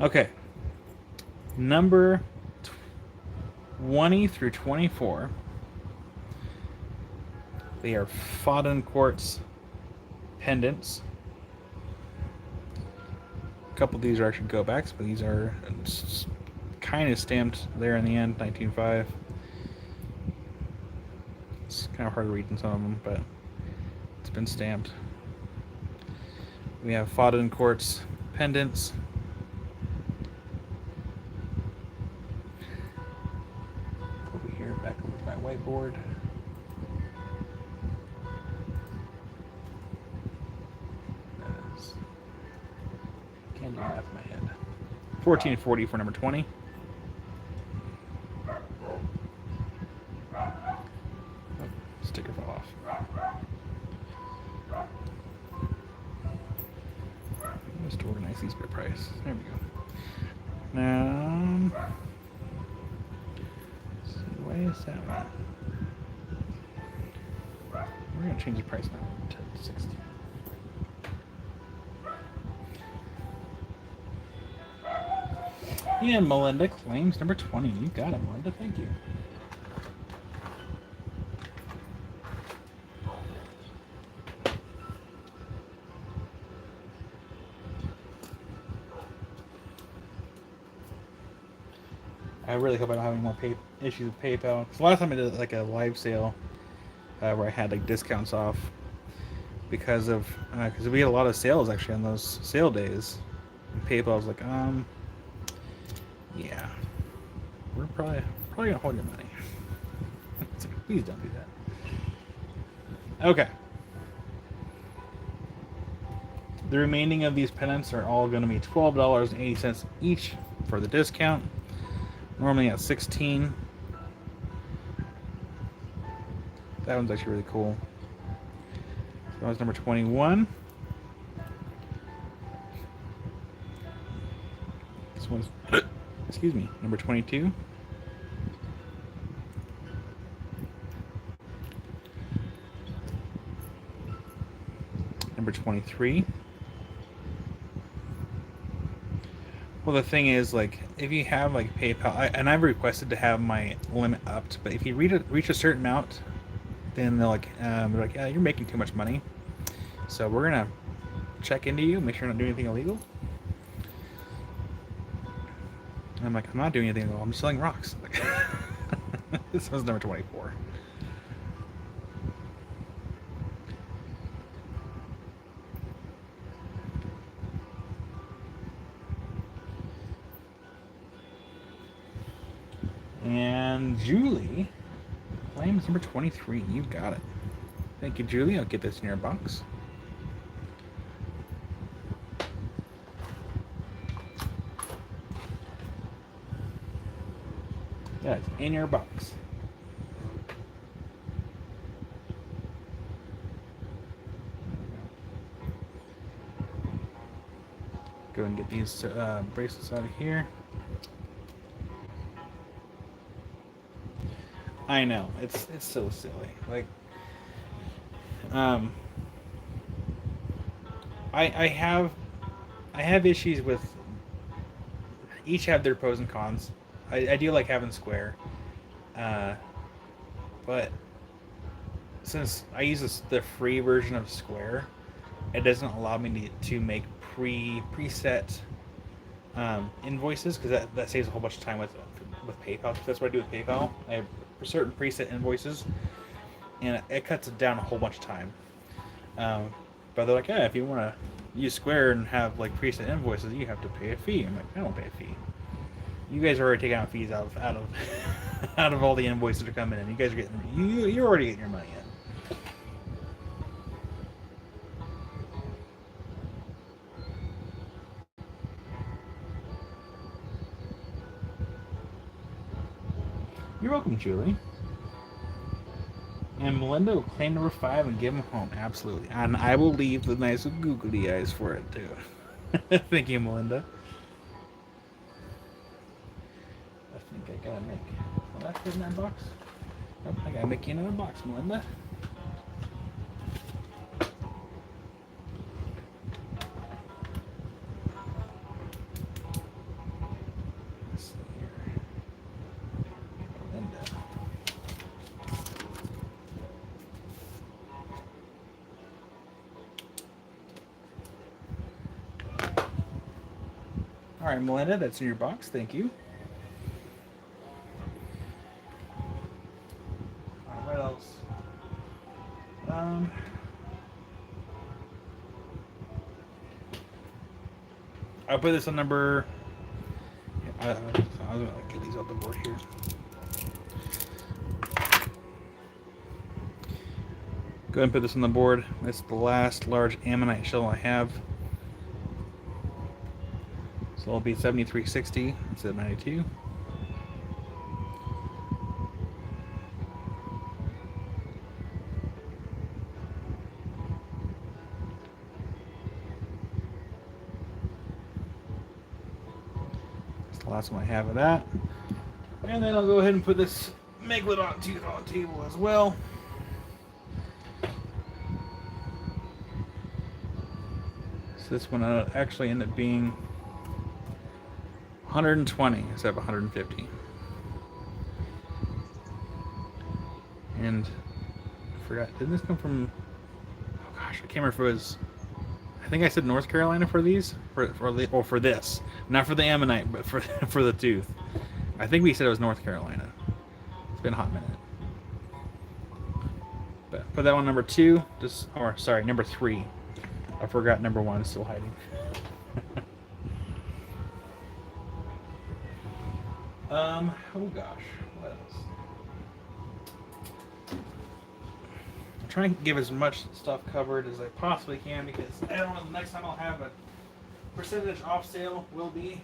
Okay. Number 20 through 24. They are Fodden quartz pendants. A couple of these are actually go backs, but these are kind of stamped there in the end, 1905. It's kind of hard to read in some of them, but it's been stamped. We have Fodden quartz pendants. Back over to my whiteboard. That is, can't do math in my head. 1440 for number 20. Oh, sticker fell off. Just organize these by price. There we go. Now. Why is that one? We're going to change the price now to 60. And Melinda claims number 20. You got it, Melinda. Thank you. I really hope I don't have any more issues with PayPal. Because last time I did like a live sale where I had like discounts off because we had a lot of sales actually on those sale days. And PayPal was like, yeah, we're probably gonna hold your money. It's like, please don't do that. Okay. The remaining of these pennants are all going to be $12.80 each for the discount. Normally at $16. That one's actually really cool. So that was number 21. This one's, excuse me, number 22. Number 23. Well, the thing is, like, if you have like PayPal, and I've requested to have my limit upped, but if you reach a certain amount, then they're like, yeah, you're making too much money, so we're gonna check into you, make sure you're not doing anything illegal. And I'm like, I'm not doing anything illegal. I'm just selling rocks. This was number 24. And Julie claims number 23. You got it. Thank you, Julie. I'll get this in your box. Yeah, it's in your box. Go and get these bracelets out of here. I know, it's so silly. Like, I have issues with each have their pros and cons. I do like having Square, but since I use the free version of Square, it doesn't allow me to make preset invoices because that saves a whole bunch of time with PayPal. That's what I do with PayPal. I have certain preset invoices, and it cuts it down a whole bunch of time. But they're like, yeah, if you want to use Square and have like preset invoices, you have to pay a fee. I'm like, I don't pay a fee. You guys are already taking out fees out of out of all the invoices that are coming in. You guys are you're already getting your money in. You're welcome, Julie. And Melinda will claim number 5 and give him home. Absolutely. And I will leave the nice googly eyes for it, too. Thank you, Melinda. I think I gotta make... Well, that's in that box. Nope, I gotta make you another box, Melinda. Let's see here. Melinda. All right, Melinda, that's in your box. Thank you. All right, what else? I'll put this on number. I was gonna get these off the board here. Go ahead and put this on the board. It's the last large ammonite shell I have. So it'll be 73.60 instead of 92. That's the last one I have of that. And then I'll go ahead and put this Megalodon tooth on the table as well. So this one actually ended up being 120 instead of 150. And I forgot, didn't this come from, oh gosh, I can't remember if it was, I think I said North Carolina for these, for this, not for the ammonite, but for for the tooth. I think we said it was North Carolina. It's been a hot minute. But put that one number 2, just, or sorry, number 3. I forgot number 1 is still hiding. Oh gosh, what else? I'm trying to give as much stuff covered as I possibly can because I don't know the next time I'll have a percentage off sale will be.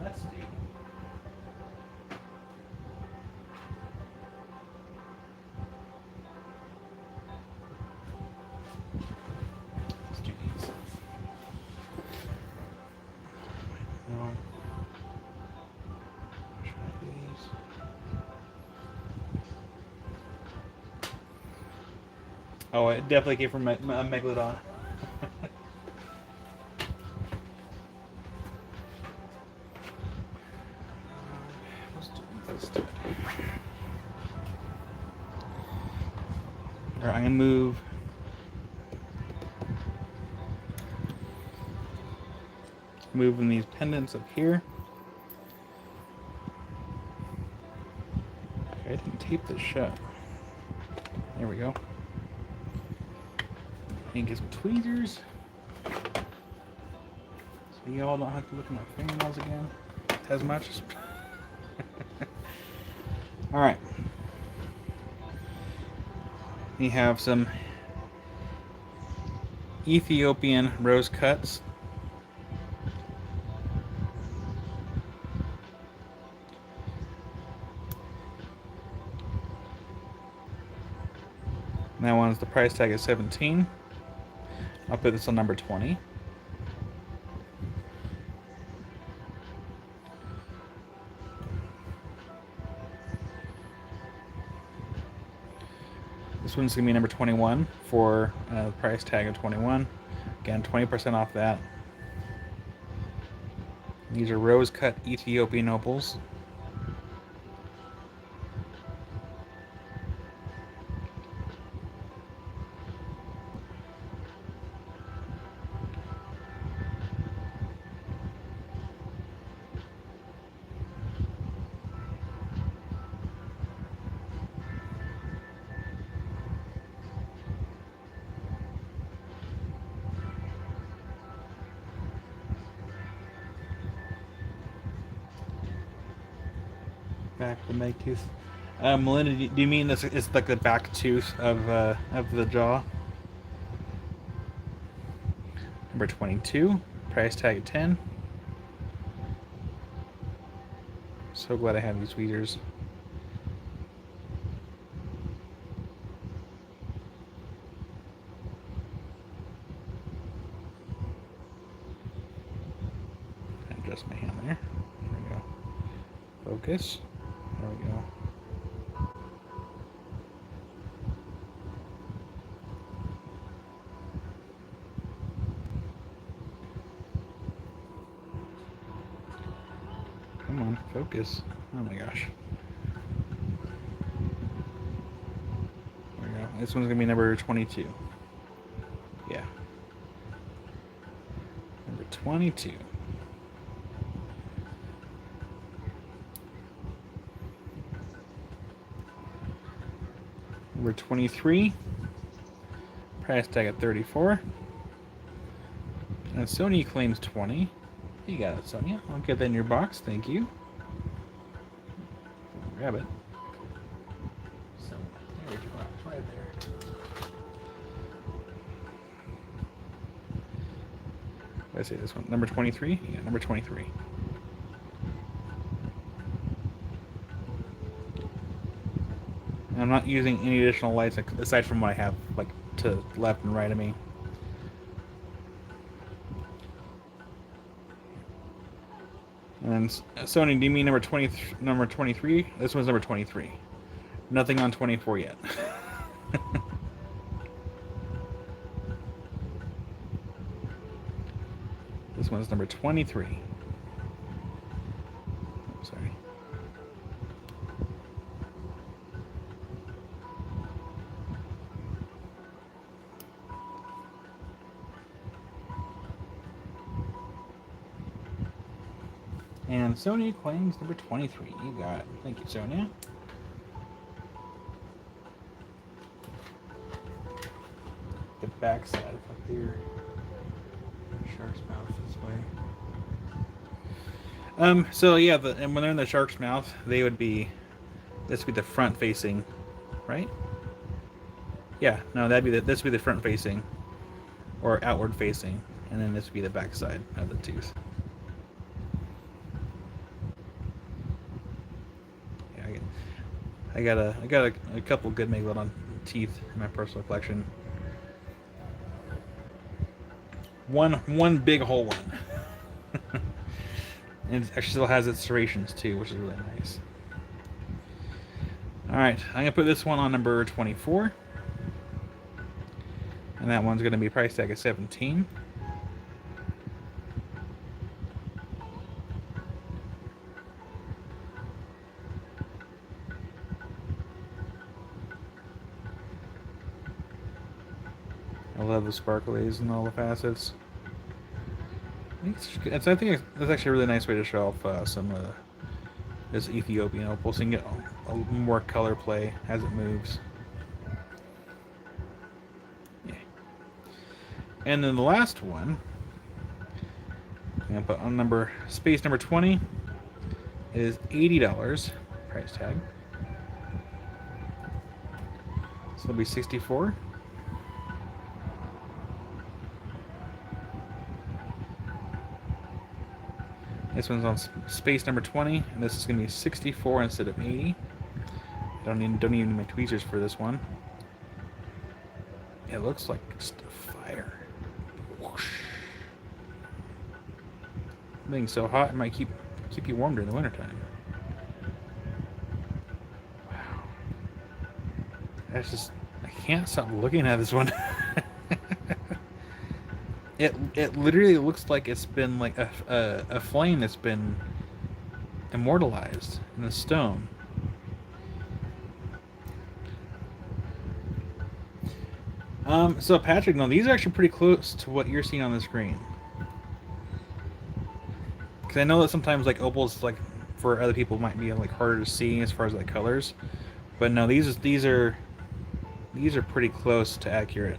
Let's see. Let's do these. No. Try these. Oh, it definitely came from Megalodon. Let's do this instead. All right, I'm gonna move. Moving these pendants up here. Okay, I didn't tape this shut. There we go. And get some tweezers. So y'all don't have to look at my fingernails again as much. Alright. We have some Ethiopian rose cuts. That one's the price tag is $17. I'll put this on number 20. This one's gonna be number 21 for the price tag of 21. Again, 20% off that. These are rose cut Ethiopian opals. Back of the meg tooth. Melinda, do you mean this is like the back tooth of the jaw? Number 22, price tag of 10. So glad I have these tweezers. Adjust my hand there. There we go. Focus. There we go. Come on, focus. Oh my gosh. There we go. This one's gonna be number 22. Yeah. Number 22. Number 23. Price tag at 34. And Sony claims 20. You got it, Sonia. I'll get that in your box. Thank you. Grab it. So, there you go. Right there. Did I say this one? Number 23? Yeah, number 23. And I'm not using any additional lights aside from what I have, like, to left and right of me. And Sony, do you mean number 23? This one's number 23. Nothing on 24 yet. one's number 23. Oh, sorry. And Sonia claims number 23. You got it. Thank you, Sonia. The backside up there. Shark's mouth this way. So yeah, and when they're in the shark's mouth, they would be. This would be the front facing, right? Yeah, no, this would be the front facing, or outward facing, and then this would be the backside of the tooth. Yeah, I got a couple good Megalodon teeth in my personal collection. One big whole one. And it actually still has its serrations too, which is really nice. Alright, I'm going to put this one on number 24. And that one's going to be price tag of 17. I love the sparklies and all the facets. I think that's actually a really nice way to show off some of this Ethiopian opal, so you can get a more color play as it moves. Yeah. And then the last one, I'm going to put on space number 20, is $80 price tag. So it'll be 64. This one's on space number 20, and this is going to be 64 instead of 80. Don't even need my tweezers for this one. It looks like just a fire. Whoosh. Being so hot, it might keep you warm during the wintertime. Wow. That's just, I can't stop looking at this one. It literally looks like it's been like a flame that's been immortalized in the stone. So Patrick, no, these are actually pretty close to what you're seeing on the screen. Because I know that sometimes like opals, like for other people, might be like harder to see as far as like colors, but no, these are pretty close to accurate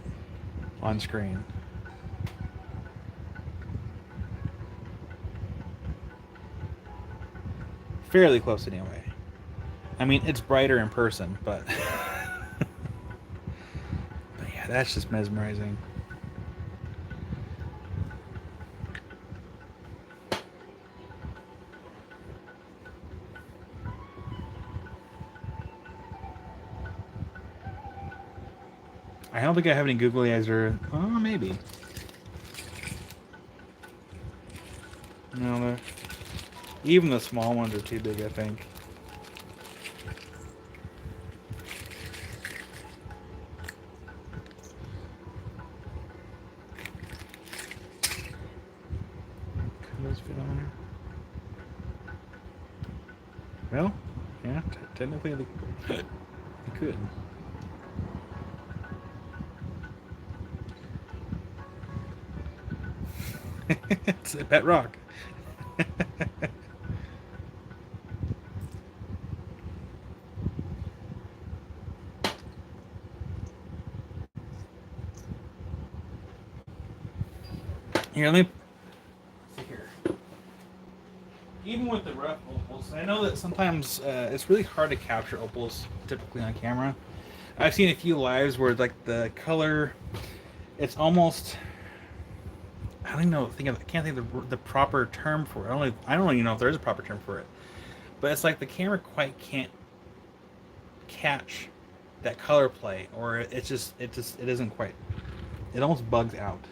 on screen. Fairly close anyway. I mean, it's brighter in person, but but yeah, that's just mesmerizing. I don't think I have any googly eyes, or maybe. No, even the small ones are too big, I think. Could those fit on there? Well, yeah, technically they could. It's a pet rock. Here, let me see here. Even with the rough opals, I know that sometimes it's really hard to capture opals typically on camera. I've seen a few lives where like the color, it's almost, I don't even know. I can't think of the proper term for it. I don't even know if there is a proper term for it. But it's like the camera quite can't catch that color play, or it isn't quite. It almost bugs out.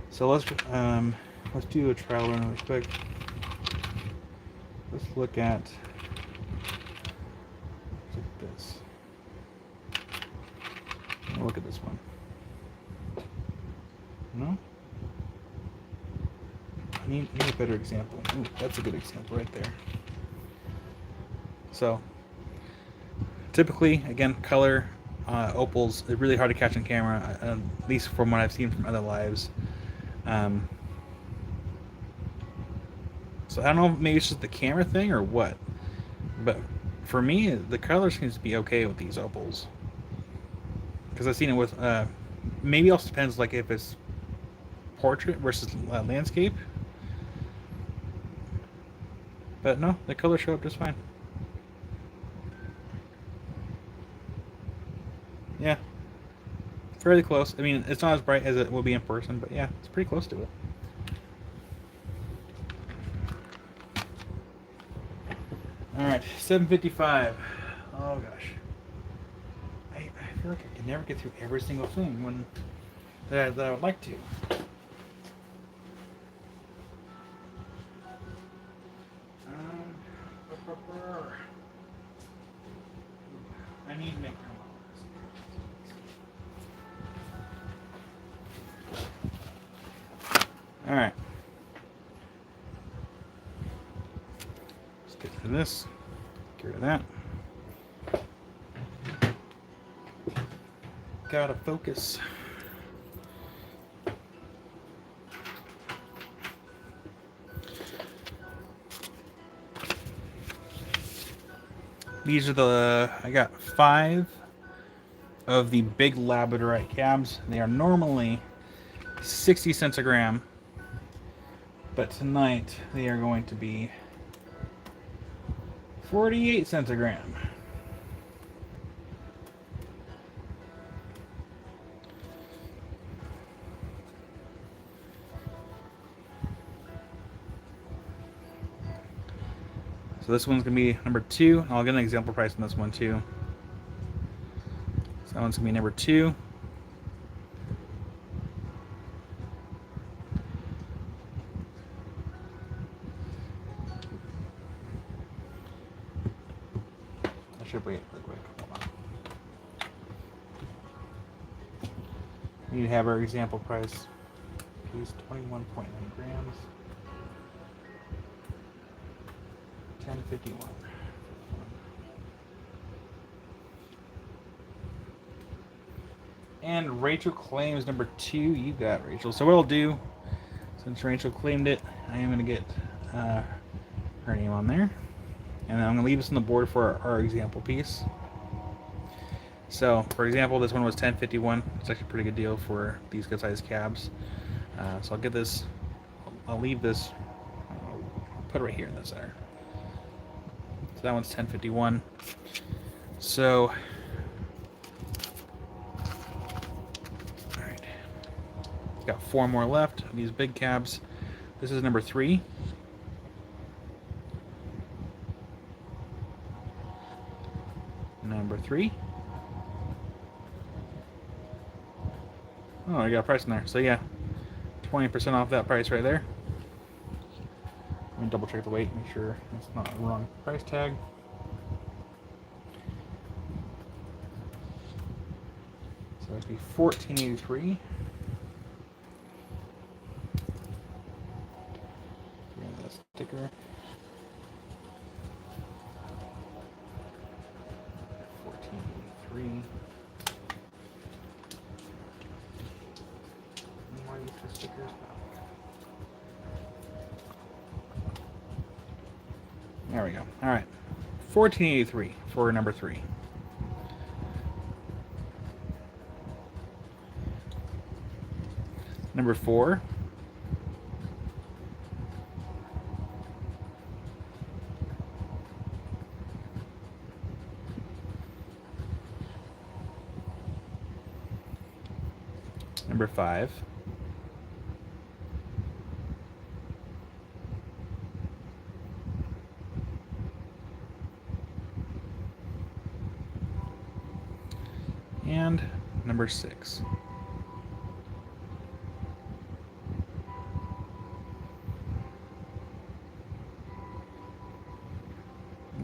So let's do a trial run really quick. Let's look at this. Look at this one. No? Need a better example. Ooh, that's a good example right there. So, typically, again, color opals are really hard to catch on camera, at least from what I've seen from other lives. So I don't know, maybe it's just the camera thing or what, but for me, the color seems to be okay with these opals. Because I've seen it with, maybe also depends, like if it's portrait versus landscape. But no, the colors show up just fine. Yeah, fairly close. I mean, it's not as bright as it will be in person, but yeah, it's pretty close to it. All right, 7:55. Oh gosh, I feel like I can never get through every single thing that I would like to. I need to make room. All right. Let's get rid of this. Get rid of that. Gotta focus. These are I got 5 of the big labradorite cabs. They are normally 60 cents a gram, but tonight they are going to be 48 cents a gram. So this one's going to be number 2. I'll get an example price on this one too. So that one's going to be number 2. I should wait real quick. Hold on. We need to have our example price. Piece 21.9 grams. 10.51. And Rachel claims number 2. You got Rachel. So what I'll do, since Rachel claimed it, I am going to get her name on there. And then I'm going to leave this on the board for our example piece. So, for example, this one was 10.51. It's actually a pretty good deal for these good sized cabs. So I'll get this, I'll leave this, I'll put it right here in the center. So that one's 10.51. So, alright. Got 4 more left of these big cabs. This is number 3. Number 3. Oh, I got a price in there. So yeah, 20% off that price right there. Let me double check the weight, make sure it's not the wrong price tag. So it'd be $14.83. That sticker. $14.83. Stickers. There we go. All right, $14.83 for number 3. Number 4. Number 5. And number 6.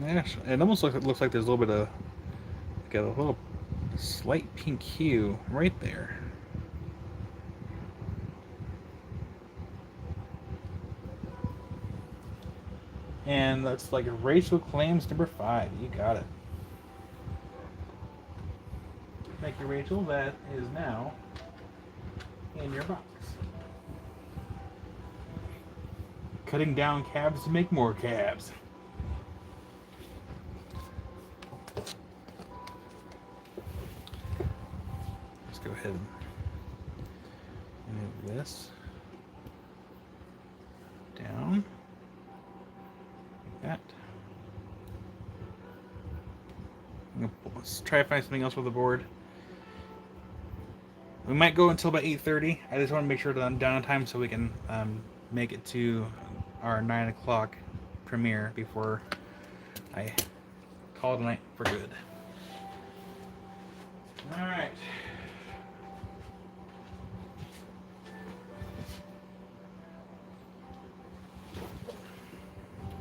Yeah, it almost looks like there's a little bit of like a little slight pink hue right there. And that's like Rachel Claims number 5. You got it. Thank you, Rachel. That is now in your box. Cutting down cabs to make more cabs. Let's go ahead and move this down like that. Let's try to find something else with the board. We might go until about 8:30. I just want to make sure that I'm down on time so we can make it to our 9 o'clock premiere before I call tonight for good. All right.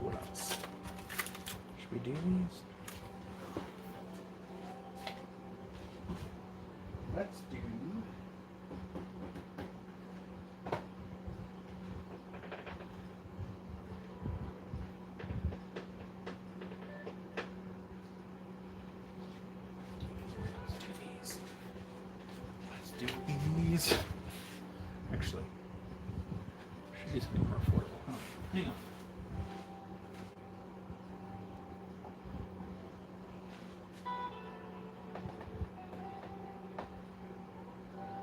What else? Should we do these? Let's do. Let's do these. Actually, should be something more affordable. Huh? Hang on.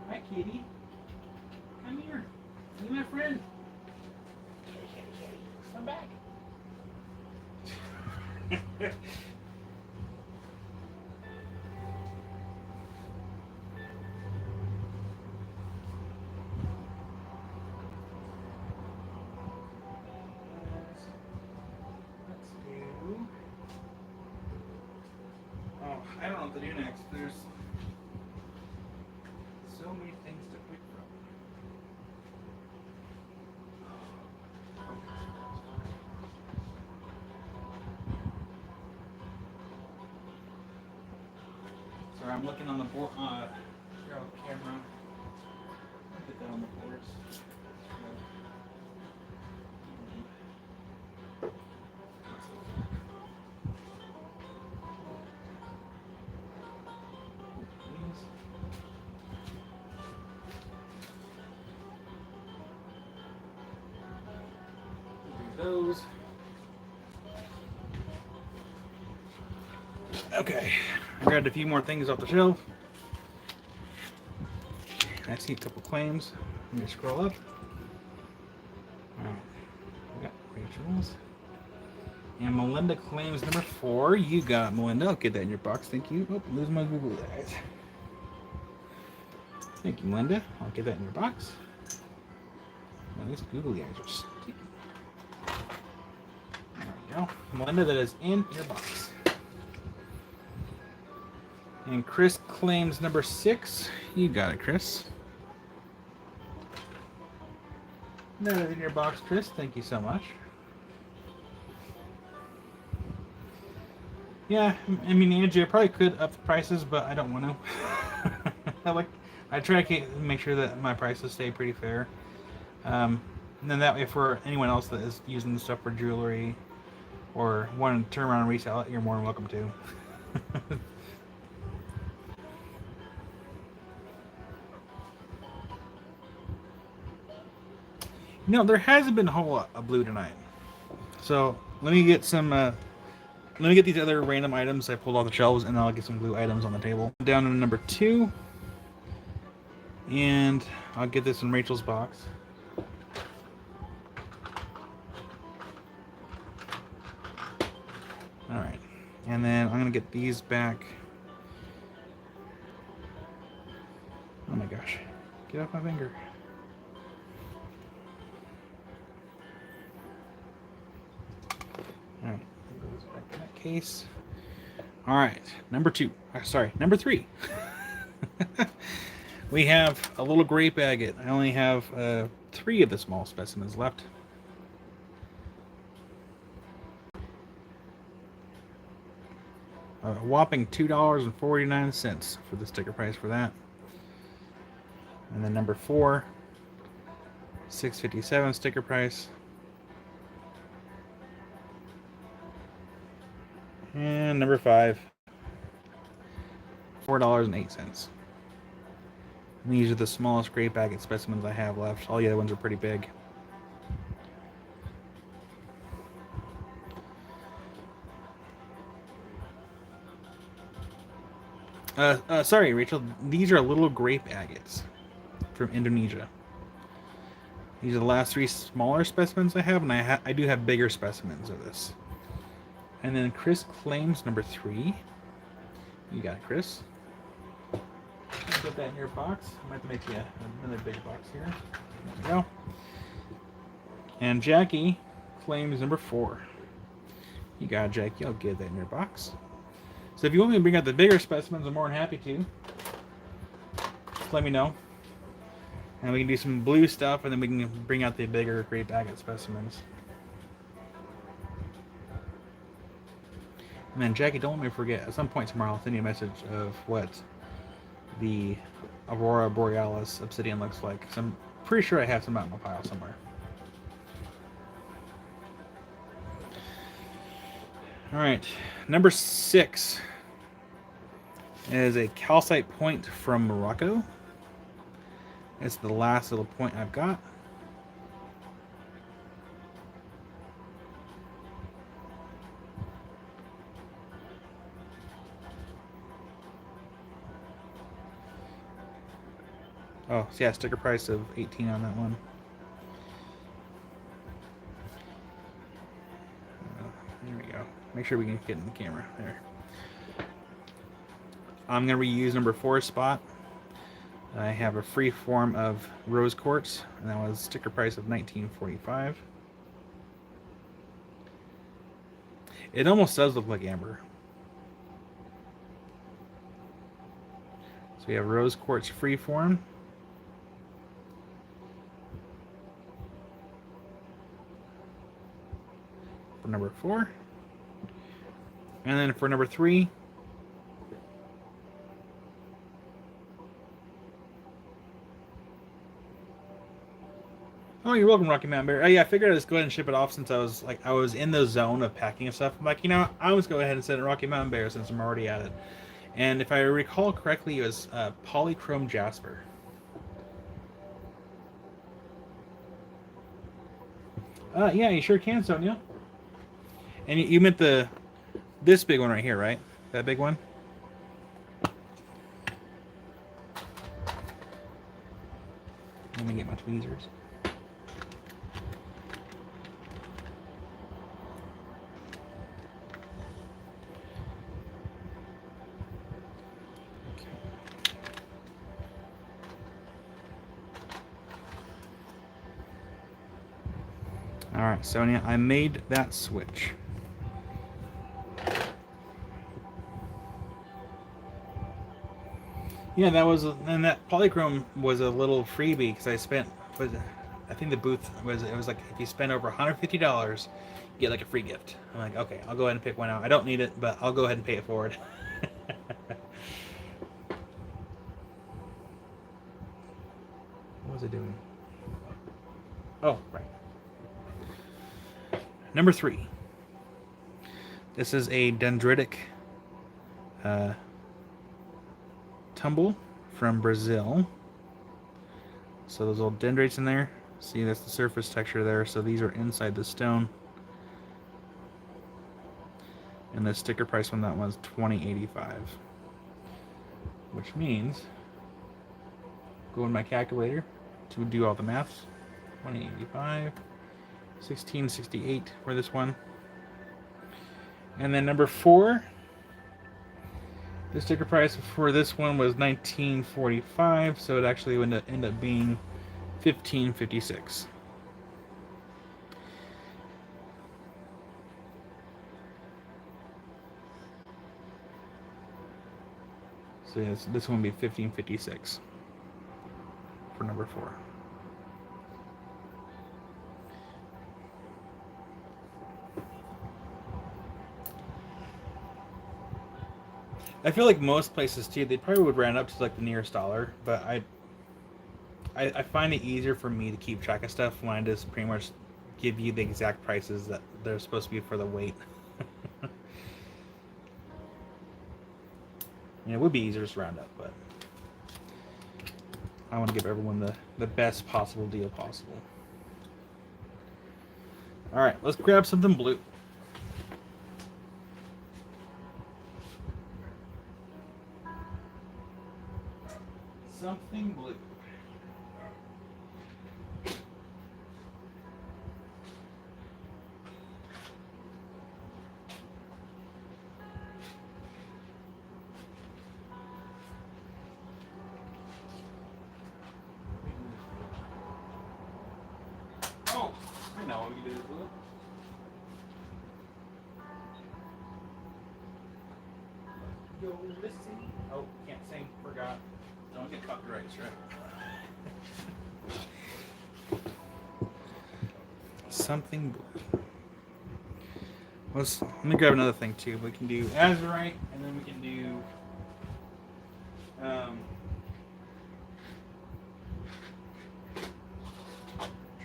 Hi, kitty. Come here. You my friend. Kitty, kitty, kitty. Come back. Let's do. Oh, I don't know what to do next. There's so many things to pick from. Sorry, I'm looking on the board. Here on the camera. Put that on the boards. Those. Okay, I grabbed a few more things off the shelf. I see a couple claims. Let me scroll up. We got Rachel's. And Melinda claims number 4. You got Melinda. I'll get that in your box. Thank you. Oh, lose my Google eyes. Thank you, Melinda. I'll get that in your box. Well, these googly eyes are sticky. There we go. Melinda, that is in your box. And Chris claims number 6. You got it, Chris. That is in your box, Chris. Thank you so much. Yeah, I mean, Angie, I probably could up the prices, but I don't want to. I try to make sure that my prices stay pretty fair. And then that way, for anyone else that is using the stuff for jewelry or wanting to turn around and resell it, you're more than welcome to. No, there hasn't been a whole lot of blue tonight. So let me get some. Let me get these other random items I pulled off the shelves, and then I'll get some blue items on the table. Down to number 2, and I'll get this in Rachel's box. All right, and then I'm gonna get these back. Oh my gosh, get off my finger. All right, goes back in that case. All right, number 2. Sorry, number 3. We have a little grape agate. I only have 3 of the small specimens left. A whopping $2.49 for the sticker price for that. And then number 4, $6.57 sticker price. And number 5, $4.08. These are the smallest grape agate specimens I have left. All the other ones are pretty big. Sorry, Rachel. These are little grape agates from Indonesia. These are the last 3 smaller specimens I have, and I do have bigger specimens of this. And then Chris claims number 3. You got it, Chris. Put that in your box. I might have to make you another big box here. There we go. And Jackie claims number 4. You got it, Jackie. I'll get that in your box. So if you want me to bring out the bigger specimens, I'm more than happy to. Just let me know. And we can do some blue stuff, and then we can bring out the bigger grape agate specimens. And then, Jackie, don't let me forget, at some point tomorrow, I'll send you a message of what the Aurora Borealis obsidian looks like. So I'm pretty sure I have some out in my pile somewhere. Alright, number 6 is a calcite point from Morocco. It's the last little point I've got. Oh, so yeah, sticker price of 18 on that one. There we go. Make sure we can get in the camera. There. I'm going to reuse number 4 spot. I have a free form of rose quartz, and that was sticker price of $19.45. It almost does look like amber. So we have rose quartz free form. For number 4. And then for number 3, oh, you're welcome, Rocky Mountain Bear. Oh yeah, I figured I'd just go ahead and ship it off since I was in the zone of packing and stuff. I'm like, you know, I'll just go ahead and send it to Rocky Mountain Bear since I'm already at it. And if I recall correctly, it was polychrome jasper. Yeah, you sure can, Sonia. And you meant this big one right here, right? That big one? Let me get my tweezers. Alright, Sonia, I made that switch. Yeah, and that polychrome was a little freebie because I think the booth was like, if you spend over $150, you get like a free gift. I'm like, okay, I'll go ahead and pick one out. I don't need it, but I'll go ahead and pay it forward. What was it doing? Oh, right. Number 3. This is a dendritic tumble from Brazil. So those little dendrites in there. See, that's the surface texture there. So these are inside the stone. And the sticker price on that one's $20.85. Which means, go in my calculator to do all the maths. $20.85. $16.68 for this one. And then number 4, the sticker price for this one was $19.45, so it actually would end up being $15.56. So yes, this one would be $15.56 for number 4. I feel like most places too, they probably would round up to like the nearest dollar, but I find it easier for me to keep track of stuff when I just pretty much give you the exact prices that they're supposed to be for the weight. It would be easier to round up, but I want to give everyone the best possible deal possible. All right, let's grab something blue. Something blue. Oh, I know what we can do with blue. Go listen. Oh, can't sing. Forgot. Don't get copyrights, right? Something blue. Let me grab another thing too. We can do azurite, and then we can do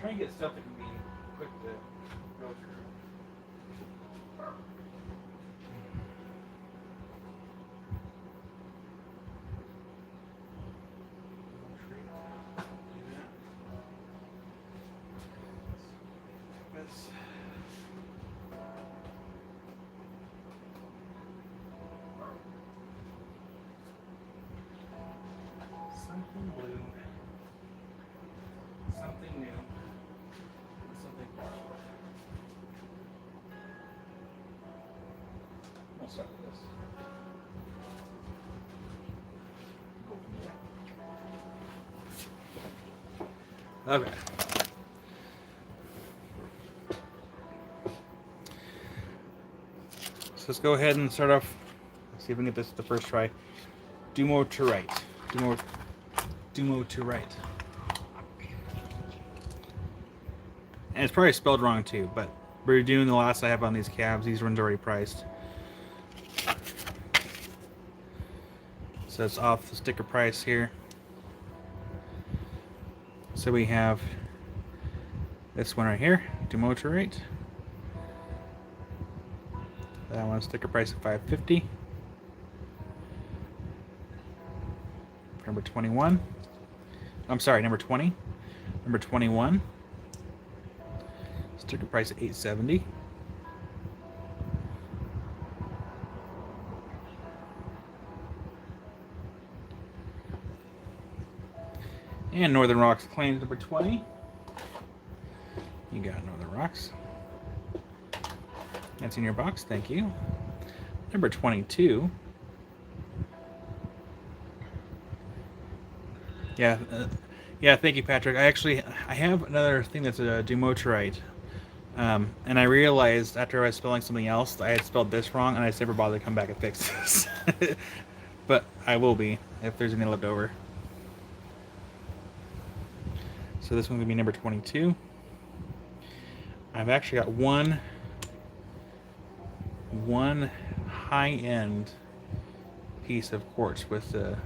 try and get stuff that can be quick to go through. Something blue, something new, and something far away. We'll start with this. Go from there. Okay. So let's go ahead and start off. Let's see if we can get this the first try. Dumo to right. Dumo to right. And it's probably spelled wrong too, but we're doing the last I have on these cabs. These ones already priced. So it's off the sticker price here. So we have this one right here, Dumo to right. That one sticker price of $5.50. Number 21. I'm sorry, number 20. Number 21. Sticker price of $8.70. And Northern Rocks claims number 20. You got Northern Rocks. That's in your box, thank you. Number 22. Yeah, thank you, Patrick. I have another thing that's a Dumoterite. And I realized after I was spelling something else, I had spelled this wrong, and I just never bothered to come back and fix this. But I will be, if there's any left over. So this one will be number 22. I've actually got one high-end piece of quartz with the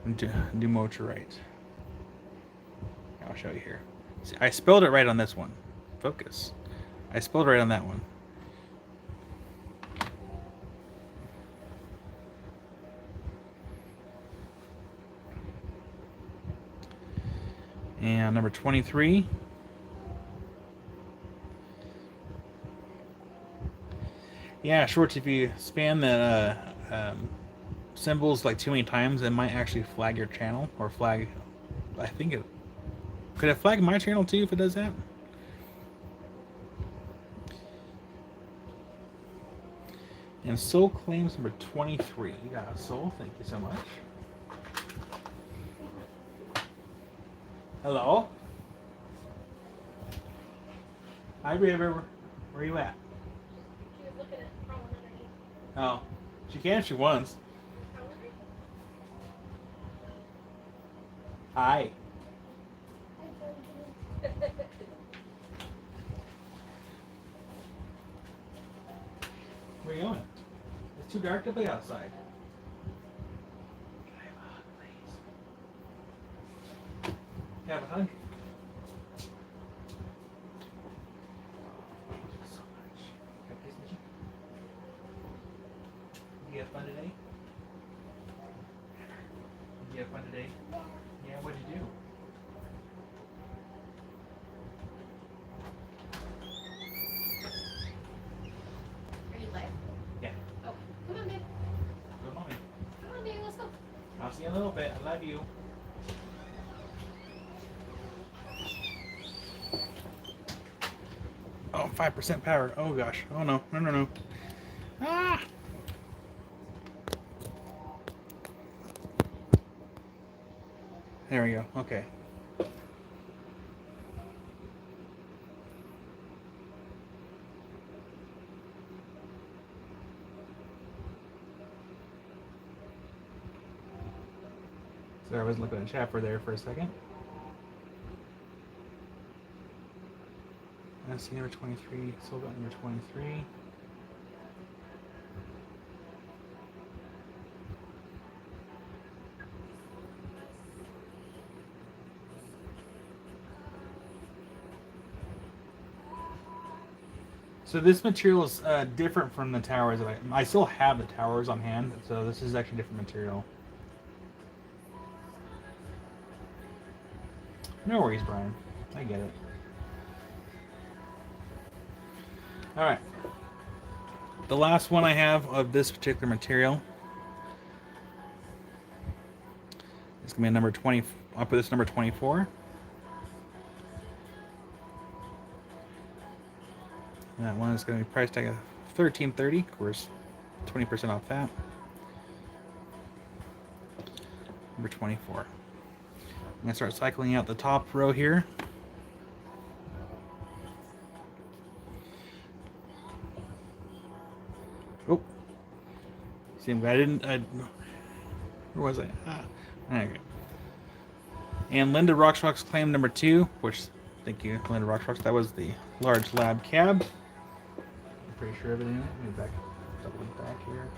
Dumoterite. I'll show you here. See, I spelled it right on this one. Focus. I spelled right on that one. And number 23. Yeah, Shorts, if you spam the symbols like too many times, it might actually flag your channel, or flag, I think it, could it flag my channel too if it does that? And Soul claims number 23. You got a Soul, thank you so much. Hello? Hi, River. Where are you at? She was looking at the problem underneath. Oh, she can if she wants. Hi. Where are you going? It's too dark to play outside. Can I have a hug, please? Can I have a hug? Thank you so much. Can I kiss you? You have fun today? You have fun today? Yeah, what'd you do? Are you live? Yeah. Oh, come on, babe. Good morning. Come on, baby, let's go. I'll see you in a little bit. I love you. Oh, 5% power. Oh gosh. Oh no. No, no, no. Ah! There we go. Okay. So I was looking at chat for there for a second. I see number 23. Sold out number 23. So this material is different from the towers that I still have the towers on hand, so this is actually different material. No worries, Brian. I get it. All right. The last one I have of this particular material is going to be a number 20. I'll put this number 24. And that one is going to be price tag of $13.30. Of course, 20% off that. Number 24. I'm going to start cycling out the top row here. Oh. See, I didn't. Where was I? Okay. And Linda Rockshrock's claim number 2, which, thank you, Linda Rockshrock. That was the large lab cab. I'm pretty sure everything. Let me double back here.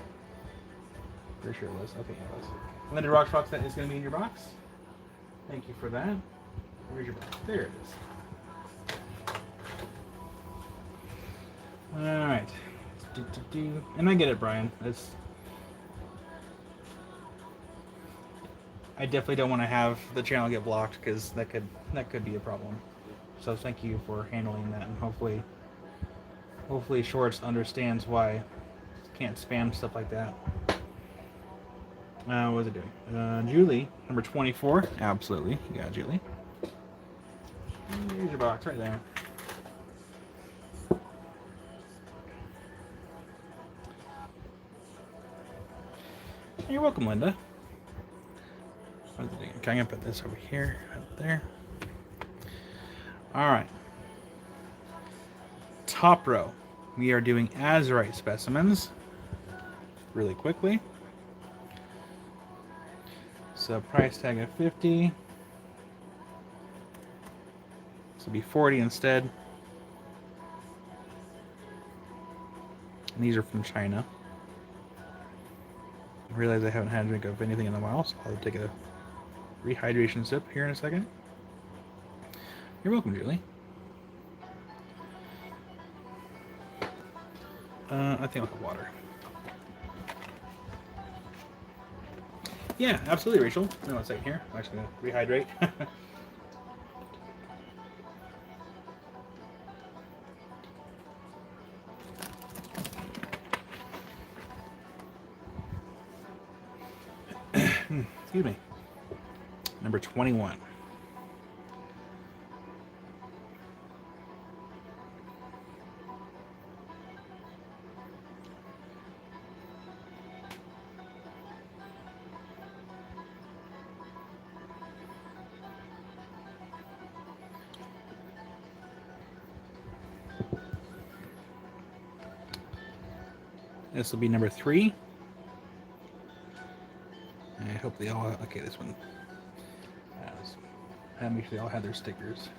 Pretty sure it was. Okay, it was. Linda Rockshrock, that is going to be in your box. Thank you for that. Where's your box? There it is. All right. And I get it, Brian. I definitely don't want to have the channel get blocked because that could be a problem. So thank you for handling that, and hopefully Shorts understands why you can't spam stuff like that. What was it doing? Julie, number 24. Absolutely, you got Julie. Here's your box right there. You're welcome, Linda. What is it doing? Okay, I'm gonna put this over here, up there. All right. Top row, we are doing azurite specimens really quickly. So price tag of 50. This will be 40 instead. And these are from China. I realize I haven't had a drink of anything in a while, so I'll take a rehydration sip here in a second. You're welcome, Julie. I think I'll have water. Yeah, absolutely, Rachel. No, one second here. I'm actually going to rehydrate. Excuse me. Number 21. This will be number 3. I hope they all. Okay, this one has. I make sure they all have their stickers.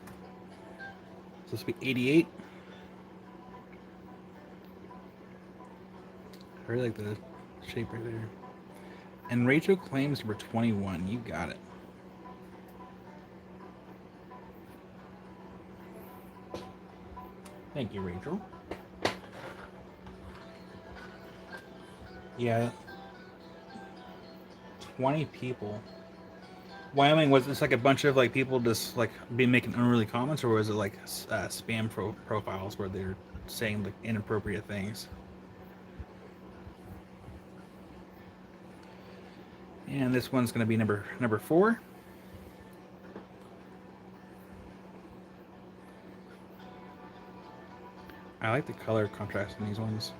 So this will be 88. I really like the shape right there. And Rachel claims number 21. You got it. Thank you, Rachel. Yeah. 20 people. Wyoming, was this like a bunch of like people just like be making unruly comments, or was it like spam profiles where they're saying like inappropriate things? And this one's going to be number 4. I like the color contrast in these ones.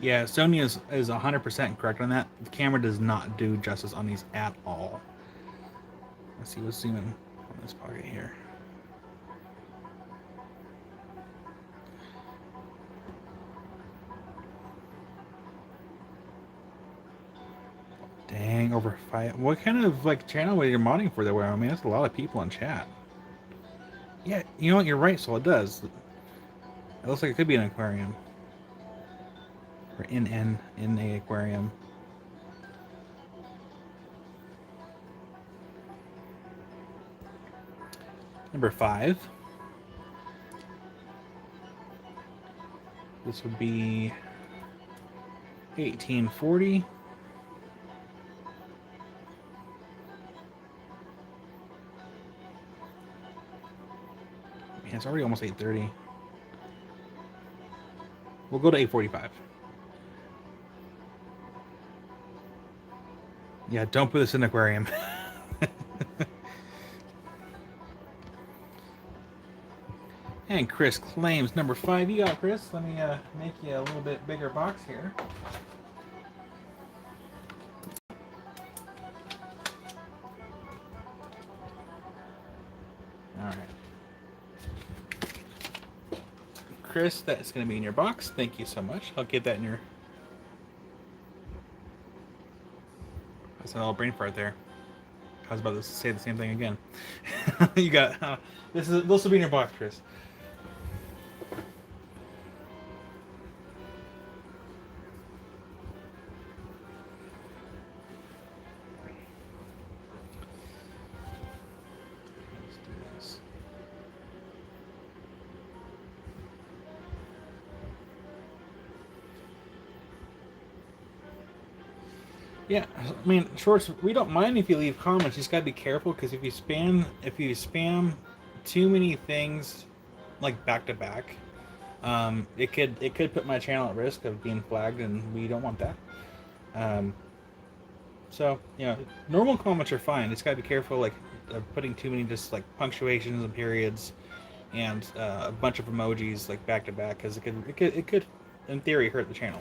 Yeah, Sony is 100% correct on that. The camera does not do justice on these at all. Let's see, let's zoom in on this pocket here. Dang, over 5. What kind of like channel were you modding for there? I mean, that's a lot of people in chat. Yeah, you know what? You're right, so it does. It looks like it could be an aquarium. Or in a aquarium. Number 5. This would be 1840. Man, it's already almost 8:30. We'll go to 8:45. Yeah, don't put this in an aquarium. And Chris claims number 5. You got Chris. Let me make you a little bit bigger box here. All right. Chris, that's going to be in your box. Thank you so much. I'll get that in your... That's an old brain fart there. I was about to say the same thing again. You got... this will be in your box, Chris. Let's do this. Yeah, I mean, Shorts, we don't mind if you leave comments. You just gotta be careful, because if you spam too many things like back to back, it could put my channel at risk of being flagged, and we don't want that. So normal comments are fine. It's gotta be careful, like putting too many just like punctuations and periods and a bunch of emojis like back to back, because it could in theory hurt the channel.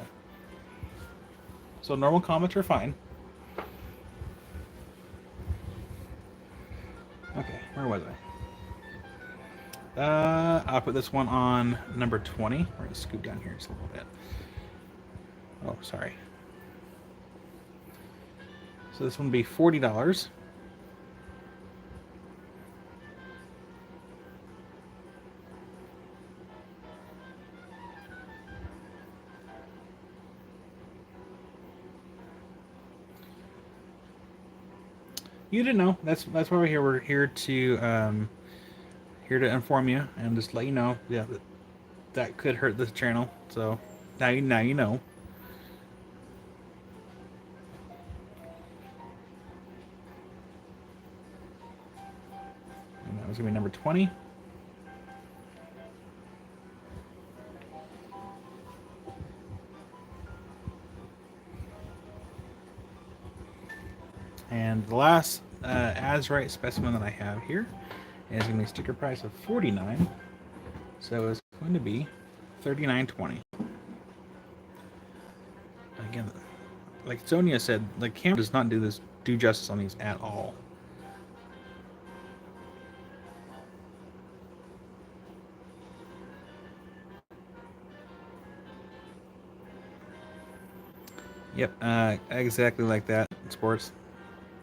So normal comments are fine. Okay, where was I? I'll put this one on number 20. We're gonna scoot down here just a little bit. Oh, sorry. So this one would be $40. You didn't know. That's why we're here. We're here to inform you and just let you know. Yeah, that could hurt this channel. So now you know. And that was gonna be number 20. And the last Azurite specimen that I have here is going to be a sticker price of $49. So it's going to be $39.20. Again, like Sonia said, the camera does not do justice on these at all. Yep, exactly like that.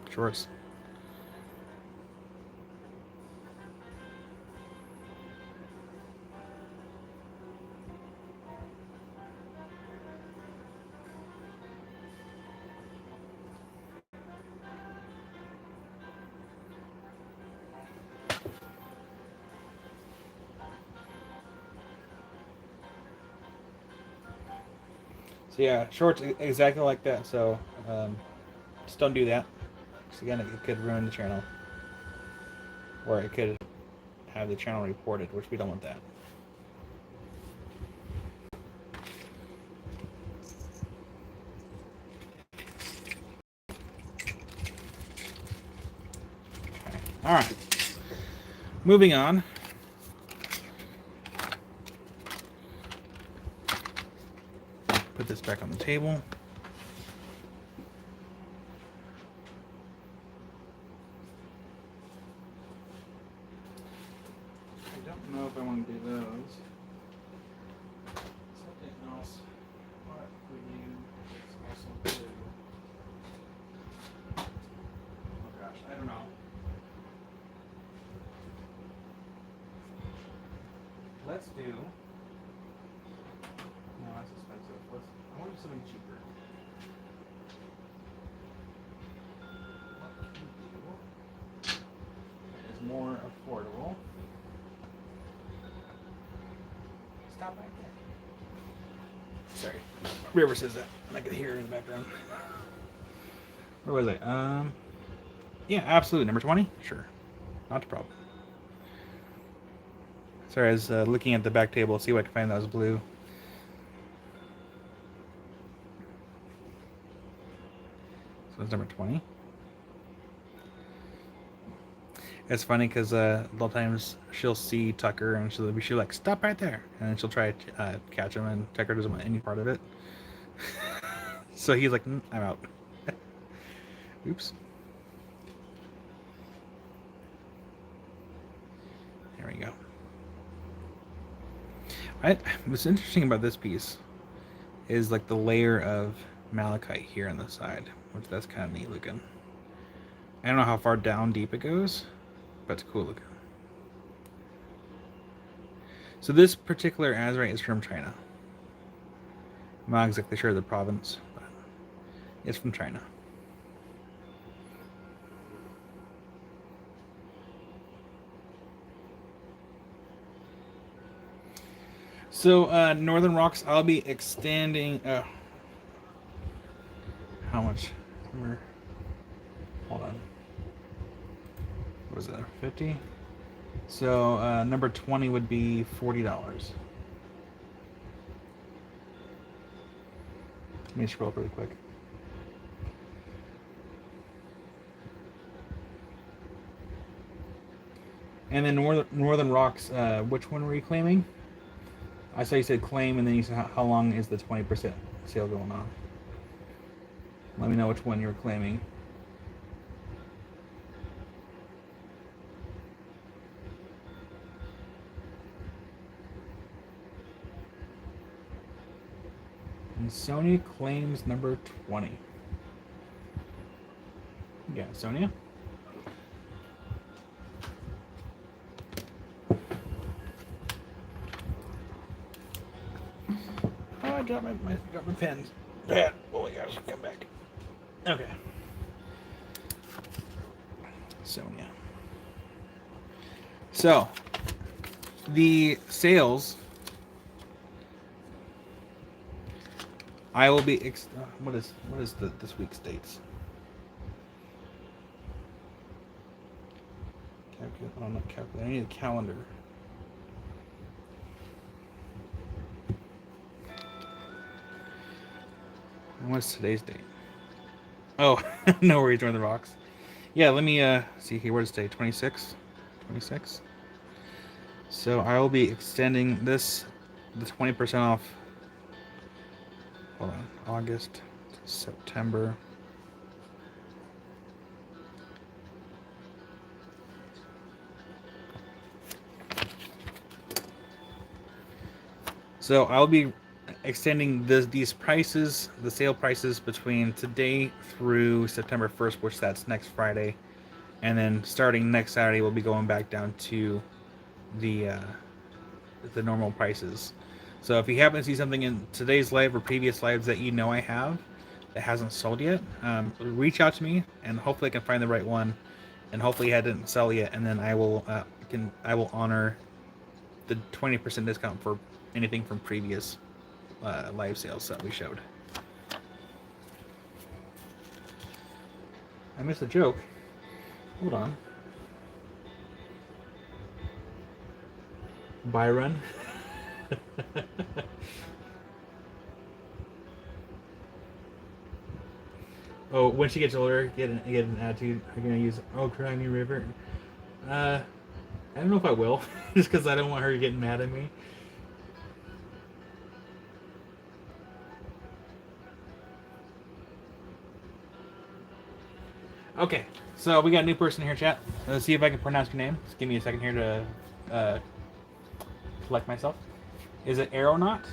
Shorts. So yeah, shorts exactly like that. So just don't do that. Because again, it could ruin the channel, or it could have the channel reported, which we don't want that. Okay. All right. Moving on. Put this back on the table. I don't know if I want to do those. Something else. What would you also do? Oh gosh, I don't know. Let's do. No, that's expensive. I want to do something cheaper. What can we do that is more affordable? Stop right there. Sorry. River says that, and I could hear her in the background. Where was I? Yeah, absolutely. Number 20? Sure. Not a problem. Sorry, I was looking at the back table to see what I could find that was blue. So that's number 20. It's funny because a lot of times she'll see Tucker and she'll be like, stop right there. And then she'll try to catch him, and Tucker doesn't want any part of it. So he's like, I'm out. Oops. There we go. What's interesting about this piece is like the layer of malachite here on the side, which that's kind of neat looking. I don't know how far down deep it goes, but it's cool looking. So this particular azurite is from China. I'm not exactly sure of the province, but it's from China. So Northern Rocks, I'll be extending. How much? Hold on. What was that? 50. So number 20 would be $40. Let me scroll up really quick. And then Northern Rocks, which one were you claiming? I saw you said claim, and then you said how long is the 20% sale going on? Let me know which one you were claiming. And Sonia claims number 20. Yeah, Sonia? Oh, I dropped my pens. Bad. Oh my gosh, come back. Okay. Sonia. So, the sales, I will be. What is this week's dates? Oh, not calculator. I need a calendar. And what's today's date? Oh, no worries, Northern Rocks. Yeah, let me see here. What is today? 26? 26? So I will be extending this, the 20% off. Hold on. August to September. So I'll be extending these prices, the sale prices, between today through September 1st, which that's next Friday. And then starting next Saturday, we'll be going back down to the normal prices. So if you happen to see something in today's live or previous lives that you know I have that hasn't sold yet, reach out to me, and hopefully I can find the right one, and hopefully I didn't sell yet, and then I will honor the 20% discount for anything from previous live sales that we showed. I missed a joke. Hold on. Byron. Oh, when she gets older, get an attitude. I'm gonna use Cry Me River. I don't know if I will, just because I don't want her getting mad at me. Okay, so we got a new person here, chat. Let's see if I can pronounce your name. Just give me a second here to collect myself. Is it Aeronaut?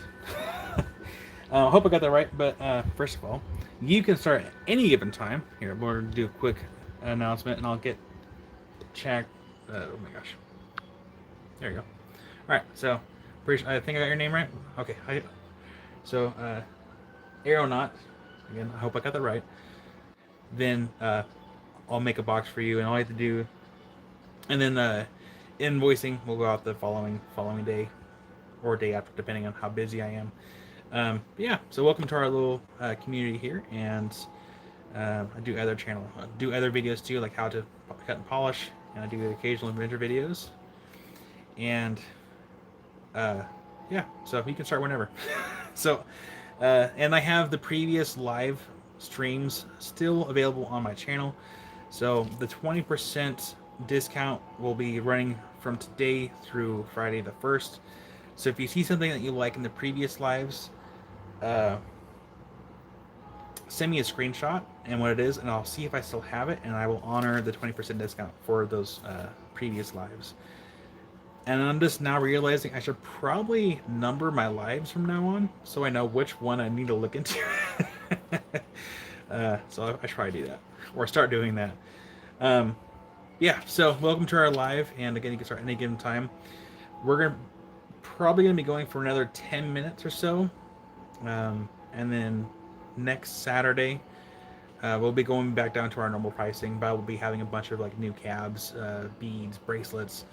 I hope I got that right, but first of all, you can start at any given time. Here, we're going to do a quick announcement, and I'll get check. Oh my gosh. There you go. All right, so I think I got your name right. Okay, so Aeronaut. Again, I hope I got that right. Then I'll make a box for you, and all I have to do, and then invoicing will go out the following day or day after, depending on how busy I am. Yeah, so welcome to our little community here, and I do other videos too, like how to cut and polish, and I do occasional inventor videos, and yeah, so you can start whenever. So, and I have the previous live streams still available on my channel. So the 20% discount will be running from today through Friday the 1st. So if you see something that you like in the previous lives, send me a screenshot and what it is, and I'll see if I still have it, and I will honor the 20% discount for those previous lives. And I'm just now realizing I should probably number my lives from now on, so I know which one I need to look into. So I try to do that, or start doing that. Yeah, so welcome to our live, and again, you can start at any given time. We're probably going to be going for another 10 minutes or so, and then next Saturday, we'll be going back down to our normal pricing, but we'll be having a bunch of like new cabs, beads, bracelets,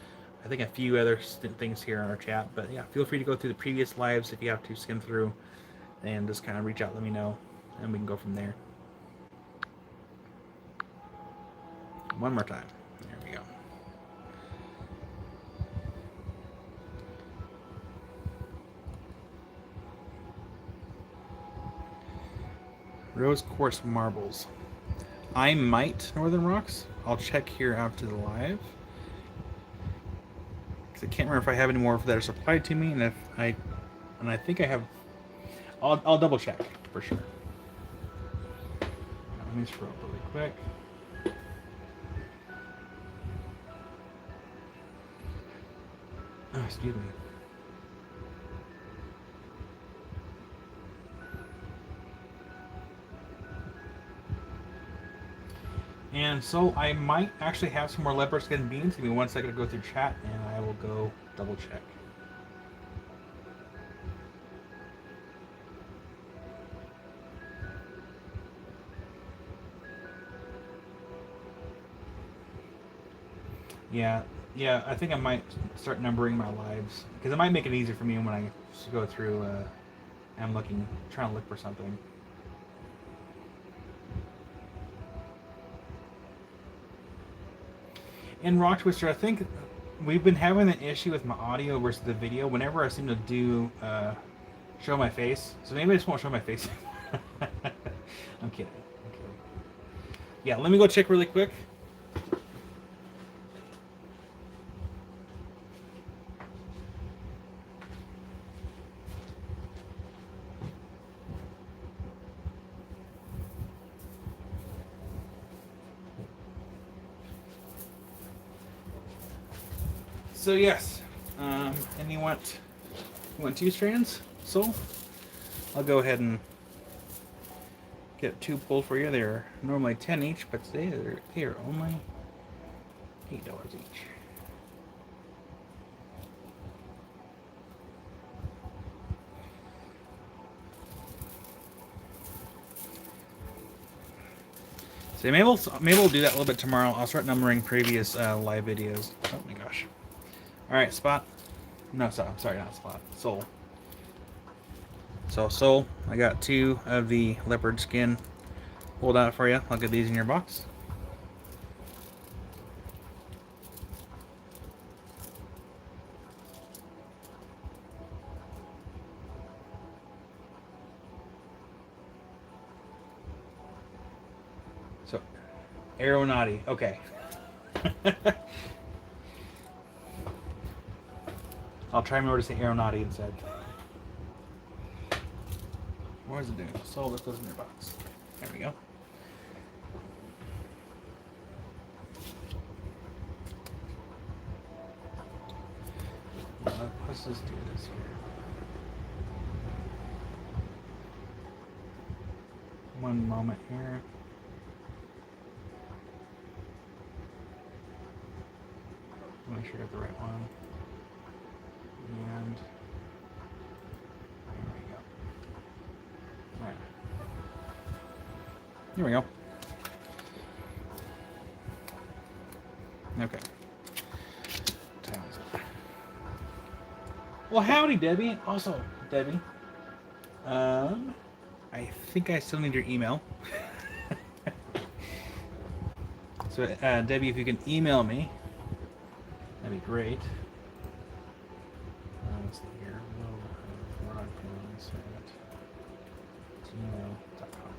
I think a few other things here in our chat. But yeah, feel free to go through the previous lives if you have to skim through, and just kind of reach out, let me know, and we can go from there. One more time. There we go. Rose quartz marbles. I might Northern Rocks. I'll check here after the live, because I can't remember if I have any more that are supplied to me, and I think I have. I'll double check for sure. Let me scroll up really quick. Oh, excuse me. And so I might actually have some more leopard skin beans. Give me 1 second to go through chat, and I will go double check. Yeah, I think I might start numbering my lives, because it might make it easier for me when I go through and trying to look for something. And Rock Twister, I think we've been having an issue with my audio versus the video whenever I seem to do show my face. So maybe I just won't show my face. I'm kidding. Yeah, let me go check really quick. So yes, and you want 2 strands, Soul? I'll go ahead and get 2 pulled for you. They're normally 10 each, but today they are only $8 each. So maybe we'll do that a little bit tomorrow. I'll start numbering previous live videos. Oh my gosh. All right, Spot. No, sorry, not Spot. Soul. So Soul, I got 2 of the leopard skin pulled out for you. I'll get these in your box. Aeronauti. Okay. I'll try and remember to say Aeronauti instead. What is it doing? So let's close in your box. There we go. Let's just do this here. One moment here. Make sure I got the right one. And there we go. Right. Here we go. Okay. Well, howdy, Debbie. Also, Debbie. I think I still need your email. So, Debbie, if you can email me, that'd be great. Let's see here. Gmail.com.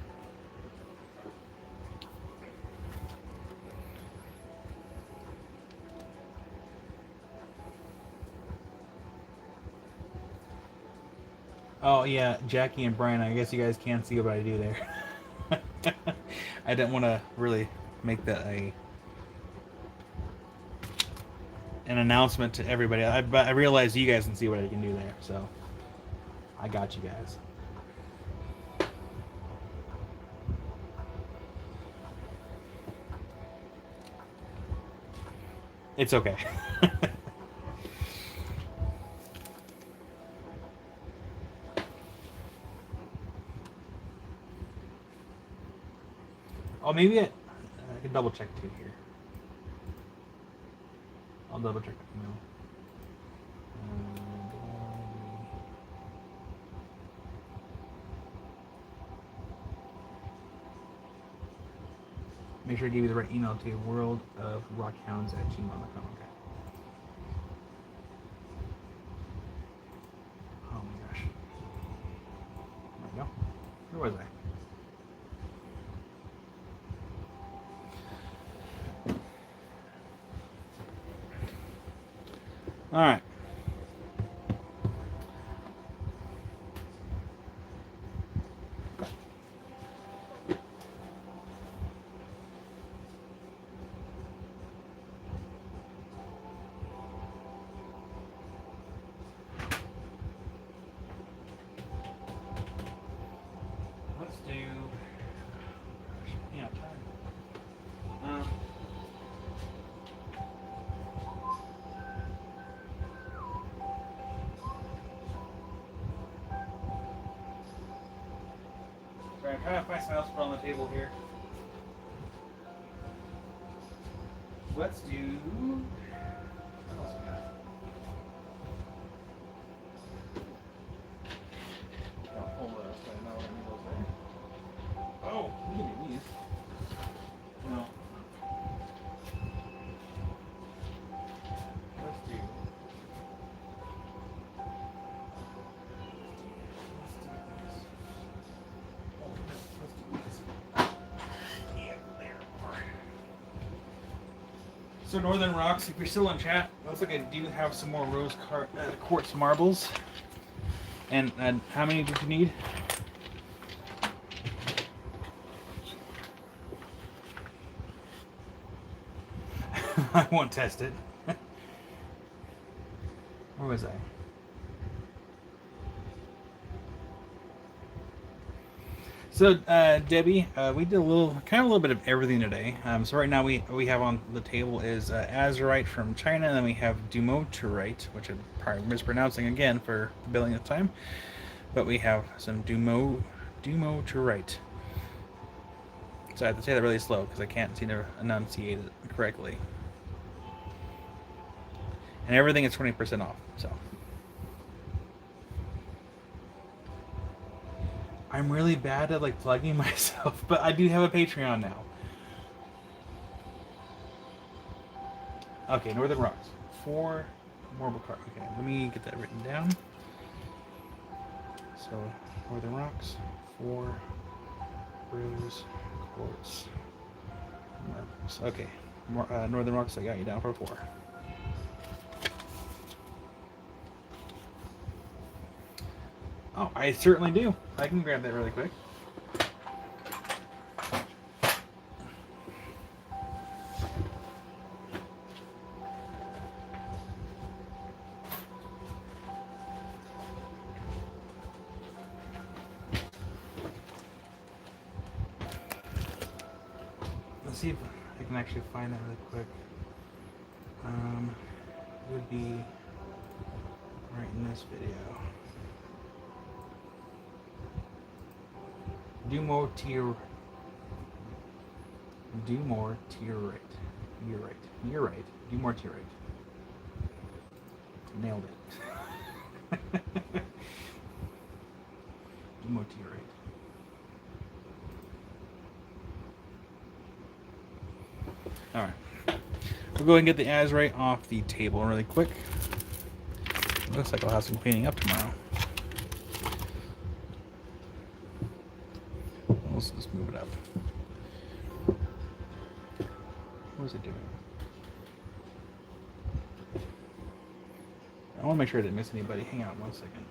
Oh yeah, Jackie and Brian. I guess you guys can't see what I do there. I didn't want to really make that an announcement to everybody. But I realize you guys can see what I can do there, so I got you guys. It's okay. Oh, maybe I can double check too here. I'll double check the email. Make sure I give you the right email to worldofrockhounds@gmail.com. Okay. Oh my gosh. There we go. Where was I? All right. Let's do. Yeah, time. Sorry, I'm trying to find something else to put on the table here. Let's do. What else we got? I'll pull those, but I know what I need those there. Oh, you can do these. No. Let's do. So Northern Rocks, if you're still in chat, looks like I do have some more rose quartz marbles. And how many did you need? I won't test it. Where was I? So Debbie, we did a little bit of everything today. So right now we have on the table is azurite from China, and then we have dumotierite, which I'm probably mispronouncing again for the billionth time. But we have some dumotierite. So I have to say that really slow because I can't seem to enunciate it correctly. And everything is 20% off. So. I'm really bad at like plugging myself, but I do have a Patreon now. Okay, Northern Rocks. 4 marble card. Okay, let me get that written down. So, Northern Rocks, 4 rose quartz Okay. Northern Rocks, I got you down for 4. Oh, I certainly do. I can grab that really quick. Let's see if I can actually find that really quick. It would be right in this video. Do more to your right. You're right. You're right. Do more to your right. Nailed it. Do more to your right. All right. We'll go ahead and get the Azurite off the table really quick. Looks like I'll have some cleaning up tomorrow. Let's just move it up. What is it doing? I want to make sure I didn't miss anybody. Hang on 1 second.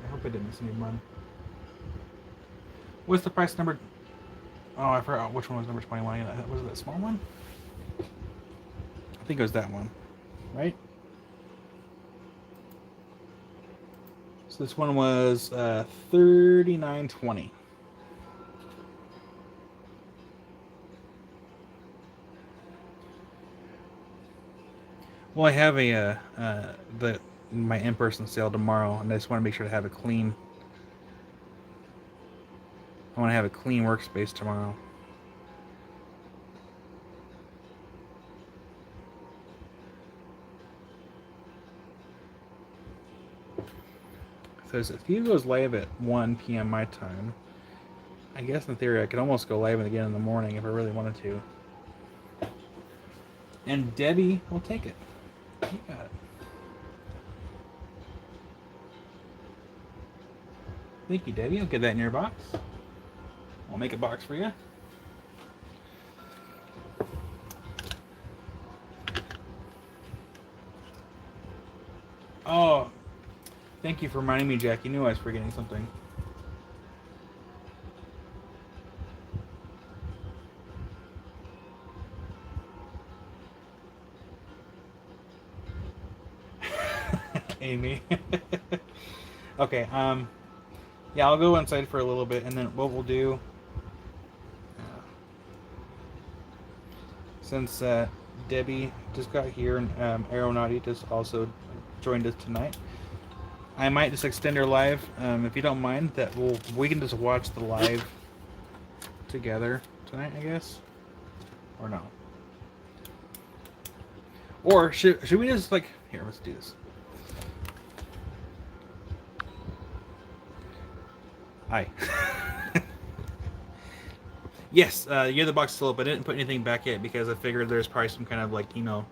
I hope I didn't miss anyone. What's the price number? Oh, I forgot which one was number 21. Was it that small one? I think it was that one, right? So this one was $39.20. Well, I have my in-person sale tomorrow, and I just want to make sure to have it clean. I want to have a clean workspace tomorrow. So if it goes live at 1 p.m. my time, I guess in theory I could almost go live again in the morning if I really wanted to. And Debbie will take it. You got it. Thank you, Debbie. I'll get that in your box. I'll make a box for you. Oh, thank you for reminding me, Jack. You knew I was forgetting something. Amy. Okay, yeah, I'll go inside for a little bit, and then what we'll do, since Debbie just got here and Aeronauti just also joined us tonight, I might just extend her live, if you don't mind. That we can just watch the live together tonight, I guess, or no? Or should we just like here? Let's do this. Hi. Yes, yeah, the box is still up. I didn't put anything back yet because I figured there's probably some kind of like email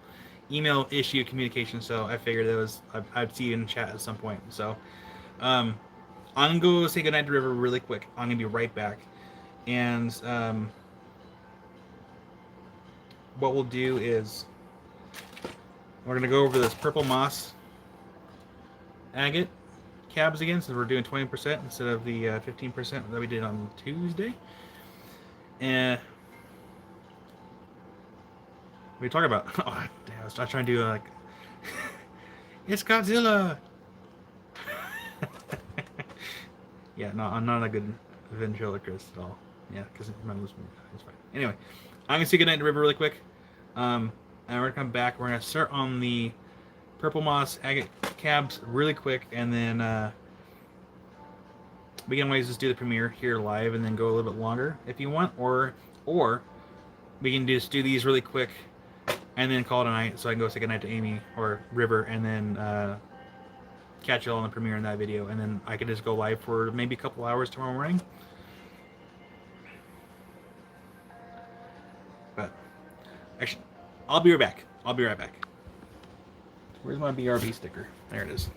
issue communication. So I figured it was I'd see you in chat at some point. So I'm gonna go say goodnight to River really quick. I'm gonna be right back, and what we'll do is we're gonna go over this purple moss agate cabs again, since we're doing 20% instead of the 15% that we did on Tuesday. And what are you talking about? Oh, damn, I was trying to do like it's Godzilla. Yeah, no, I'm not a good ventriloquist at all. Yeah, because it's fine. Anyway, I'm gonna say goodnight to River really quick. And we're gonna come back. We're gonna start on the purple moss agate cabs really quick, and then we can always just do the premiere here live and then go a little bit longer if you want, or we can just do these really quick and then call it a night, so I can go say goodnight to Amy or River, and then catch you all on the premiere in that video, and then I can just go live for maybe a couple hours tomorrow morning. But actually, I'll be right back. I'll be right back. Where's my BRB sticker? There it is.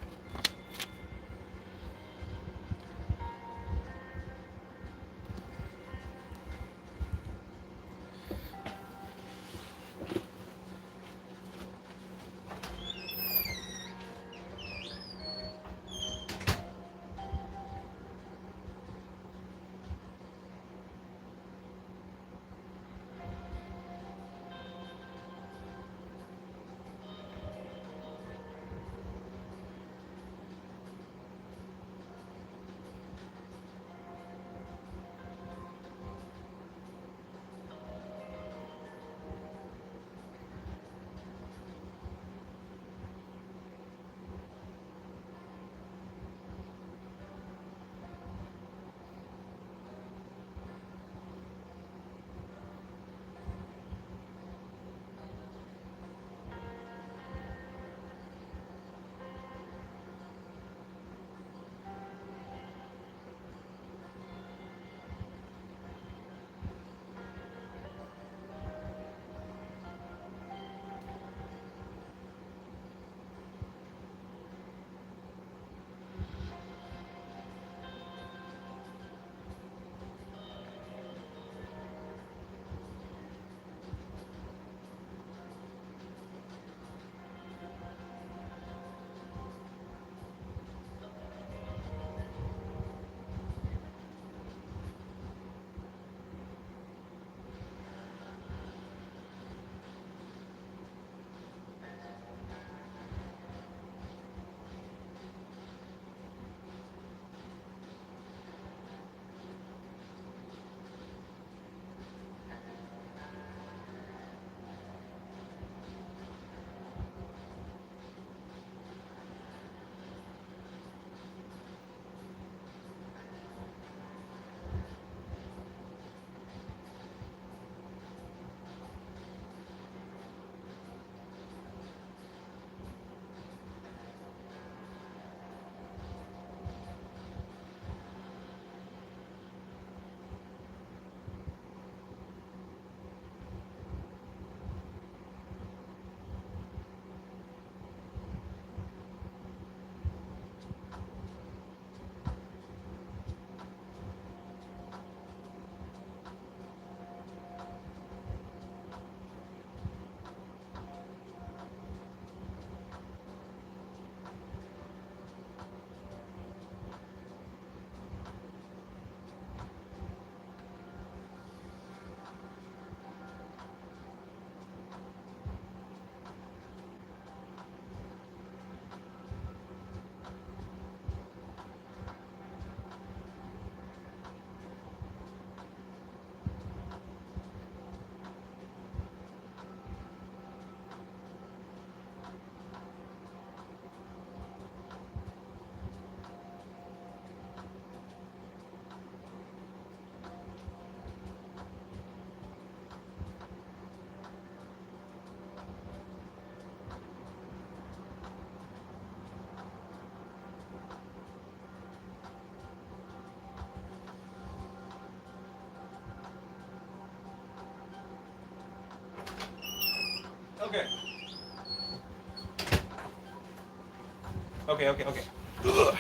Okay. Okay. Ugh.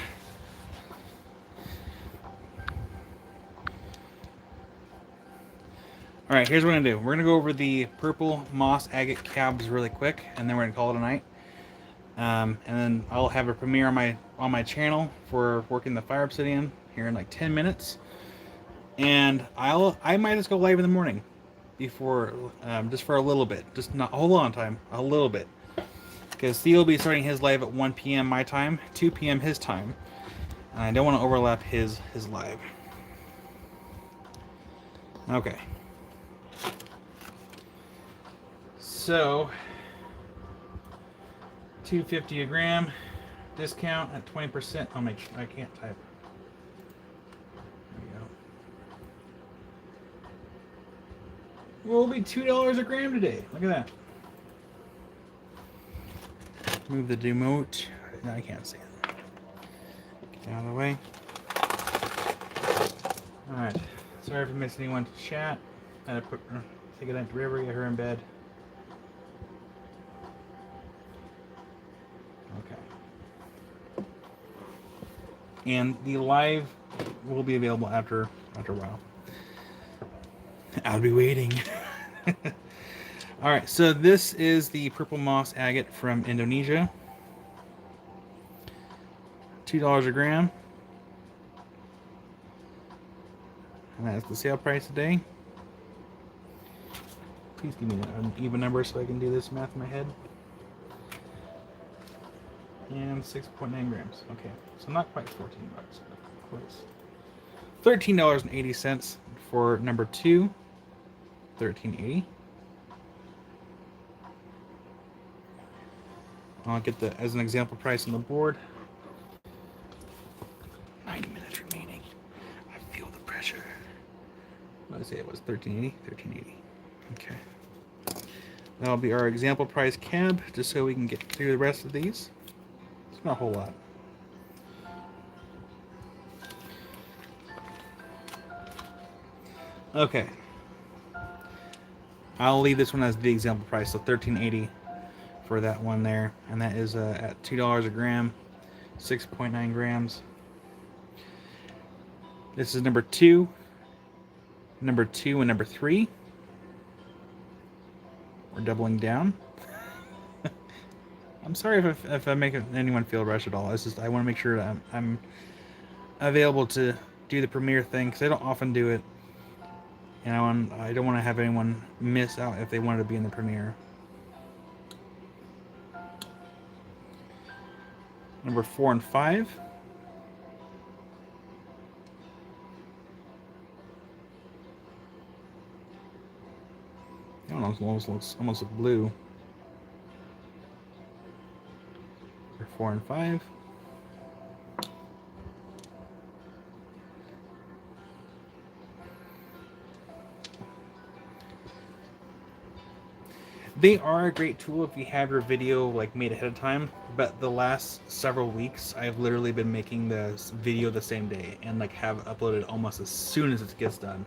All right, here's what we're gonna do. We're gonna go over the purple moss agate cabs really quick, and then we're gonna call it a night. And then I'll have a premiere on my channel for working the fire obsidian here in like 10 minutes. And I might just go live in the morning before just for a little bit, just not a whole long time, a little bit. Because Theo will be starting his live at 1 p.m. my time, 2 p.m. his time. And I don't want to overlap his live. Okay. So, $2.50 a gram, discount at 20%. I can't type. There we go. Will be $2 a gram today. Look at that. Move the demote. No, I can't see it. Get out of the way. Alright. Sorry for missing anyone to chat. I had to take a night to River, get her in bed. and the live will be available after a while. I'll be waiting. All right, so this is the purple moss agate from Indonesia. $2 a gram. And that's the sale price today. Please give me an even number so I can do this math in my head. And 6.9 grams. Okay, so not quite 14 bucks, but close. $13.80 for number 2. $13.80. I'll get the as an example price on the board. 90 minutes remaining. I feel the pressure. What did I say it was? $13.80? $13.80. Okay. That'll be our example price cab, just so we can get through the rest of these. It's not a whole lot. Okay. I'll leave this one as the example price, so $13.80 for that one there, and that is at $2 a gram, 6.9 grams. This is number 2, and number 3. We're doubling down. I'm sorry if I make anyone feel rushed at all. It's just I want to make sure that I'm available to do the premiere thing, because I don't often do it, and I don't want to have anyone miss out if they wanted to be in the premiere. Number 4 and 5. I don't know, it almost looks blue. Number 4 and 5. They are a great tool if you have your video like made ahead of time, but the last several weeks I've literally been making this video the same day and like have uploaded almost as soon as it gets done.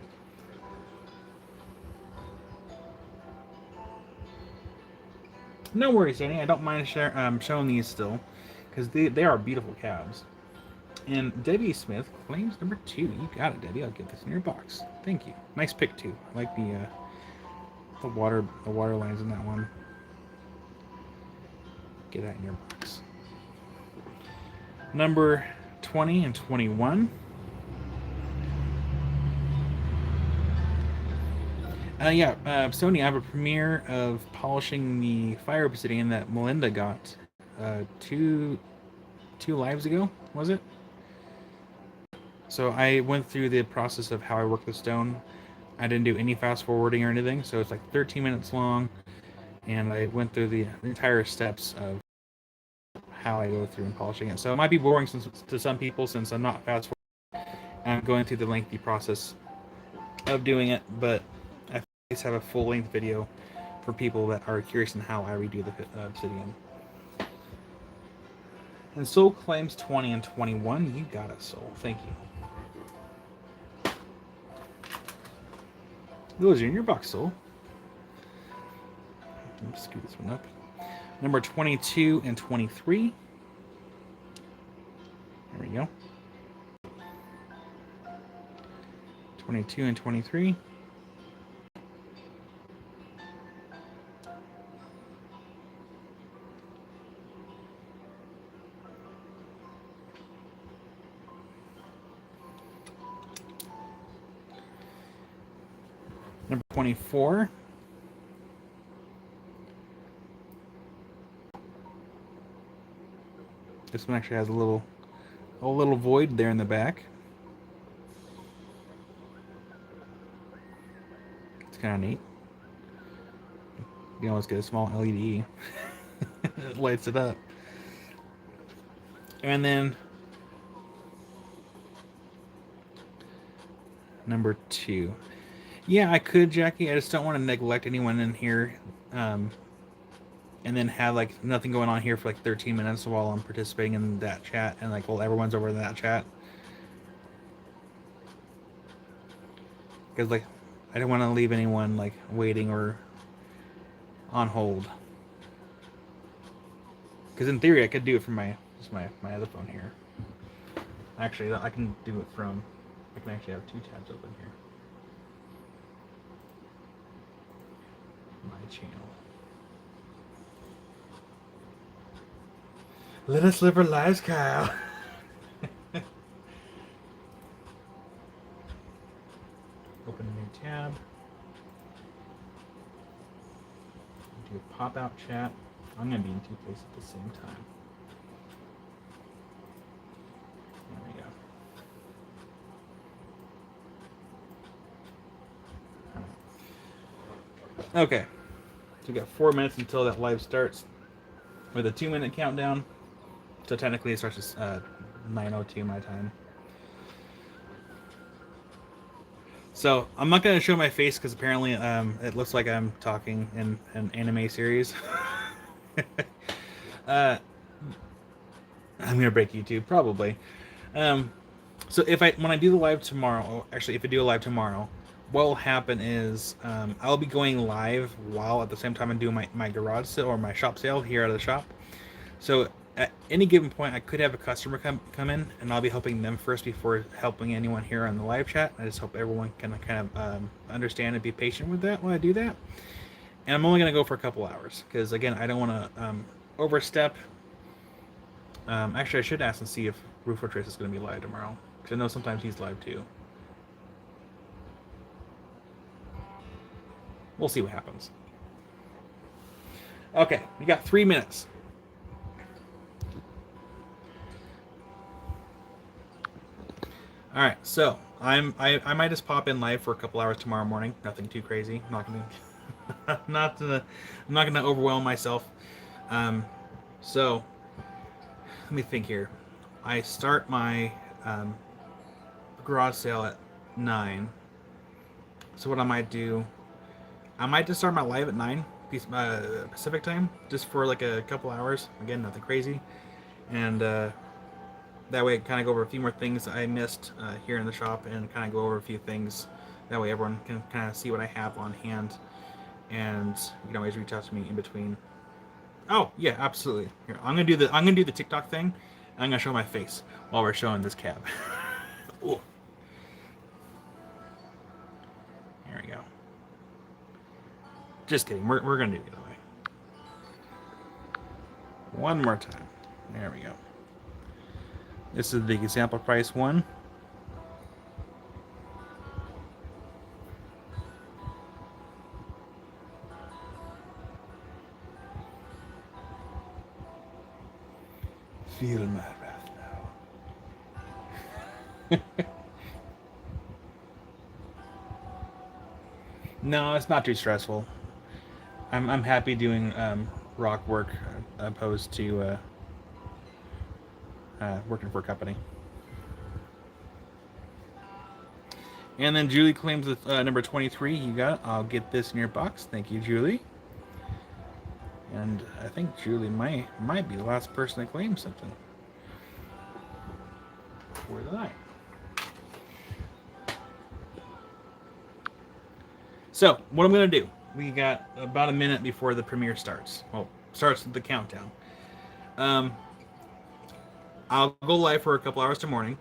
No worries, Danny. I don't mind showing these still, because they are beautiful calves. And Debbie Smith claims number 2. You got it, Debbie. I'll get this in your box. Thank you. Nice pick too. I like the water lines in that one. Get that in your box. Number 20 and 21. Sony, I have a premiere of polishing the fire obsidian that Melinda got two lives ago, was it? So I went through the process of how I work the stone. I didn't do any fast forwarding or anything, so it's like 13 minutes long, and I went through the entire steps of how I go through and polishing it. So it might be boring to some people since I'm not fast forwarding. I'm going through the lengthy process of doing it, but I always have a full-length video for people that are curious on how I redo the obsidian. And Soul claims 20 and 21. You got it, Soul. Thank you. Those are in your box, Soul. Let me scoot this one up. Number 22 and 23. There we go. 22 and 23. Number 24. This one actually has a little void there in the back. It's kind of neat. You can almost get a small LED. It lights it up. And then number 2. Yeah, I could, Jackie. I just don't want to neglect anyone in here, and then have like nothing going on here for like 13 minutes while I'm participating in that chat, and like while everyone's over in that chat. Because like I don't want to leave anyone like waiting or on hold. Because in theory, I could do it from my other phone here. Actually, I can do it from. I can actually have 2 tabs open here. My channel. Let us live our lives, Kyle. Open a new tab. Do a pop-out chat. I'm going to be in 2 places at the same time. There we go. Okay. So we got 4 minutes until that live starts with a 2-minute countdown. So technically it starts at 9:02 my time. So I'm not gonna show my face because apparently it looks like I'm talking in an anime series. I'm gonna break YouTube probably. So when I do the live tomorrow, actually if I do a live tomorrow, what will happen is I'll be going live while at the same time I'm doing my garage sale or my shop sale here at the shop. So at any given point, I could have a customer come in, and I'll be helping them first before helping anyone here on the live chat. I just hope everyone can kind of understand and be patient with that while I do that. And I'm only going to go for a couple hours because, again, I don't want to overstep. Actually, I should ask and see if Rufo Trace is going to be live tomorrow because I know sometimes he's live too. We'll see what happens. Okay, we got 3 minutes. All right, so I might just pop in live for a couple hours tomorrow morning. Nothing too crazy. I'm not gonna overwhelm myself. So let me think here. I start my garage sale at 9. So what I might do, I might just start my live at 9 Pacific time, just for like a couple hours. Again, nothing crazy, and that way, kind of go over a few more things I missed here in the shop, and kind of go over a few things. That way, everyone can kind of see what I have on hand, and you can always reach out to me in between. Oh yeah, absolutely. Here, I'm gonna do the TikTok thing. And I'm gonna show my face while we're showing this cab. Ooh. There we go. Just kidding. We're gonna do it the other way. One more time. There we go. This is the example price one. Feel my wrath now. No, it's not too stressful. I'm happy doing rock work opposed to working for a company. And then Julie claims with number 23. You got it. I'll get this in your box. Thank you, Julie. And I think Julie might be the last person to claim something for the night. So what I'm gonna do? We got about a minute before the premiere starts. Well, starts the countdown. I'll go live for a couple hours tomorrow morning.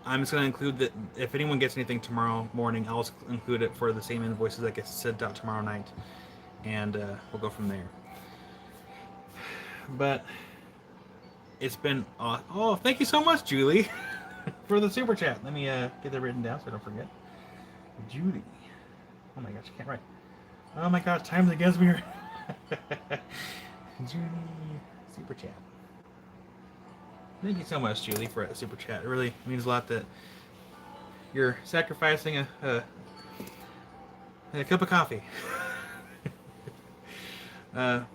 I'm just going to include that if anyone gets anything tomorrow morning, I'll include it for the same invoices that get sent out tomorrow night, and we'll go from there. But it's been oh, thank you so much, Julie, for the super chat. Let me get that written down so I don't forget. Julie. Oh my gosh, I can't write. Oh my gosh, time's against me. Julie, super chat. Thank you so much, Julie, for a super chat. It really means a lot that you're sacrificing a cup of coffee. But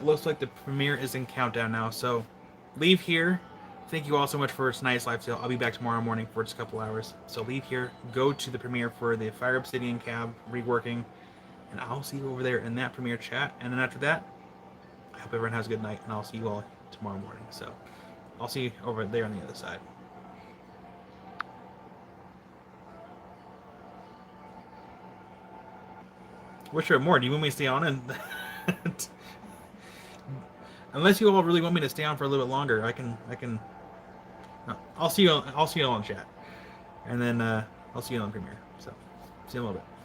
looks like the premiere is in countdown now, so leave here. Thank you all so much for tonight's live sale. I'll be back tomorrow morning for just a couple hours. So leave here, go to the premiere for the Fire Obsidian cab reworking, and I'll see you over there in that premiere chat. And then after that, I hope everyone has a good night, and I'll see you all tomorrow morning. So I'll see you over there on the other side. What's your more? Do you want me to stay on? And unless you all really want me to stay on for a little bit longer, I can No, I'll see you on chat, and then I'll see you on Premiere. So, see you in a little bit.